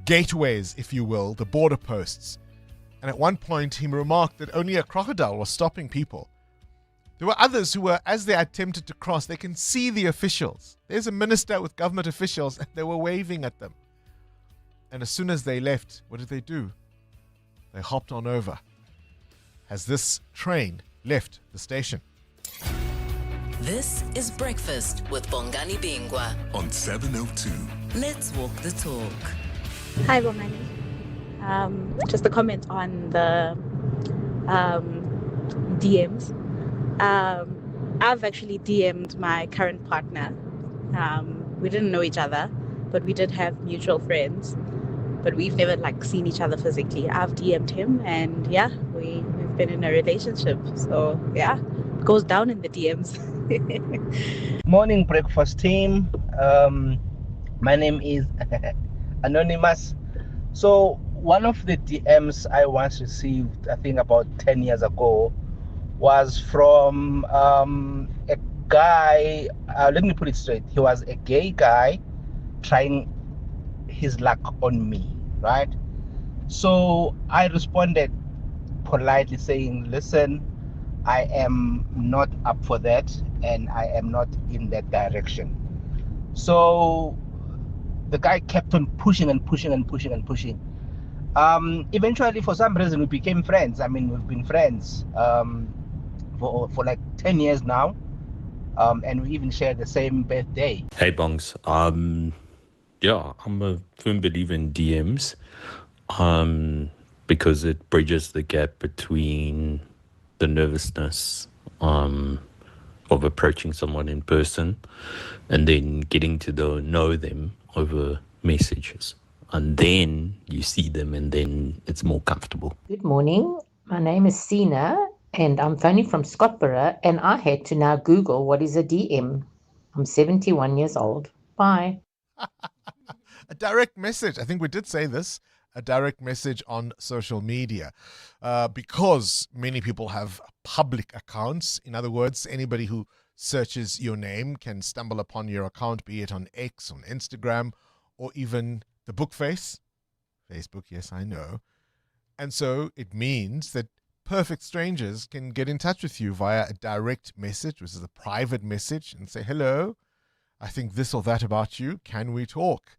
gateways, if you will, the border posts. And at one point, he remarked that only a crocodile was stopping people. There were others who were, as they attempted to cross, they can see the officials. There's a minister with government officials, and they were waving at them. And as soon as they left, what did they do? They hopped on over. Has this train left the station? This is Breakfast with Bongani Bingwa on 702. Let's walk the talk. Hi, Bongani. Just a comment on the DMs. I've actually DM'd my current partner. We didn't know each other, but we did have mutual friends. But we've never seen each other physically. I've DM'd him, and we've been in a relationship. So it goes down in the DMs. Morning, breakfast team. My name is Anonymous. So one of the DMs I once received, I think about 10 years ago, was from a guy, let me put it straight. He was a gay guy trying his luck on me, right? So I responded politely saying, listen, I am not up for that and I am not in that direction. So the guy kept on pushing and pushing and pushing and pushing. Eventually, for some reason, we became friends. I mean, we've been friends for like 10 years now. And we even share the same birthday. Hey, Bongs. Yeah, I'm a firm believer in DMs because it bridges the gap between the nervousness of approaching someone in person and then getting to know them over messages. And then you see them and then it's more comfortable. Good morning. My name is Sina and I'm phoning from Scottsboro, and I had to now Google what is a DM. I'm 71 years old. Bye. A direct message. I think we did say this. A direct message on social media. Because many people have public accounts. In other words, anybody who searches your name can stumble upon your account, be it on X, on Instagram, or even the bookface. Facebook, yes, I know. And so it means that perfect strangers can get in touch with you via a direct message, which is a private message, and say, hello, I think this or that about you. Can we talk?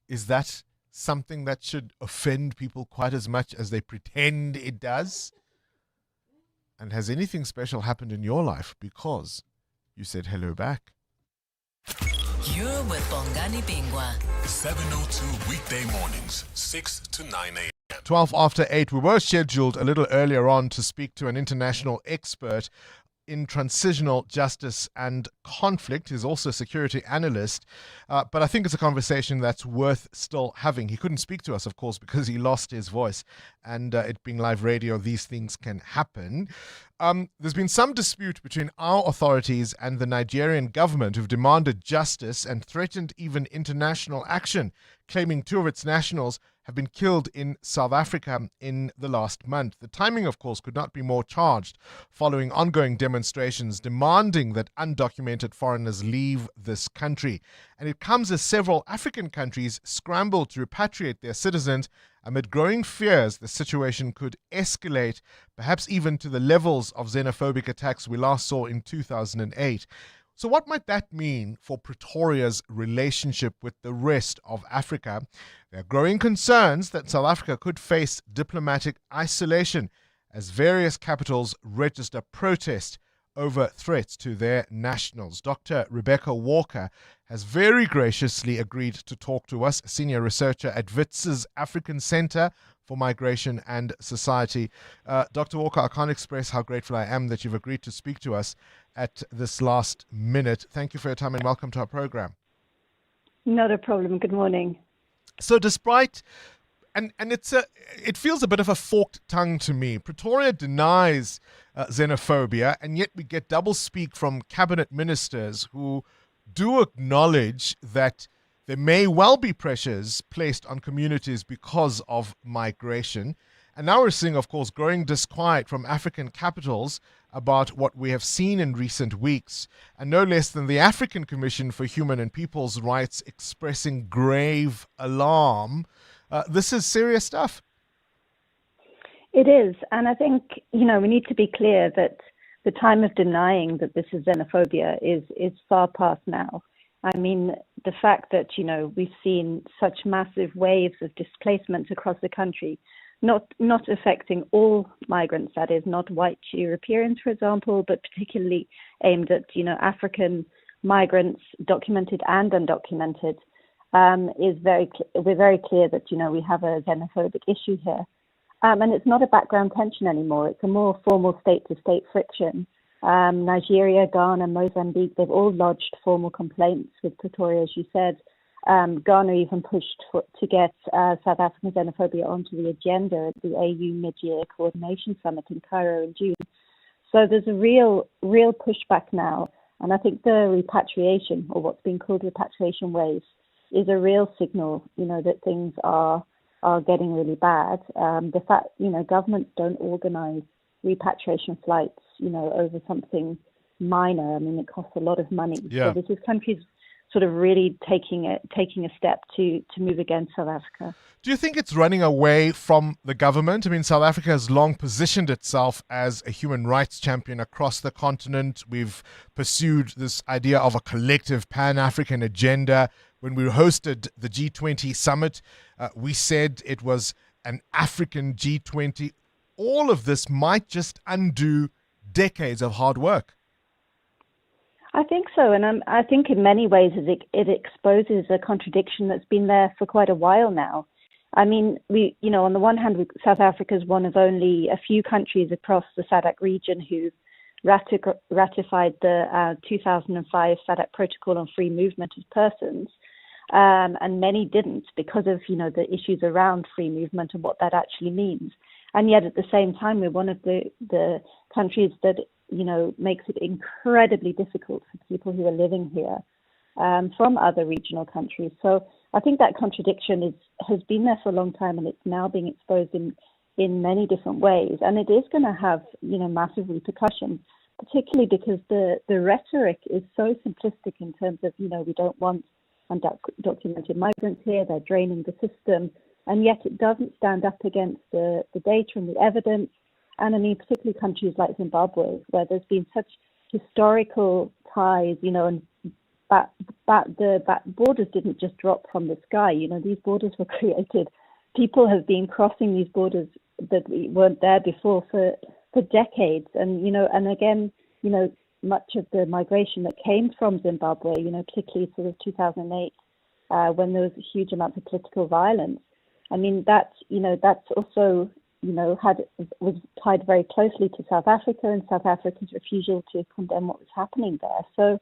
Is that something that should offend people quite as much as they pretend it does? And has anything special happened in your life because you said hello back? You're with Bongani Bingwa. 702 weekday mornings, 6 to 9 a.m. 12 after 8. We were scheduled a little earlier on to speak to an international expert in transitional justice and conflict. He's also a security analyst, but I think it's a conversation that's worth still having. He couldn't speak to us, of course, because he lost his voice, and it being live radio, these things can happen. There's been some dispute between our authorities and the Nigerian government, who've demanded justice and threatened even international action, claiming 2 of its nationals have been killed in South Africa in the last month. The timing, of course, could not be more charged following ongoing demonstrations demanding that undocumented foreigners leave this country. And it comes as several African countries scramble to repatriate their citizens amid growing fears the situation could escalate, perhaps even to the levels of xenophobic attacks we last saw in 2008. So what might that mean for Pretoria's relationship with the rest of Africa? There are growing concerns that South Africa could face diplomatic isolation as various capitals register protest over threats to their nationals. Dr. Rebecca Walker has very graciously agreed to talk to us, senior researcher at WITS's African Center for Migration and Society. Dr. Walker, I can't express how grateful I am that you've agreed to speak to us at this last minute. Thank you for your time and welcome to our program. Not a problem. Good morning. So despite, and it feels a bit of a forked tongue to me. Pretoria denies xenophobia, and yet we get double speak from cabinet ministers who do acknowledge that there may well be pressures placed on communities because of migration. And now we're seeing, of course, growing disquiet from African capitals about what we have seen in recent weeks, and no less than the African Commission for Human and People's Rights expressing grave alarm. This is serious stuff. It is. And I think, we need to be clear that the time of denying that this is xenophobia is far past now. I mean, the fact that, we've seen such massive waves of displacement across the country, not affecting all migrants, that is, not white Europeans, for example, but particularly aimed at, African migrants, documented and undocumented, we're very clear that, we have a xenophobic issue here. And it's not a background tension anymore. It's a more formal state-to-state friction. Nigeria, Ghana, Mozambique, they've all lodged formal complaints with Pretoria, as you said. Ghana even pushed to get South African xenophobia onto the agenda at the AU Mid-Year Coordination Summit in Cairo in June. So there's a real pushback now. And I think the repatriation, or what's being called repatriation wave, is a real signal, that things are getting really bad. The fact, governments don't organize repatriation flights, over something minor. I mean, it costs a lot of money. Yeah. So this is countries sort of really taking a step to move against South Africa. Do you think it's running away from the government? I mean, South Africa has long positioned itself as a human rights champion across the continent. We've pursued this idea of a collective Pan-African agenda. When we hosted the G20 summit, we said it was an African G20. All of this might just undo decades of hard work. I think so, and I think in many ways it exposes a contradiction that's been there for quite a while now. I mean, on the one hand, South Africa is one of only a few countries across the SADC region who ratified the 2005 SADC Protocol on Free Movement of Persons, and many didn't because of the issues around free movement and what that actually means. And yet, at the same time, we're one of the countries that makes it incredibly difficult for people who are living here from other regional countries. So I think that contradiction has been there for a long time, and it's now being exposed in many different ways. And it is going to have massive repercussions. particularly because the rhetoric is so simplistic in terms of, we don't want undocumented migrants here, they're draining the system, and yet it doesn't stand up against the data and the evidence. And I mean, particularly countries like Zimbabwe, where there's been such historical ties, and the borders didn't just drop from the sky. These borders were created. People have been crossing these borders that weren't there before for decades. And, and again, much of the migration that came from Zimbabwe, particularly sort of 2008, when there was a huge amount of political violence. I mean, that's also, was tied very closely to South Africa and South Africa's refusal to condemn what was happening there. So,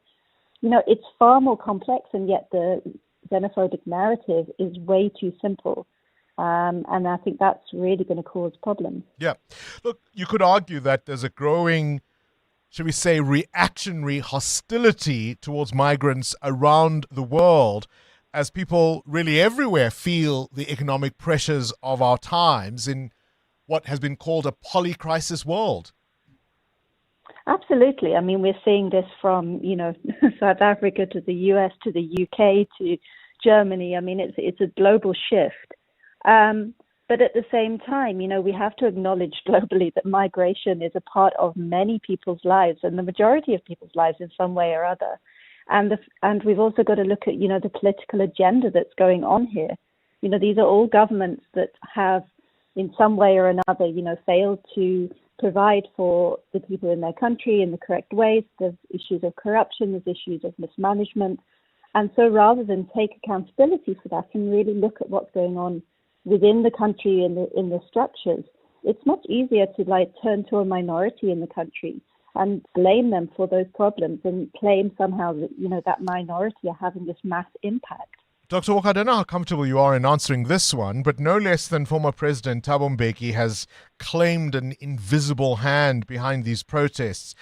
it's far more complex, and yet the xenophobic narrative is way too simple. And I think that's really going to cause problems. Yeah. Look, you could argue that there's a growing, should we say, reactionary hostility towards migrants around the world as people really everywhere feel the economic pressures of our times in what has been called a polycrisis world. Absolutely. I mean, we're seeing this from, South Africa to the US to the UK to Germany. I mean, it's a global shift. But at the same time, we have to acknowledge globally that migration is a part of many people's lives, and the majority of people's lives in some way or other. And we've also got to look at, the political agenda that's going on here. These are all governments that have, in some way or another, failed to provide for the people in their country in the correct ways. There's issues of corruption, there's issues of mismanagement. And so rather than take accountability for that and really look at what's going on within the country in the structures, it's much easier to turn to a minority in the country and blame them for those problems and claim somehow that, that minority are having this mass impact. Dr. Walker, I don't know how comfortable you are in answering this one, but no less than former President Thabo Mbeki has claimed an invisible hand behind these protests.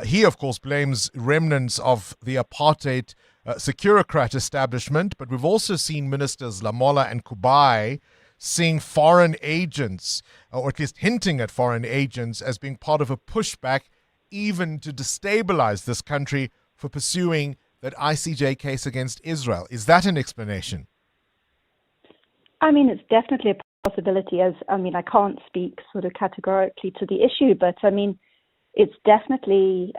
He, of course, blames remnants of the apartheid securocrat establishment, but we've also seen Ministers Lamola and Kubai seeing foreign agents, or at least hinting at foreign agents, as being part of a pushback even to destabilize this country for pursuing that ICJ case against Israel. Is that an explanation? I mean, it's definitely a possibility. I can't speak sort of categorically to the issue, but I mean, it's definitely,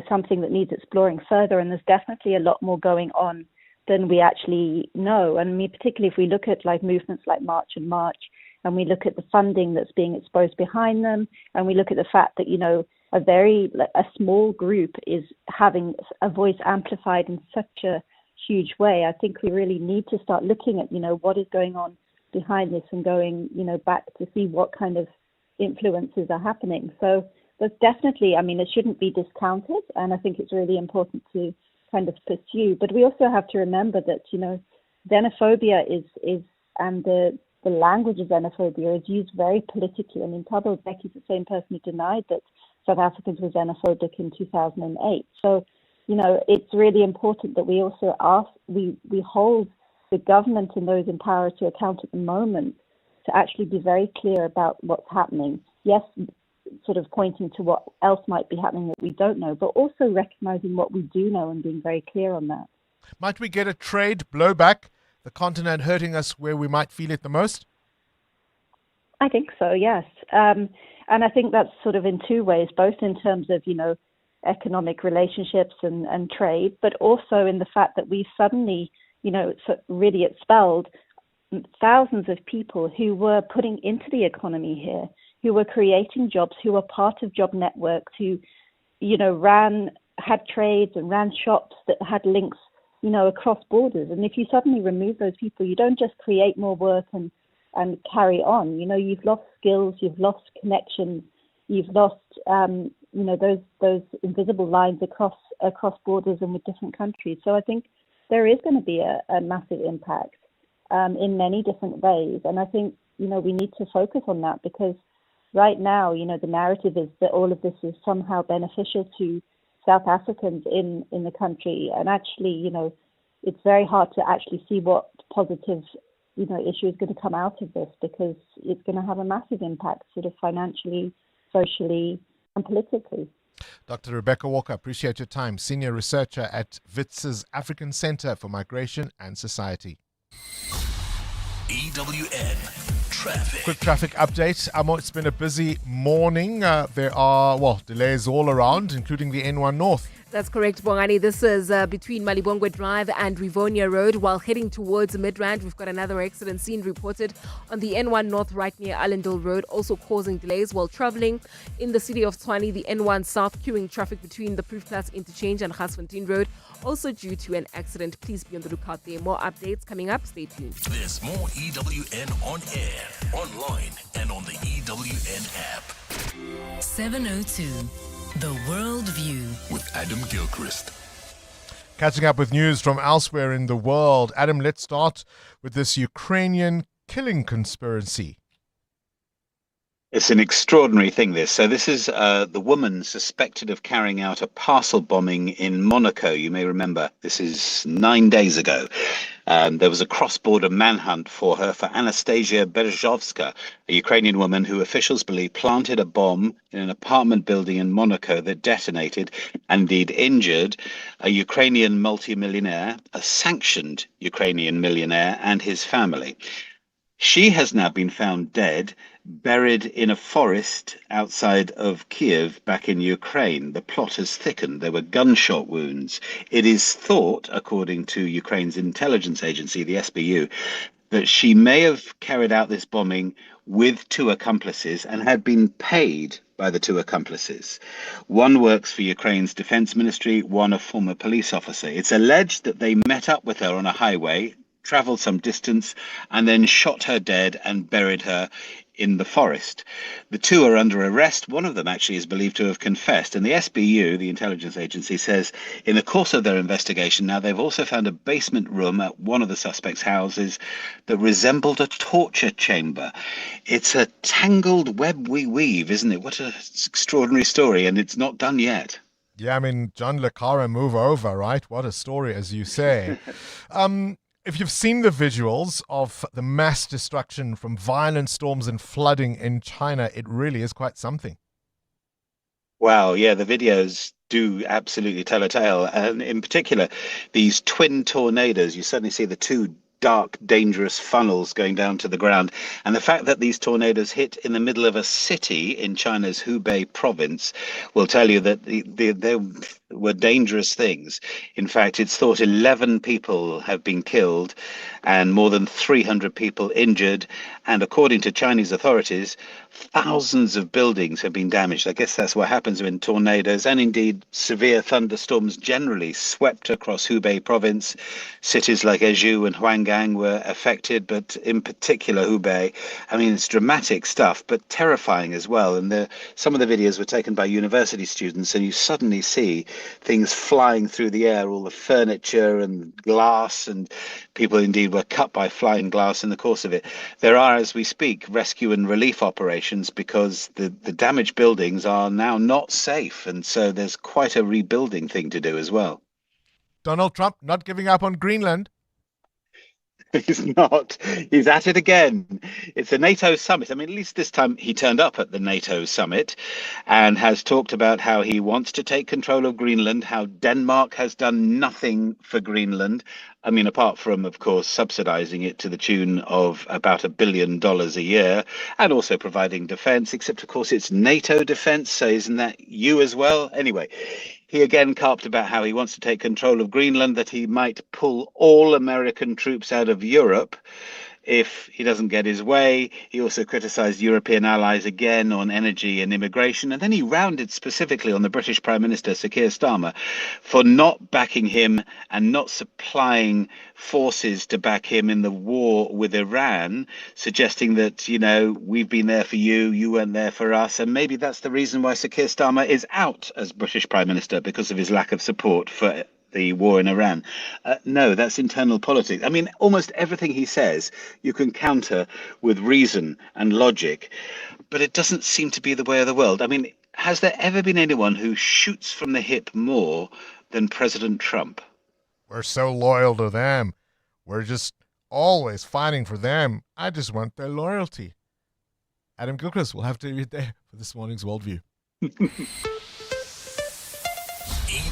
something that needs exploring further, and there's definitely a lot more going on than we actually know. And I mean, particularly if we look at movements like March and March, and we look at the funding that's being exposed behind them, and we look at the fact that, a small group is having a voice amplified in such a huge way. I think we really need to start looking at, what is going on behind this and going, back to see what kind of influences are happening. So there's definitely, it shouldn't be discounted, and I think it's really important to kind of pursue. But we also have to remember that, xenophobia is and the language of xenophobia is used very politically. I mean, Thabo Mbeki is the same person who denied that South Africans were xenophobic in 2008. So, it's really important that we also we hold the government and those in power to account at the moment to actually be very clear about what's happening. Yes, sort of pointing to what else might be happening that we don't know, but also recognizing what we do know and being very clear on that. Might we get a trade blowback, the continent hurting us where we might feel it the most? I think so, yes. And I think that's sort of in two ways, both in terms of, economic relationships and trade, but also in the fact that we suddenly, really expelled thousands of people who were putting into the economy here, who were creating jobs, who were part of job networks, who, had trades and ran shops that had links, across borders. And if you suddenly remove those people, you don't just create more work and carry on. You've lost skills, you've lost connections, you've lost, those invisible lines across borders and with different countries. So I think there is going to be a massive impact in many different ways. And I think, we need to focus on that, because right now, the narrative is that all of this is somehow beneficial to South Africans in the country. And actually, it's very hard to actually see what positive issue is going to come out of this, because it's going to have a massive impact sort of financially, socially and politically. Dr. Rebecca Walker, appreciate your time. Senior researcher at WITS's African Center for Migration and Society. EWN Traffic. Quick traffic update. Amo, it's been a busy morning. There are, delays all around, including the N1 North. That's correct, Bongani. This is between Malibongwe Drive and Rivonia Road. While heading towards Midrand, we've got another accident scene reported on the N1 North right near Allendale Road, also causing delays while traveling in the city of Tshwane. The N1 South queuing traffic between the Proefplaats Interchange and Gasfontein Road, also due to an accident. Please be on the lookout there. More updates coming up. Stay tuned. There's more EWN on air, online, and on the EWN app. 702. The World View with Adam Gilchrist. Catching up with news from elsewhere in the world. Adam, let's start with this Ukrainian killing conspiracy. It's an extraordinary thing, this. So this is the woman suspected of carrying out a parcel bombing in Monaco. You may remember this is 9 days ago. There was a cross-border manhunt for her, for Anastasia Berezhovska, a Ukrainian woman who officials believe planted a bomb in an apartment building in Monaco that detonated and indeed injured a Ukrainian multimillionaire, a sanctioned Ukrainian millionaire, and his family. She has now been found dead, buried in a forest outside of Kiev back in Ukraine. The plot has thickened. There were gunshot wounds. It is thought, according to Ukraine's intelligence agency, the SBU, that she may have carried out this bombing with two accomplices and had been paid by the two accomplices. One works for Ukraine's defense ministry, one a former police officer. It's alleged that they met up with her on a highway, travelled some distance, and then shot her dead and buried her in the forest. The two are under arrest. One of them actually is believed to have confessed. And the SBU, the intelligence agency, says in the course of their investigation, now they've also found a basement room at one of the suspects' houses that resembled a torture chamber. It's a tangled web we weave, isn't it? What an extraordinary story, and it's not done yet. Yeah, I mean, John Le Carre, move over, right? What a story, as you say. If you've seen the visuals of the mass destruction from violent storms and flooding in China, it really is quite something. Wow, yeah, the videos do absolutely tell a tale. And in particular, these twin tornadoes, you suddenly see the two dark, dangerous funnels going down to the ground. And the fact that these tornadoes hit in the middle of a city in China's Hubei province will tell you that they were dangerous things. In fact, it's thought 11 people have been killed and more than 300 people injured. And according to Chinese authorities, thousands of buildings have been damaged. I guess that's what happens when tornadoes and indeed severe thunderstorms generally swept across Hubei province. Cities like Ezhou and Huanggang were affected, but in particular Hubei. I mean, it's dramatic stuff, but terrifying as well. And some of the videos were taken by university students, and you suddenly see things flying through the air, all the furniture and glass, and people indeed were cut by flying glass in the course of it. There are, as we speak, rescue and relief operations because the damaged buildings are now not safe, and so there's quite a rebuilding thing to do as well. Donald Trump not giving up on Greenland. He's not. He's at it again. It's a NATO summit. I mean, at least this time he turned up at the NATO summit and has talked about how he wants to take control of Greenland, how Denmark has done nothing for Greenland. I mean, apart from, of course, subsidizing it to the tune of about $1 billion a year and also providing defense, except, of course, it's NATO defense. So isn't that you as well? Anyway, he again carped about how he wants to take control of Greenland, that he might pull all American troops out of Europe if he doesn't get his way. He also criticized European allies again on energy and immigration. And then he rounded specifically on the British Prime Minister, Sir Keir Starmer, for not backing him and not supplying forces to back him in the war with Iran, suggesting that, you know, we've been there for you, you weren't there for us. And maybe that's the reason why Sir Keir Starmer is out as British Prime Minister, because of his lack of support for the war in Iran. No, that's internal politics. I mean, almost everything he says you can counter with reason and logic, but it doesn't seem to be the way of the world. I mean, has there ever been anyone who shoots from the hip more than President Trump? We're so loyal to them. We're just always fighting for them. I just want their loyalty. Adam Gilchrist will have to be there for this morning's Worldview.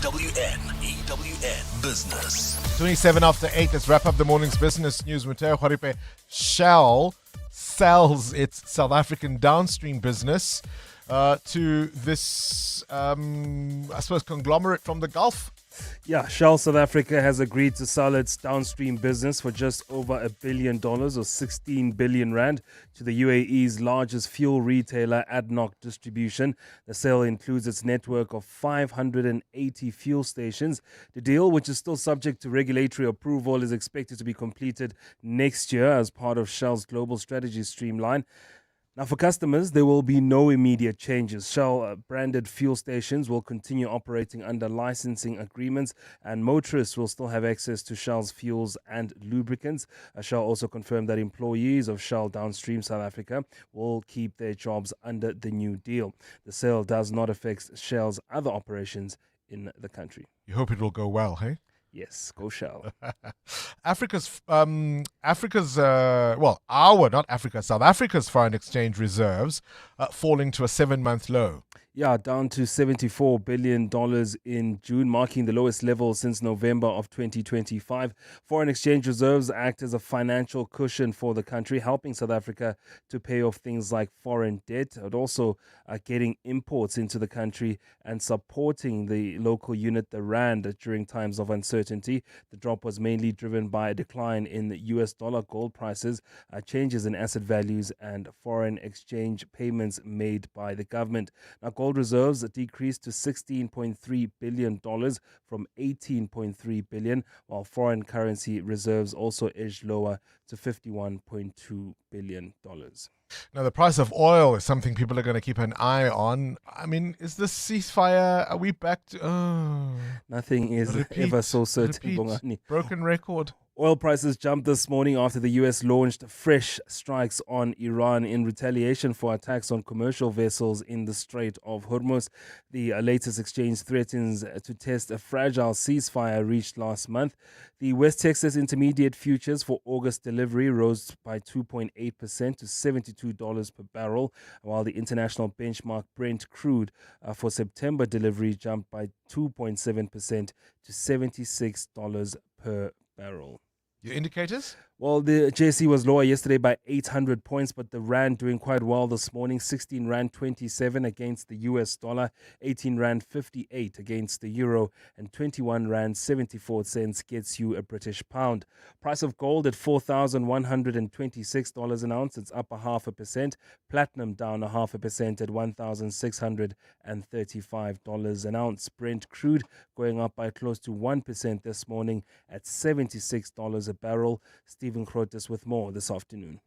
EWN Business. 27 after 8. Let's wrap up the morning's business news. Muteo Khwaripe. Shell sells its South African downstream business to this, I suppose, conglomerate from the Gulf. Yeah, Shell South Africa has agreed to sell its downstream business for just over $1 billion or 16 billion rand to the UAE's largest fuel retailer, ADNOC Distribution. The sale includes its network of 580 fuel stations. The deal, which is still subject to regulatory approval, is expected to be completed next year as part of Shell's global strategy streamline. Now, for customers, there will be no immediate changes. Shell branded fuel stations will continue operating under licensing agreements, and motorists will still have access to Shell's fuels and lubricants. Shell also confirmed that employees of Shell Downstream South Africa will keep their jobs under the new deal. The sale does not affect Shell's other operations in the country. You hope it will go well, hey? Yes, go Shell. South Africa's foreign exchange reserves falling to a 7-month low. Yeah, down to $74 billion in June, marking the lowest level since November of 2025. Foreign exchange reserves act as a financial cushion for the country, helping South Africa to pay off things like foreign debt, but also getting imports into the country and supporting the local unit, the rand, during times of uncertainty. The drop was mainly driven by a decline in the US dollar, gold prices, changes in asset values, and foreign exchange payments made by the government. Now, gold reserves decreased to $16.3 billion from $18.3 billion, while foreign currency reserves also edged lower to $51.2 billion. Now, the price of oil is something people are going to keep an eye on. I mean, is this ceasefire, are we back to... Nothing is ever so certain, Bongani. Broken record. Oil prices jumped this morning after the US launched fresh strikes on Iran in retaliation for attacks on commercial vessels in the Strait of Hormuz. The latest exchange threatens to test a fragile ceasefire reached last month. The West Texas Intermediate futures for August delivery rose by 2.8% to $72 per barrel, while the international benchmark Brent crude for September delivery jumped by 2.7% to $76 per barrel. Your indicators? Well, the JSE was lower yesterday by 800 points, but the rand doing quite well this morning. 16 rand 27 against the US dollar, 18 rand 58 against the euro, and 21 rand 74 cents gets you a British pound. Price of gold at $4,126 an ounce. It's up 0.5%. Platinum down 0.5% at $1,635 an ounce. Brent crude going up by close to 1% this morning at $76 a barrel. Stephen Crotis with more this afternoon.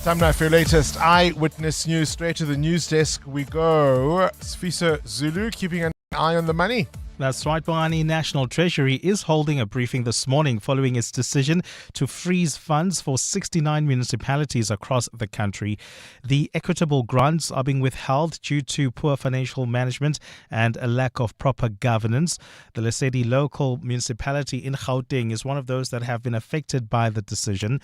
Time now for your latest eyewitness news. Straight to the news desk we go. Sfiso Zulu keeping an eye on the money. That's right, Bongani. National Treasury is holding a briefing this morning following its decision to freeze funds for 69 municipalities across the country. The equitable grants are being withheld due to poor financial management and a lack of proper governance. The Lesedi local municipality in Gauteng is one of those that have been affected by the decision.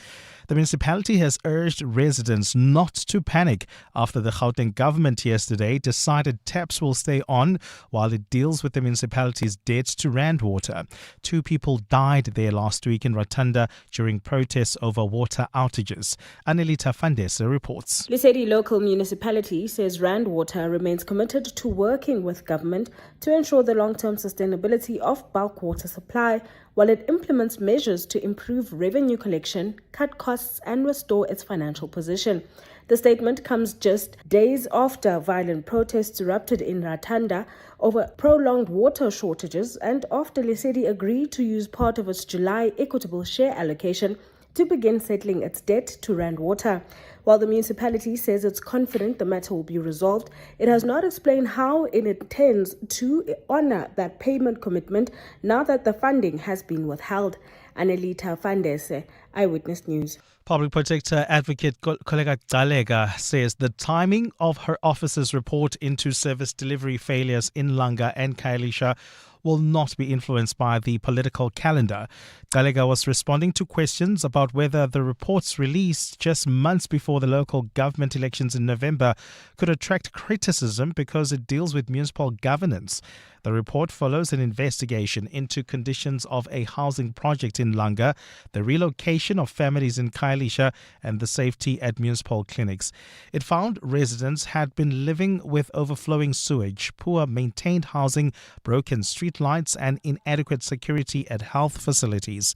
The municipality has urged residents not to panic after the Gauteng government yesterday decided taps will stay on while it deals with the municipality's debts to Rand Water. 2 people died there last week in Rotunda during protests over water outages. Anelita Fandesa reports. Lesedi local municipality says Rand Water remains committed to working with government to ensure the long-term sustainability of bulk water supply while it implements measures to improve revenue collection, cut costs and restore its financial position. The statement comes just days after violent protests erupted in Rotunda over prolonged water shortages and after Lesedi agreed to use part of its July equitable share allocation to begin settling its debt to Rand Water. While the municipality says it's confident the matter will be resolved, it has not explained how it intends to honor that payment commitment now that the funding has been withheld. Anelita Fandese, Eyewitness News. Public Protector Advocate Kollega Gcalega says the timing of her office's report into service delivery failures in Langa and Khayelitsha will not be influenced by the political calendar. Galega was responding to questions about whether the reports released just months before the local government elections in November could attract criticism because it deals with municipal governance. The report follows an investigation into conditions of a housing project in Langa, the relocation of families in Khayelitsha, and the safety at municipal clinics. It found residents had been living with overflowing sewage, poor maintained housing, broken street lights, and inadequate security at health facilities.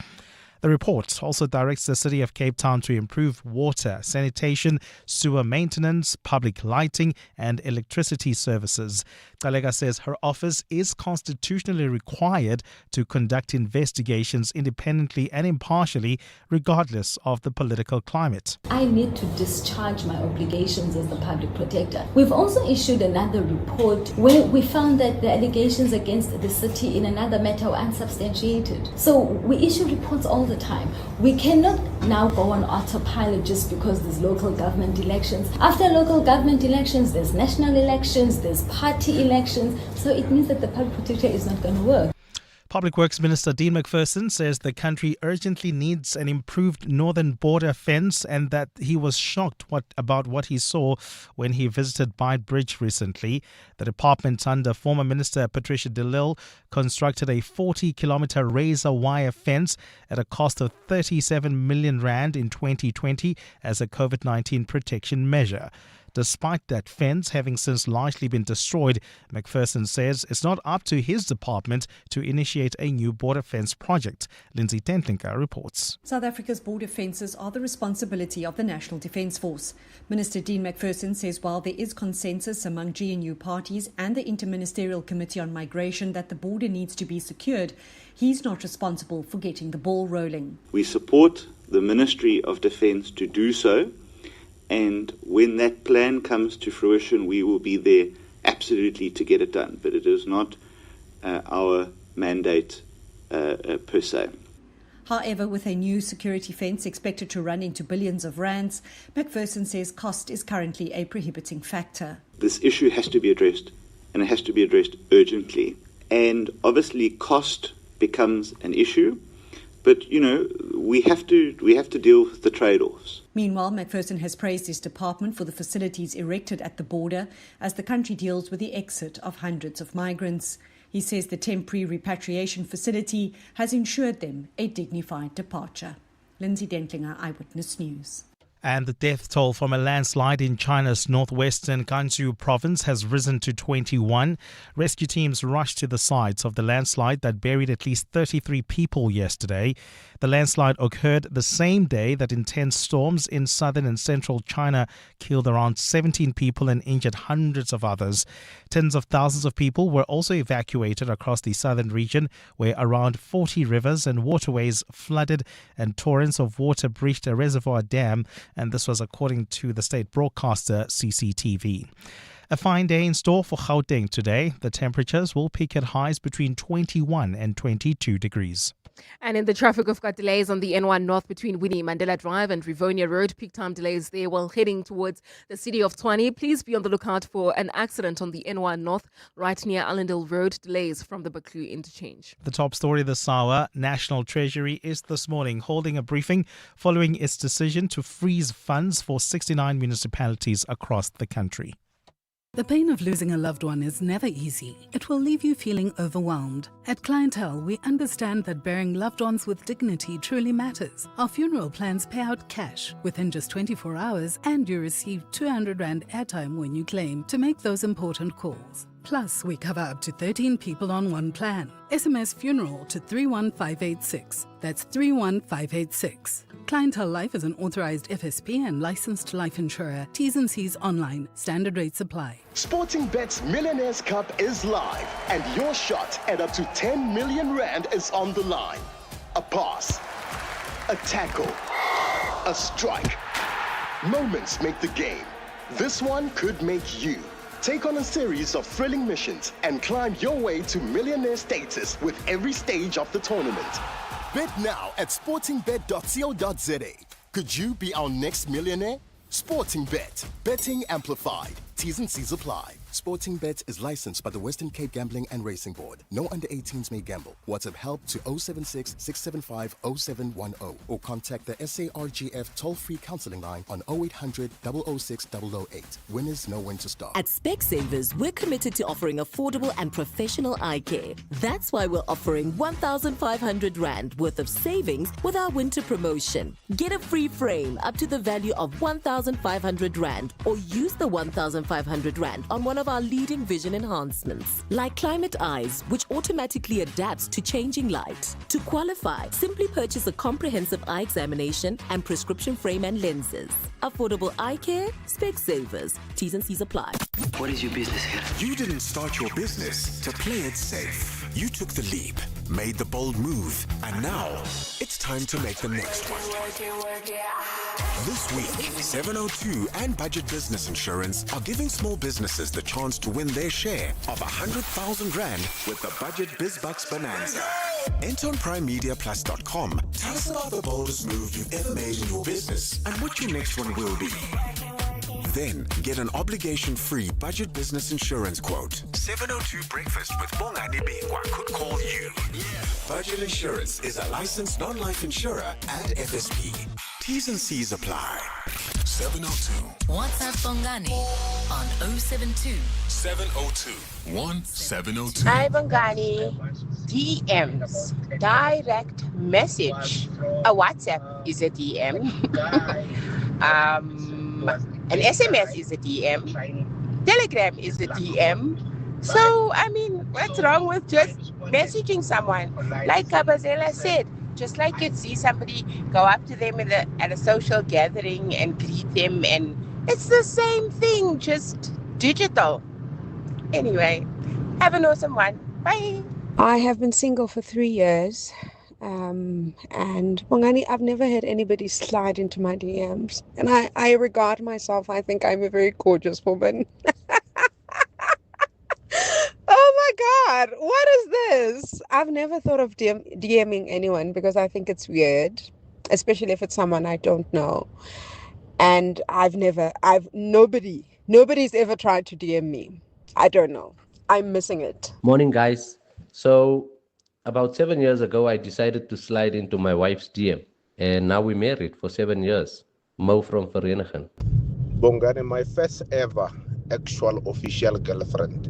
The report also directs the City of Cape Town to improve water, sanitation, sewer maintenance, public lighting, and electricity services. Galega says her office is constitutionally required to conduct investigations independently and impartially, regardless of the political climate. I need to discharge my obligations as the public protector. We've also issued another report where we found that the allegations against the city in another matter were unsubstantiated. So we issue reports all the time. We cannot now go on autopilot just because there's local government elections. After local government elections, there's national elections, there's party elections. So it means that the public protector is not going to work. Public Works Minister Dean McPherson says the country urgently needs an improved northern border fence and that he was shocked about what he saw when he visited Beit Bridge recently. The department under former Minister Patricia de Lille constructed a 40-kilometer razor wire fence at a cost of 37 million rand in 2020 as a COVID-19 protection measure. Despite that fence having since largely been destroyed, McPherson says it's not up to his department to initiate a new border fence project. Lindsay Tentlinker reports. South Africa's border fences are the responsibility of the National Defence Force. Minister Dean McPherson says while there is consensus among GNU parties and the Interministerial Committee on Migration that the border needs to be secured, he's not responsible for getting the ball rolling. We support the Ministry of Defence to do so. And when that plan comes to fruition, we will be there absolutely to get it done. But it is not our mandate per se. However, with a new security fence expected to run into billions of rands, McPherson says cost is currently a prohibiting factor. This issue has to be addressed, and it has to be addressed urgently. And obviously cost becomes an issue. But, we have to deal with the trade-offs. Meanwhile, McPherson has praised his department for the facilities erected at the border as the country deals with the exit of hundreds of migrants. He says the temporary repatriation facility has ensured them a dignified departure. Lindsay Dentlinger, Eyewitness News. And the death toll from a landslide in China's northwestern Gansu province has risen to 21. Rescue teams rushed to the sites of the landslide that buried at least 33 people yesterday. The landslide occurred the same day that intense storms in southern and central China killed around 17 people and injured hundreds of others. Tens of thousands of people were also evacuated across the southern region, where around 40 rivers and waterways flooded and torrents of water breached a reservoir dam, and this was according to the state broadcaster CCTV. A fine day in store for Gauteng today. The temperatures will peak at highs between 21 and 22 degrees. And in the traffic, we've got delays on the N1 North between Winnie Mandela Drive and Rivonia Road. Peak time delays there while heading towards the city of Tshwane. Please be on the lookout for an accident on the N1 North right near Allendale Road. Delays from the Baklu interchange. The top story this hour, National Treasury is this morning holding a briefing following its decision to freeze funds for 69 municipalities across the country. The pain of losing a loved one is never easy. It will leave you feeling overwhelmed. At Clientele, we understand that burying loved ones with dignity truly matters. Our funeral plans pay out cash within just 24 hours, and you receive 200 Rand airtime when you claim to make those important calls. Plus, we cover up to 13 people on one plan. SMS funeral to 31586. That's 31586. Clientele Life is an authorized FSP and licensed life insurer. T's and C's online. Standard rates apply. Sporting Bet's Millionaires Cup is live, and your shot at up to 10 million Rand is on the line. A pass, a tackle, a strike. Moments make the game. This one could make you. Take on a series of thrilling missions and climb your way to millionaire status with every stage of the tournament. Bet now at sportingbet.co.za. Could you be our next millionaire? Sporting Bet. Betting amplified. T's and C's apply. Sporting Bet is licensed by the Western Cape Gambling and Racing Board. No under 18s may gamble. WhatsApp help to 076 675 0710 or contact the SARGF toll-free counseling line on 0800 006 008. Winners know when to start. At Specsavers, we're committed to offering affordable and professional eye care. That's why we're offering 1,500 Rand worth of savings with our winter promotion. Get a free frame up to the value of 1,500 Rand or use the 1,500 Rand on one of our leading vision enhancements, like Climate Eyes, which automatically adapts to changing light. To qualify, simply purchase a comprehensive eye examination and prescription frame and lenses. Affordable eye care, Specsavers. T's and C's apply. What is your business here? You didn't start your business to play it safe. You took the leap, made the bold move, and now it's time to make the next one. This week, 702 and Budget Business Insurance are giving small businesses the chance to win their share of 100,000 Rand with the Budget BizBucks Bonanza. Enter on PrimeMediaPlus.com. Tell us about the boldest move you've ever made in your business and what your next one will be. Then get an obligation-free Budget Business Insurance quote. 702 Breakfast with Bongani Bingwa could call you. Budget Insurance is a licensed non-life insurer and FSP. T's and C's apply. 702. WhatsApp Bongani on 072 702 1702. Hi, Bongani. DMs, direct message. A WhatsApp is a DM. An SMS is a DM. Telegram is a DM. So, I mean, what's wrong with just messaging someone? Like Kabazela said, just like you'd see somebody go up to them at a social gathering and greet them, and it's the same thing, just digital. Anyway, have an awesome one. Bye. I have been single for 3 years. And Bongani, I've never had anybody slide into my DMs. And I regard myself, I think I'm a very gorgeous woman. Oh my God, what is this? I've never thought of DMing anyone because I think it's weird, especially if it's someone I don't know. And nobody's ever tried to DM me. I don't know. I'm missing it. Morning, guys. So about 7 years ago, I decided to slide into my wife's DM. And now we're married for 7 years. Mo from Verenigen. Bongani, my first ever actual official girlfriend,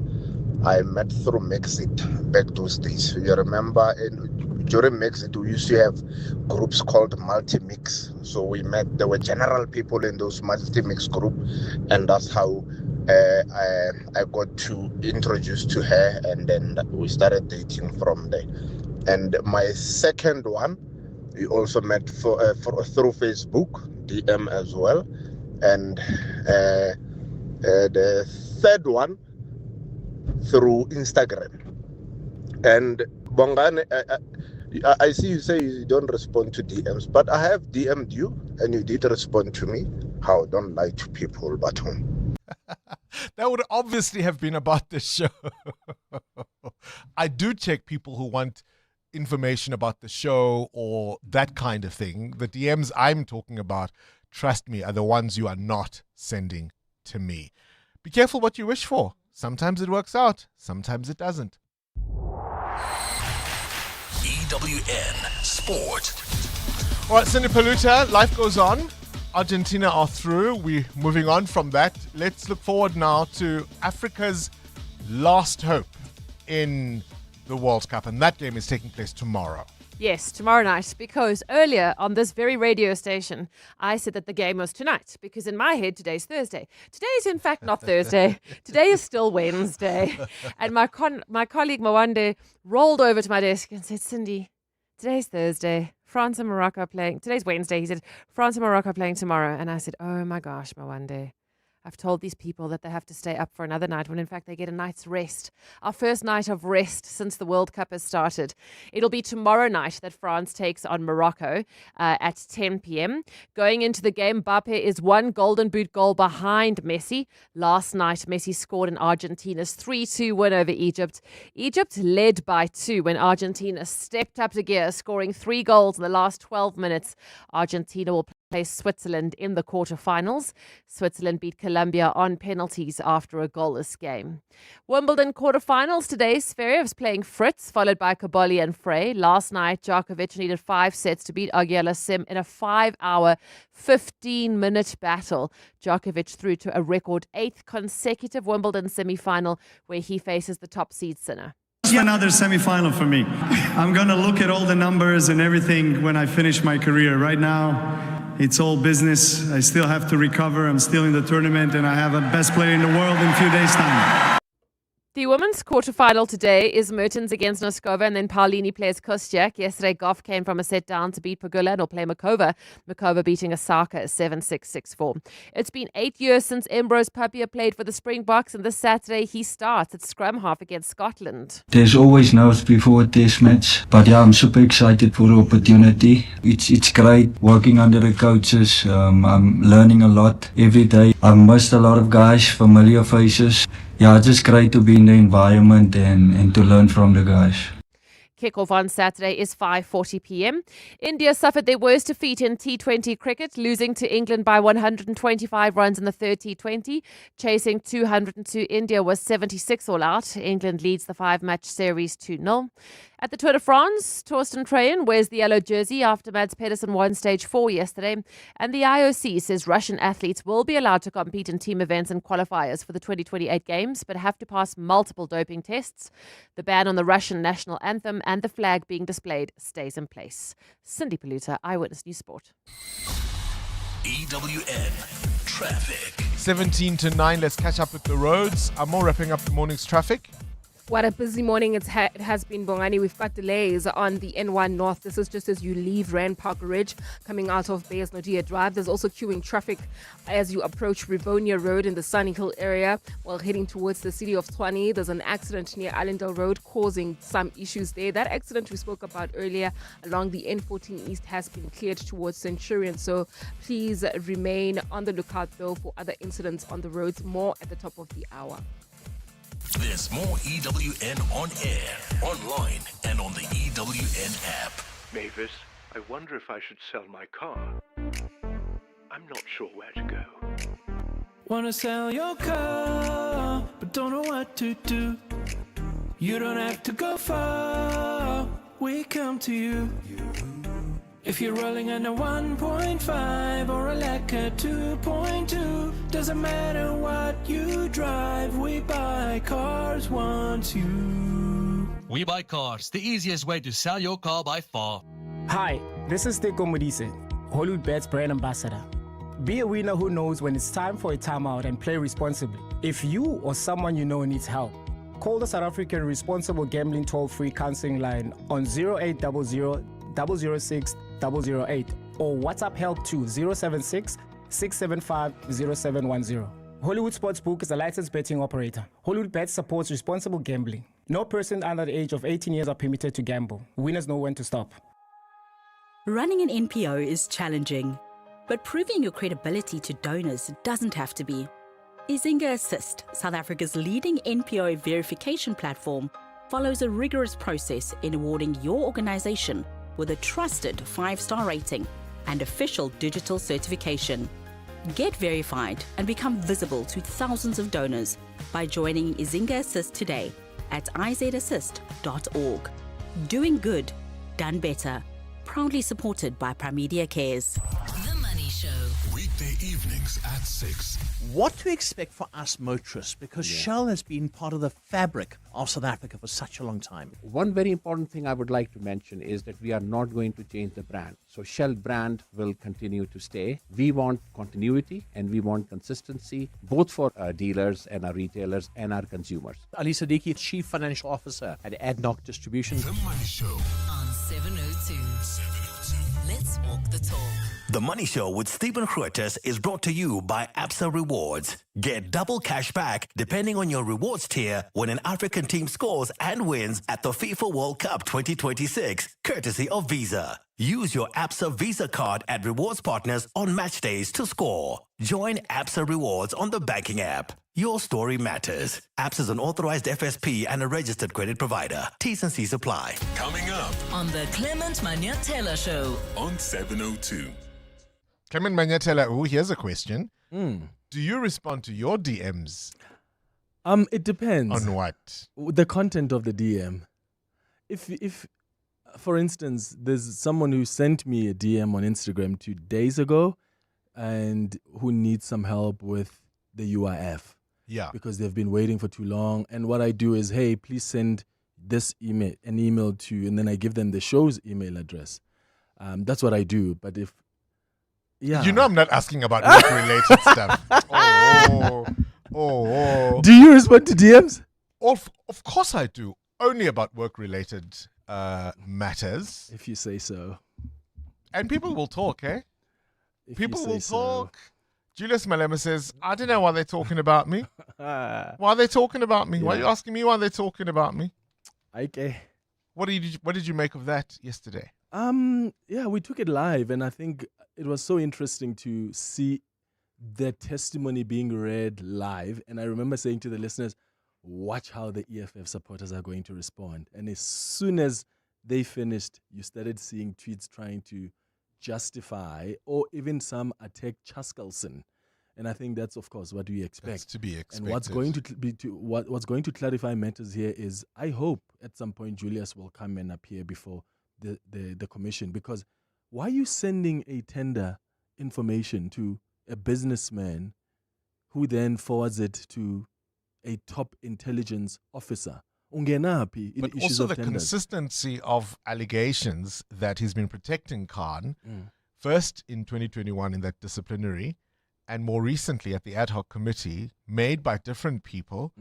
I met through Mexit back those days. You remember, during Mexit, we used to have groups called multi-mix. So we met, there were general people in those multi-mix group, and that's how I got to introduce to her, and then we started dating from there. And my second one, we also met through Facebook, DM as well. And the third one, through Instagram. And Bongani, I see you say you don't respond to DMs, but I have DM'd you and you did respond to me. How? Don't lie to people, but That would obviously have been about the show. I do check people who want information about the show or that kind of thing. The DMs I'm talking about, trust me, are the ones you are not sending to me. Be careful what you wish for. Sometimes it works out, sometimes it doesn't. EWN Sport. All right, Cindy Paluta, life goes on. Argentina are through. We're moving on from that. Let's look forward now to Africa's last hope in the World Cup. And that game is taking place tomorrow. Yes, tomorrow night, because earlier on this very radio station, I said that the game was tonight, because in my head, today's Thursday. Today is in fact not Thursday. Today is still Wednesday. And my colleague Mwande rolled over to my desk and said, Cindy, today's Thursday. France and Morocco are playing. Today's Wednesday. He said, France and Morocco are playing tomorrow. And I said, oh my gosh, Mwande. I've told these people that they have to stay up for another night when in fact they get a night's rest. Our first night of rest since the World Cup has started. It'll be tomorrow night that France takes on Morocco at 10 p.m. Going into the game, Mbappe is one Golden Boot goal behind Messi. Last night, Messi scored in Argentina's 3-2 win over Egypt. Egypt led by 2 when Argentina stepped up to gear, scoring 3 goals in the last 12 minutes. Argentina will plays Switzerland in the quarterfinals. Switzerland beat Colombia on penalties after a goalless game. Wimbledon quarterfinals today. Zverev's playing Fritz, followed by Caboli and Frey. Last night, Djokovic needed 5 sets to beat Auger-Aliassime in a 5-hour, 15-minute battle. Djokovic through to a record 8th consecutive Wimbledon semi-final where he faces the top seed Sinner. Another semi-final for me. I'm going to look at all the numbers and everything when I finish my career. Right now, it's all business. I still have to recover. I'm still in the tournament, and I have a best player in the world in a few days' time. The women's quarterfinal today is Mertens against Noskova, and then Paulini plays Kostyuk. Yesterday, Goff came from a set down to beat Pagula and will play Makova. Makova beating Osaka 7-6, 6-4. It's been 8 years since Ambrose Papia played for the Springboks, and this Saturday he starts at scrum half against Scotland. There's always nerves before a test match, but yeah, I'm super excited for the opportunity. It's great working under the coaches. I'm learning a lot every day. I've missed a lot of guys, familiar faces. Yeah, it's just great to be in the environment and to learn from the guys. Kickoff on Saturday is 5:40 p.m. India suffered their worst defeat in T20 cricket, losing to England by 125 runs in the third T20. Chasing 202, India was 76 all out. England leads the 5-match series 2-0. At the Tour de France, Torsten Trayen wears the yellow jersey after Mads Pedersen won stage 4 yesterday. And the IOC says Russian athletes will be allowed to compete in team events and qualifiers for the 2028 Games, but have to pass multiple doping tests. The ban on the Russian national anthem and the flag being displayed stays in place. Cindy Paluta, Eyewitness News Sport. EWN Traffic. 17 to 9, let's catch up with the roads. I'm more wrapping up the morning's traffic. What a busy morning it has been, Bongani. We've got delays on the N1 North. This is just as you leave Rand Park Ridge coming out of Bayes Nodia Drive. There's also queuing traffic as you approach Rivonia Road in the Sunny Hill area while heading towards the city of Tshwane. There's an accident near Allendale Road causing some issues there. That accident we spoke about earlier along the N14 East has been cleared towards Centurion. So please remain on the lookout though for other incidents on the roads, more at the top of the hour. There's more EWN on air, online, and on the EWN app. Mavis, I wonder if I should sell my car. I'm not sure where to go. Wanna sell your car, but don't know what to do. You don't have to go far, we come to you. If you're rolling on a 1.5 or a Lacquer 2.2, doesn't matter what you drive, we buy cars once you. We Buy Cars, the easiest way to sell your car by far. Hi, this is Teko Modise, Hollywood Bet's brand ambassador. Be a winner who knows when it's time for a timeout and play responsibly. If you or someone you know needs help, call the South African Responsible Gambling Toll-Free Counseling Line on 0800 006 008 or WhatsApp help to 076 675 0710. Hollywood Sportsbook is a licensed betting operator. Hollywood Bet supports responsible gambling. No person under the age of 18 years are permitted to gamble. Winners know when to stop. Running an NPO is challenging, but proving your credibility to donors doesn't have to be. Izinga Assist, South Africa's leading NPO verification platform, follows a rigorous process in awarding your organization with a trusted 5-star rating and official digital certification. Get verified and become visible to thousands of donors by joining Izinga Assist today at izassist.org. Doing good, done better. Proudly supported by Primedia Cares. The Money Show. Weekday evenings at 6. What to expect for us motorists, because Shell has been part of the fabric of South Africa for such a long time. One very important thing I would like to mention is that we are not going to change the brand. So Shell brand will continue to stay. We want continuity and we want consistency, both for our dealers and our retailers and our consumers. Ali Siddiqui, Chief Financial Officer at ADNOC Distribution. The Money Show on 702. Let's walk the talk. The Money Show with Stephen Grootes is brought to you by Absa Rewards. Get double cash back depending on your rewards tier when an African team scores and wins at the FIFA World Cup 2026, courtesy of Visa. Use your Absa Visa card at rewards partners on match days to score. Join Absa Rewards on the banking app. Your story matters. Absa is an authorized FSP and a registered credit provider. T's and C's apply. Coming up on the Clement Manya Taylor Show on 702. Clement Manyatela, here's a question. Do you respond to your DMs? It depends. On what? The content of the DM. If for instance, there's someone who sent me a DM on Instagram 2 days ago and who needs some help with the UIF. Yeah. Because they've been waiting for too long. And what I do is, hey, please send this an email to, and then I give them the show's email address. That's what I do. But if, yeah. You know I'm not asking about work-related stuff. Do you respond to DMs? Of course I do. Only about work-related matters. If you say so. And people will talk, eh? People will talk. So. Julius Malema says, I don't know why they're talking about me. Why are they talking about me? Yeah. Why are you asking me why they're talking about me? Okay. What did you make of that yesterday? Yeah, we took it live, and I think it was so interesting to see their testimony being read live. And I remember saying to the listeners, watch how the EFF supporters are going to respond. And as soon as they finished, you started seeing tweets trying to justify or even some attack Chaskalson. And I think that's, of course, what we expect. That's to be expected. And what's going to what's going to clarify matters here is, I hope at some point Julius will come and appear before the commission, because why are you sending a tender information to a businessman who then forwards it to a top intelligence officer? But also the consistency of allegations that he's been protecting Khan, first in 2021 in that disciplinary, and more recently at the ad hoc committee, made by different people.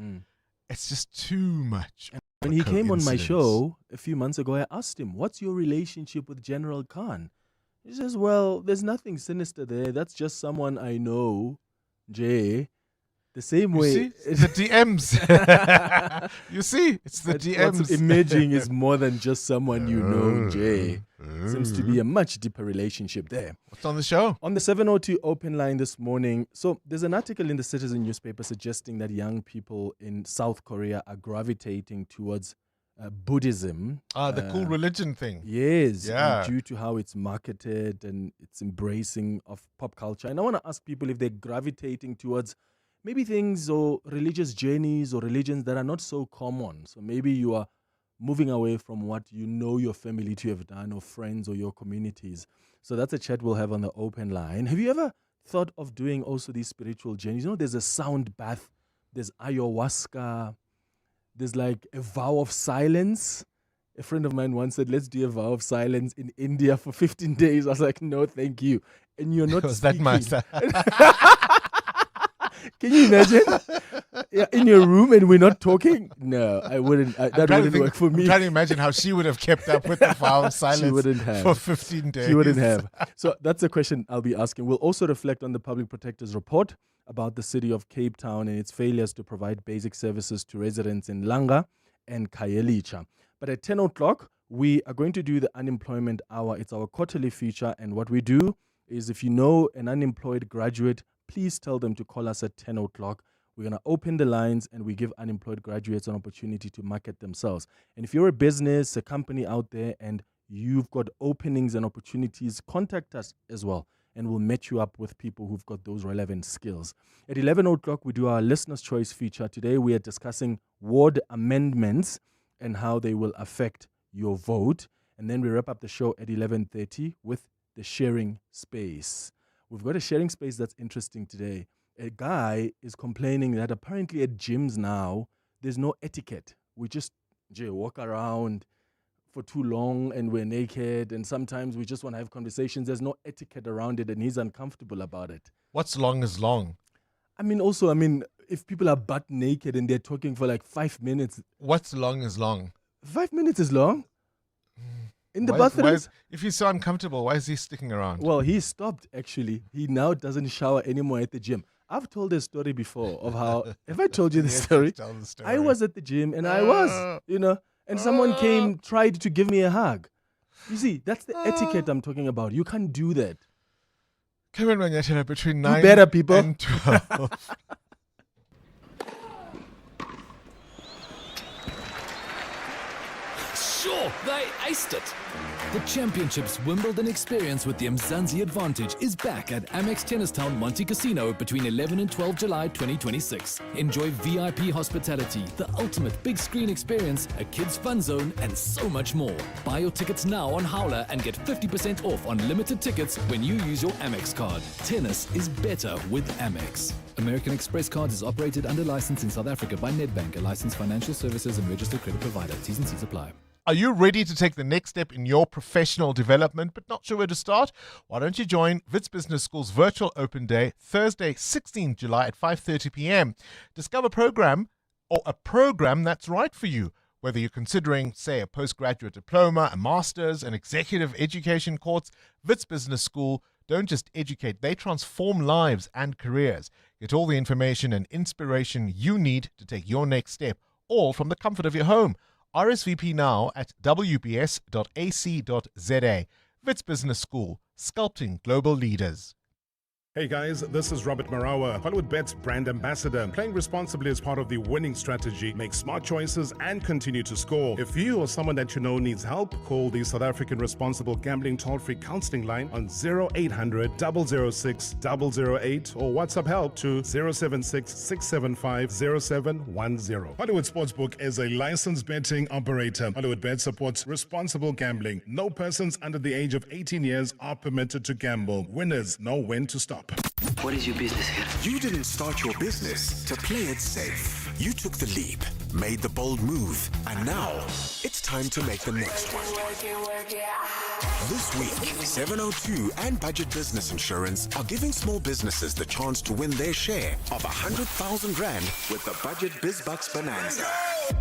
It's just too much. When he came on my show a few months ago, I asked him, what's your relationship with General Khan? He says, well, there's nothing sinister there. That's just someone I know, Jay. The same way. See? The DMs. You see? It's the DMs. What's emerging is more than just someone you know, Jay. Seems to be a much deeper relationship there. What's on the show? On the 702 open line this morning. So there's an article in the Citizen newspaper suggesting that young people in South Korea are gravitating towards Buddhism. The cool religion thing. Yes. Yeah. Due to how it's marketed and its embracing of pop culture. And I want to ask people if they're gravitating towards maybe things or religious journeys or religions that are not so common. So maybe you are moving away from what you know your family to have done, or friends or your communities. So that's a chat we'll have on the open line. Have you ever thought of doing also these spiritual journeys? You know, there's a sound bath, there's ayahuasca, there's like a vow of silence. A friend of mine once said, let's do a vow of silence in India for 15 days. I was like, no, thank you. And you're not speaking. Can you imagine? Yeah, in your room and we're not talking? No, I wouldn't. That wouldn't work for me. I'm trying to imagine how she would have kept up with the vow of silence. She wouldn't have. For 15 days. She wouldn't have. So that's a question I'll be asking. We'll also reflect on the Public Protector's report about the city of Cape Town and its failures to provide basic services to residents in Langa and Khayelitsha. But at 10 o'clock, we are going to do the Unemployment Hour. It's our quarterly feature. And what we do is, if you know an unemployed graduate, please tell them to call us at 10 o'clock. We're going to open the lines and we give unemployed graduates an opportunity to market themselves. And if you're a business, a company out there, and you've got openings and opportunities, contact us as well. And we'll match you up with people who've got those relevant skills. At 11 o'clock, we do our Listener's Choice feature. Today, we are discussing ward amendments and how they will affect your vote. And then we wrap up the show at 11:30 with the sharing space. We've got a sharing space that's interesting today. A guy is complaining that apparently at gyms now, there's no etiquette. We just walk around for too long and we're naked, and sometimes we just want to have conversations. There's no etiquette around it, and he's uncomfortable about it. What's long is long? If people are butt naked and they're talking for like 5 minutes. What's long is long? 5 minutes is long? In the bathroom? bathrooms? If he's so uncomfortable, why is he sticking around? Well, he stopped, actually. He now doesn't shower anymore at the gym. I've told a story before of how, have I told you the story? Tell the story? I was at the gym and I was, and someone tried to give me a hug. You see, that's the etiquette I'm talking about. You can't do that. Come on, Manyatela, between 9 better, people. and 12. Sure, they aced it. The Championships Wimbledon experience with the Mzansi Advantage is back at Amex Tennis Town Monte Casino between 11 and 12 July 2026. Enjoy VIP hospitality, the ultimate big screen experience, a kids fun zone, and so much more. Buy your tickets now on Howler and get 50% off on limited tickets when you use your Amex card. Tennis is better with Amex. American Express Cards is operated under license in South Africa by Nedbank, a licensed financial services and registered credit provider. T's and C's apply. Are you ready to take the next step in your professional development but not sure where to start? Why don't you join Wits Business School's virtual open day Thursday, 16 July at 5:30 p.m. Discover a program that's right for you. Whether you're considering, say, a postgraduate diploma, a master's, an executive education course, Wits Business School don't just educate, they transform lives and careers. Get all the information and inspiration you need to take your next step, all from the comfort of your home. RSVP now at wbs.ac.za. Wits Business School, sculpting global leaders. Hey guys, this is Robert Marawa, Hollywood Bet's brand ambassador. Playing responsibly is part of the winning strategy. Make smart choices and continue to score. If you or someone that you know needs help, call the South African Responsible Gambling Toll-Free Counseling Line on 0800 006 008 or WhatsApp help to 076 675 0710. Hollywood Sportsbook is a licensed betting operator. Hollywood Bet supports responsible gambling. No persons under the age of 18 years are permitted to gamble. Winners know when to stop. What is your business here? You didn't start your business to play it safe. You took the leap, made the bold move, and now it's time to make the next one. This week, 702 and Budget Business Insurance are giving small businesses the chance to win their share of 100,000 Rand with the Budget BizBucks Bonanza.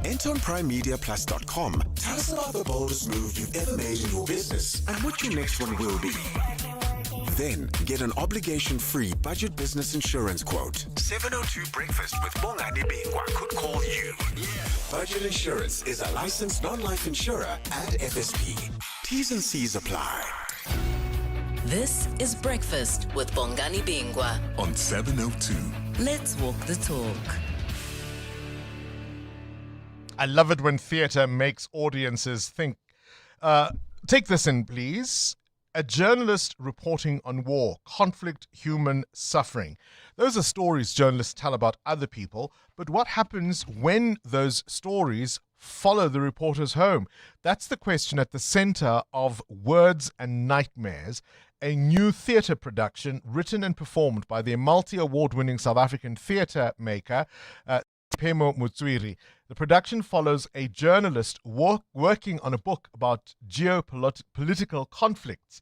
Enter on primemediaplus.com. Tell us about the boldest move you've ever made in your business and what your next one will be. Then get an obligation-free Budget Business Insurance quote. 702 Breakfast with Bongani Bingwa could call you. Budget Insurance is a licensed non-life insurer and FSP. T's and C's apply. This is Breakfast with Bongani Bingwa On 702. Let's walk the talk. I love it when theatre makes audiences think. Take this in, please. A journalist reporting on war, conflict, human suffering. Those are stories journalists tell about other people, but what happens when those stories follow the reporters home? That's the question at the center of Words and Nightmares, a new theatre production written and performed by the multi-award-winning South African theatre maker, Phemo Motswiri. The production follows a journalist working on a book about geopolitical conflicts.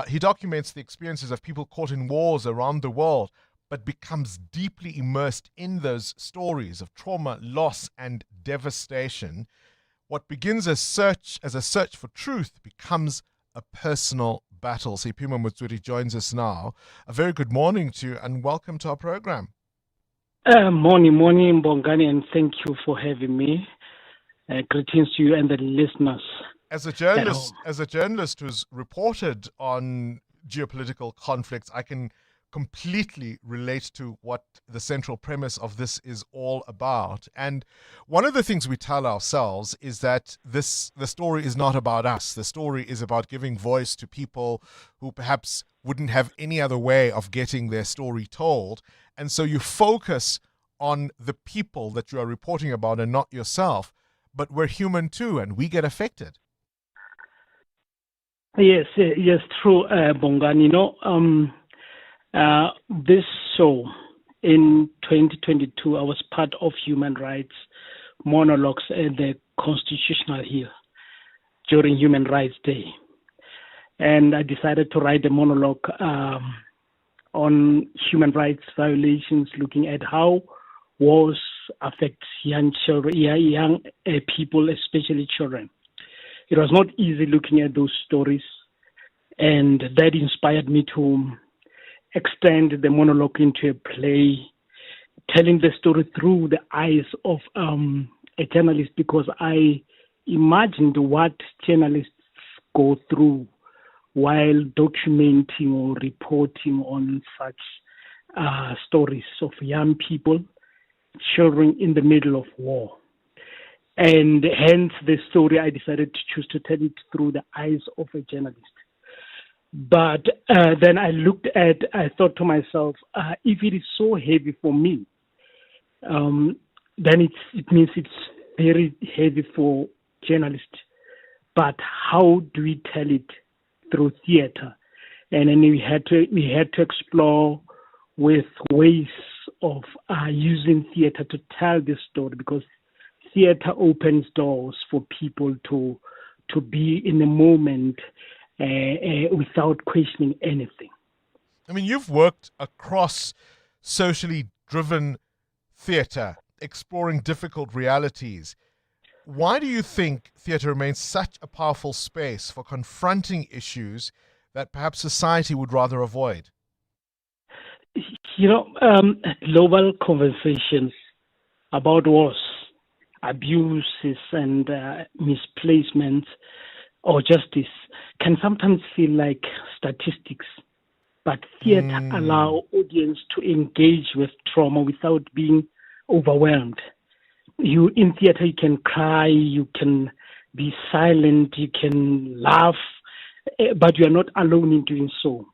He documents the experiences of people caught in wars around the world, but becomes deeply immersed in those stories of trauma, loss, and devastation. What begins as a search for truth becomes a personal battle. Phemo Motswiri joins us now. A very good morning to you and welcome to our program. Morning, Bongani, and thank you for having me. Greetings to you and the listeners. As a journalist who's reported on geopolitical conflicts, I can completely relate to what the central premise of this is all about. And one of the things we tell ourselves is that the story is not about us. The story is about giving voice to people who perhaps wouldn't have any other way of getting their story told. And so you focus on the people that you are reporting about and not yourself. But we're human too, and we get affected. Yes, true, Bongani. This show in 2022, I was part of Human Rights Monologues at the Constitutional Hill during Human Rights Day. And I decided to write a monologue on human rights violations, looking at how wars affect young people, especially children. It was not easy looking at those stories, and that inspired me to extend the monologue into a play, telling the story through the eyes of a journalist, because I imagined what journalists go through while documenting or reporting on such stories of young people, children in the middle of war. And hence the story, I decided to choose to tell it through the eyes of a journalist. But then I thought to myself, if it is so heavy for me, then it means it's very heavy for journalists. But how do we tell it through theater? And then we had to explore with ways of using theater to tell this story, because theater opens doors for people to be in the moment without questioning anything. I mean, you've worked across socially driven theatre, exploring difficult realities. Why do you think theatre remains such a powerful space for confronting issues that perhaps society would rather avoid? Global conversations about wars, abuses, and misplacements or justice can sometimes feel like statistics, but theatre allow audience to engage with trauma without being overwhelmed. In theatre, you can cry, you can be silent, you can laugh, but you are not alone in doing so.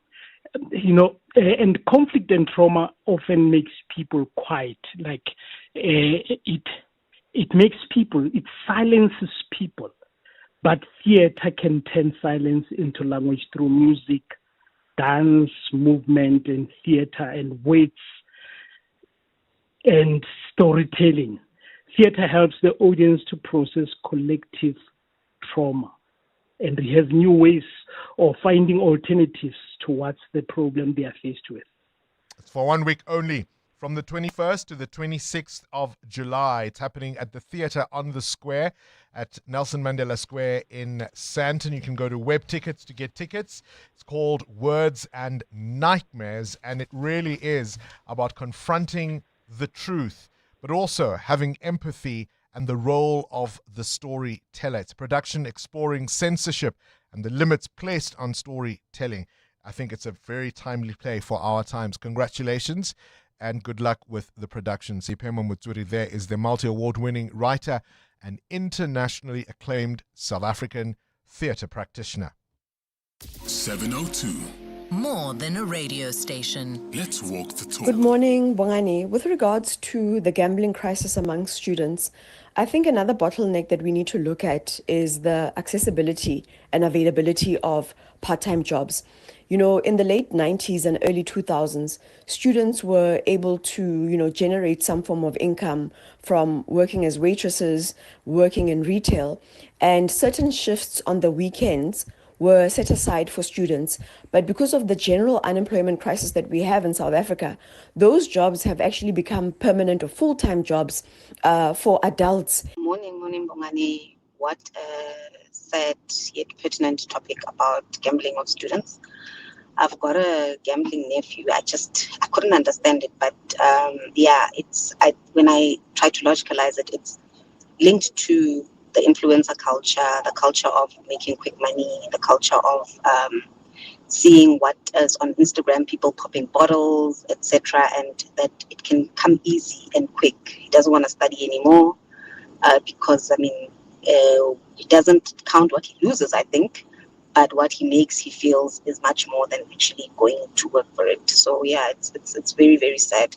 And conflict and trauma often makes people quiet. It silences people. But theatre can turn silence into language through music, dance, movement, and theatre, and words, and storytelling. Theatre helps the audience to process collective trauma, and we have new ways of finding alternatives towards the problem they are faced with. It's for 1 week only, from the 21st to the 26th of July. It's happening at the Theatre on the Square at Nelson Mandela Square in Sandton. You can go to Web Tickets to get tickets. It's called Words and Nightmares, and it really is about confronting the truth, but also having empathy and the role of the storyteller. It's a production exploring censorship and the limits placed on storytelling. I think it's a very timely play for our times. Congratulations and good luck with the production. Sipemo Mutsuri there is the multi-award winning writer and internationally acclaimed South African theatre practitioner. 702. More than a radio station. Let's walk the talk. Good morning, Bongani. With regards to the gambling crisis among students, I think another bottleneck that we need to look at is the accessibility and availability of part-time jobs. In the late 90s and early 2000s, students were able to, generate some form of income from working as waitresses, working in retail, and certain shifts on the weekends were set aside for students. But because of the general unemployment crisis that we have in South Africa, those jobs have actually become permanent or full-time jobs for adults. Morning, Bongani. What a sad yet pertinent topic about gambling of students. I've got a gambling nephew. I couldn't understand it, but when I try to logicalize it, it's linked to the influencer culture, the culture of making quick money, the culture of seeing what is on Instagram, people popping bottles, etc., and that it can come easy and quick. He doesn't want to study anymore because, it doesn't count what he loses, I think, but what he makes, he feels, is much more than actually going to work for it. So, yeah, it's very, very sad.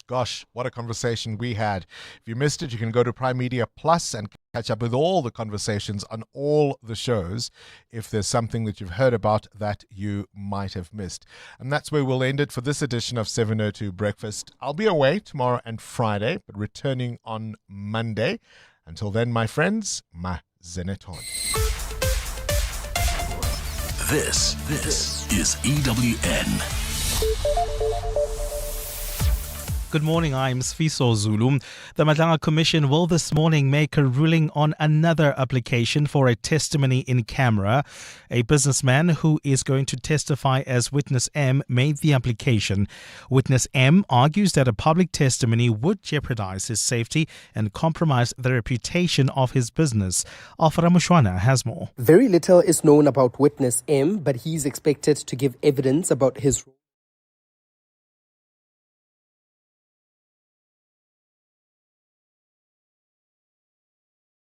Gosh, what a conversation we had. If you missed it, you can go to Prime Media Plus and catch up with all the conversations on all the shows if there's something that you've heard about that you might have missed. And that's where we'll end it for this edition of 702 Breakfast. I'll be away tomorrow and Friday, but returning on Monday. Until then, my friends, ma zeneton. This is EWN. Good morning, I'm Sfiso Zulu. The Madlanga Commission will this morning make a ruling on another application for a testimony in camera. A businessman who is going to testify as Witness M made the application. Witness M argues that a public testimony would jeopardize his safety and compromise the reputation of his business. Afra Mushwana has more. Very little is known about Witness M, but he's expected to give evidence about his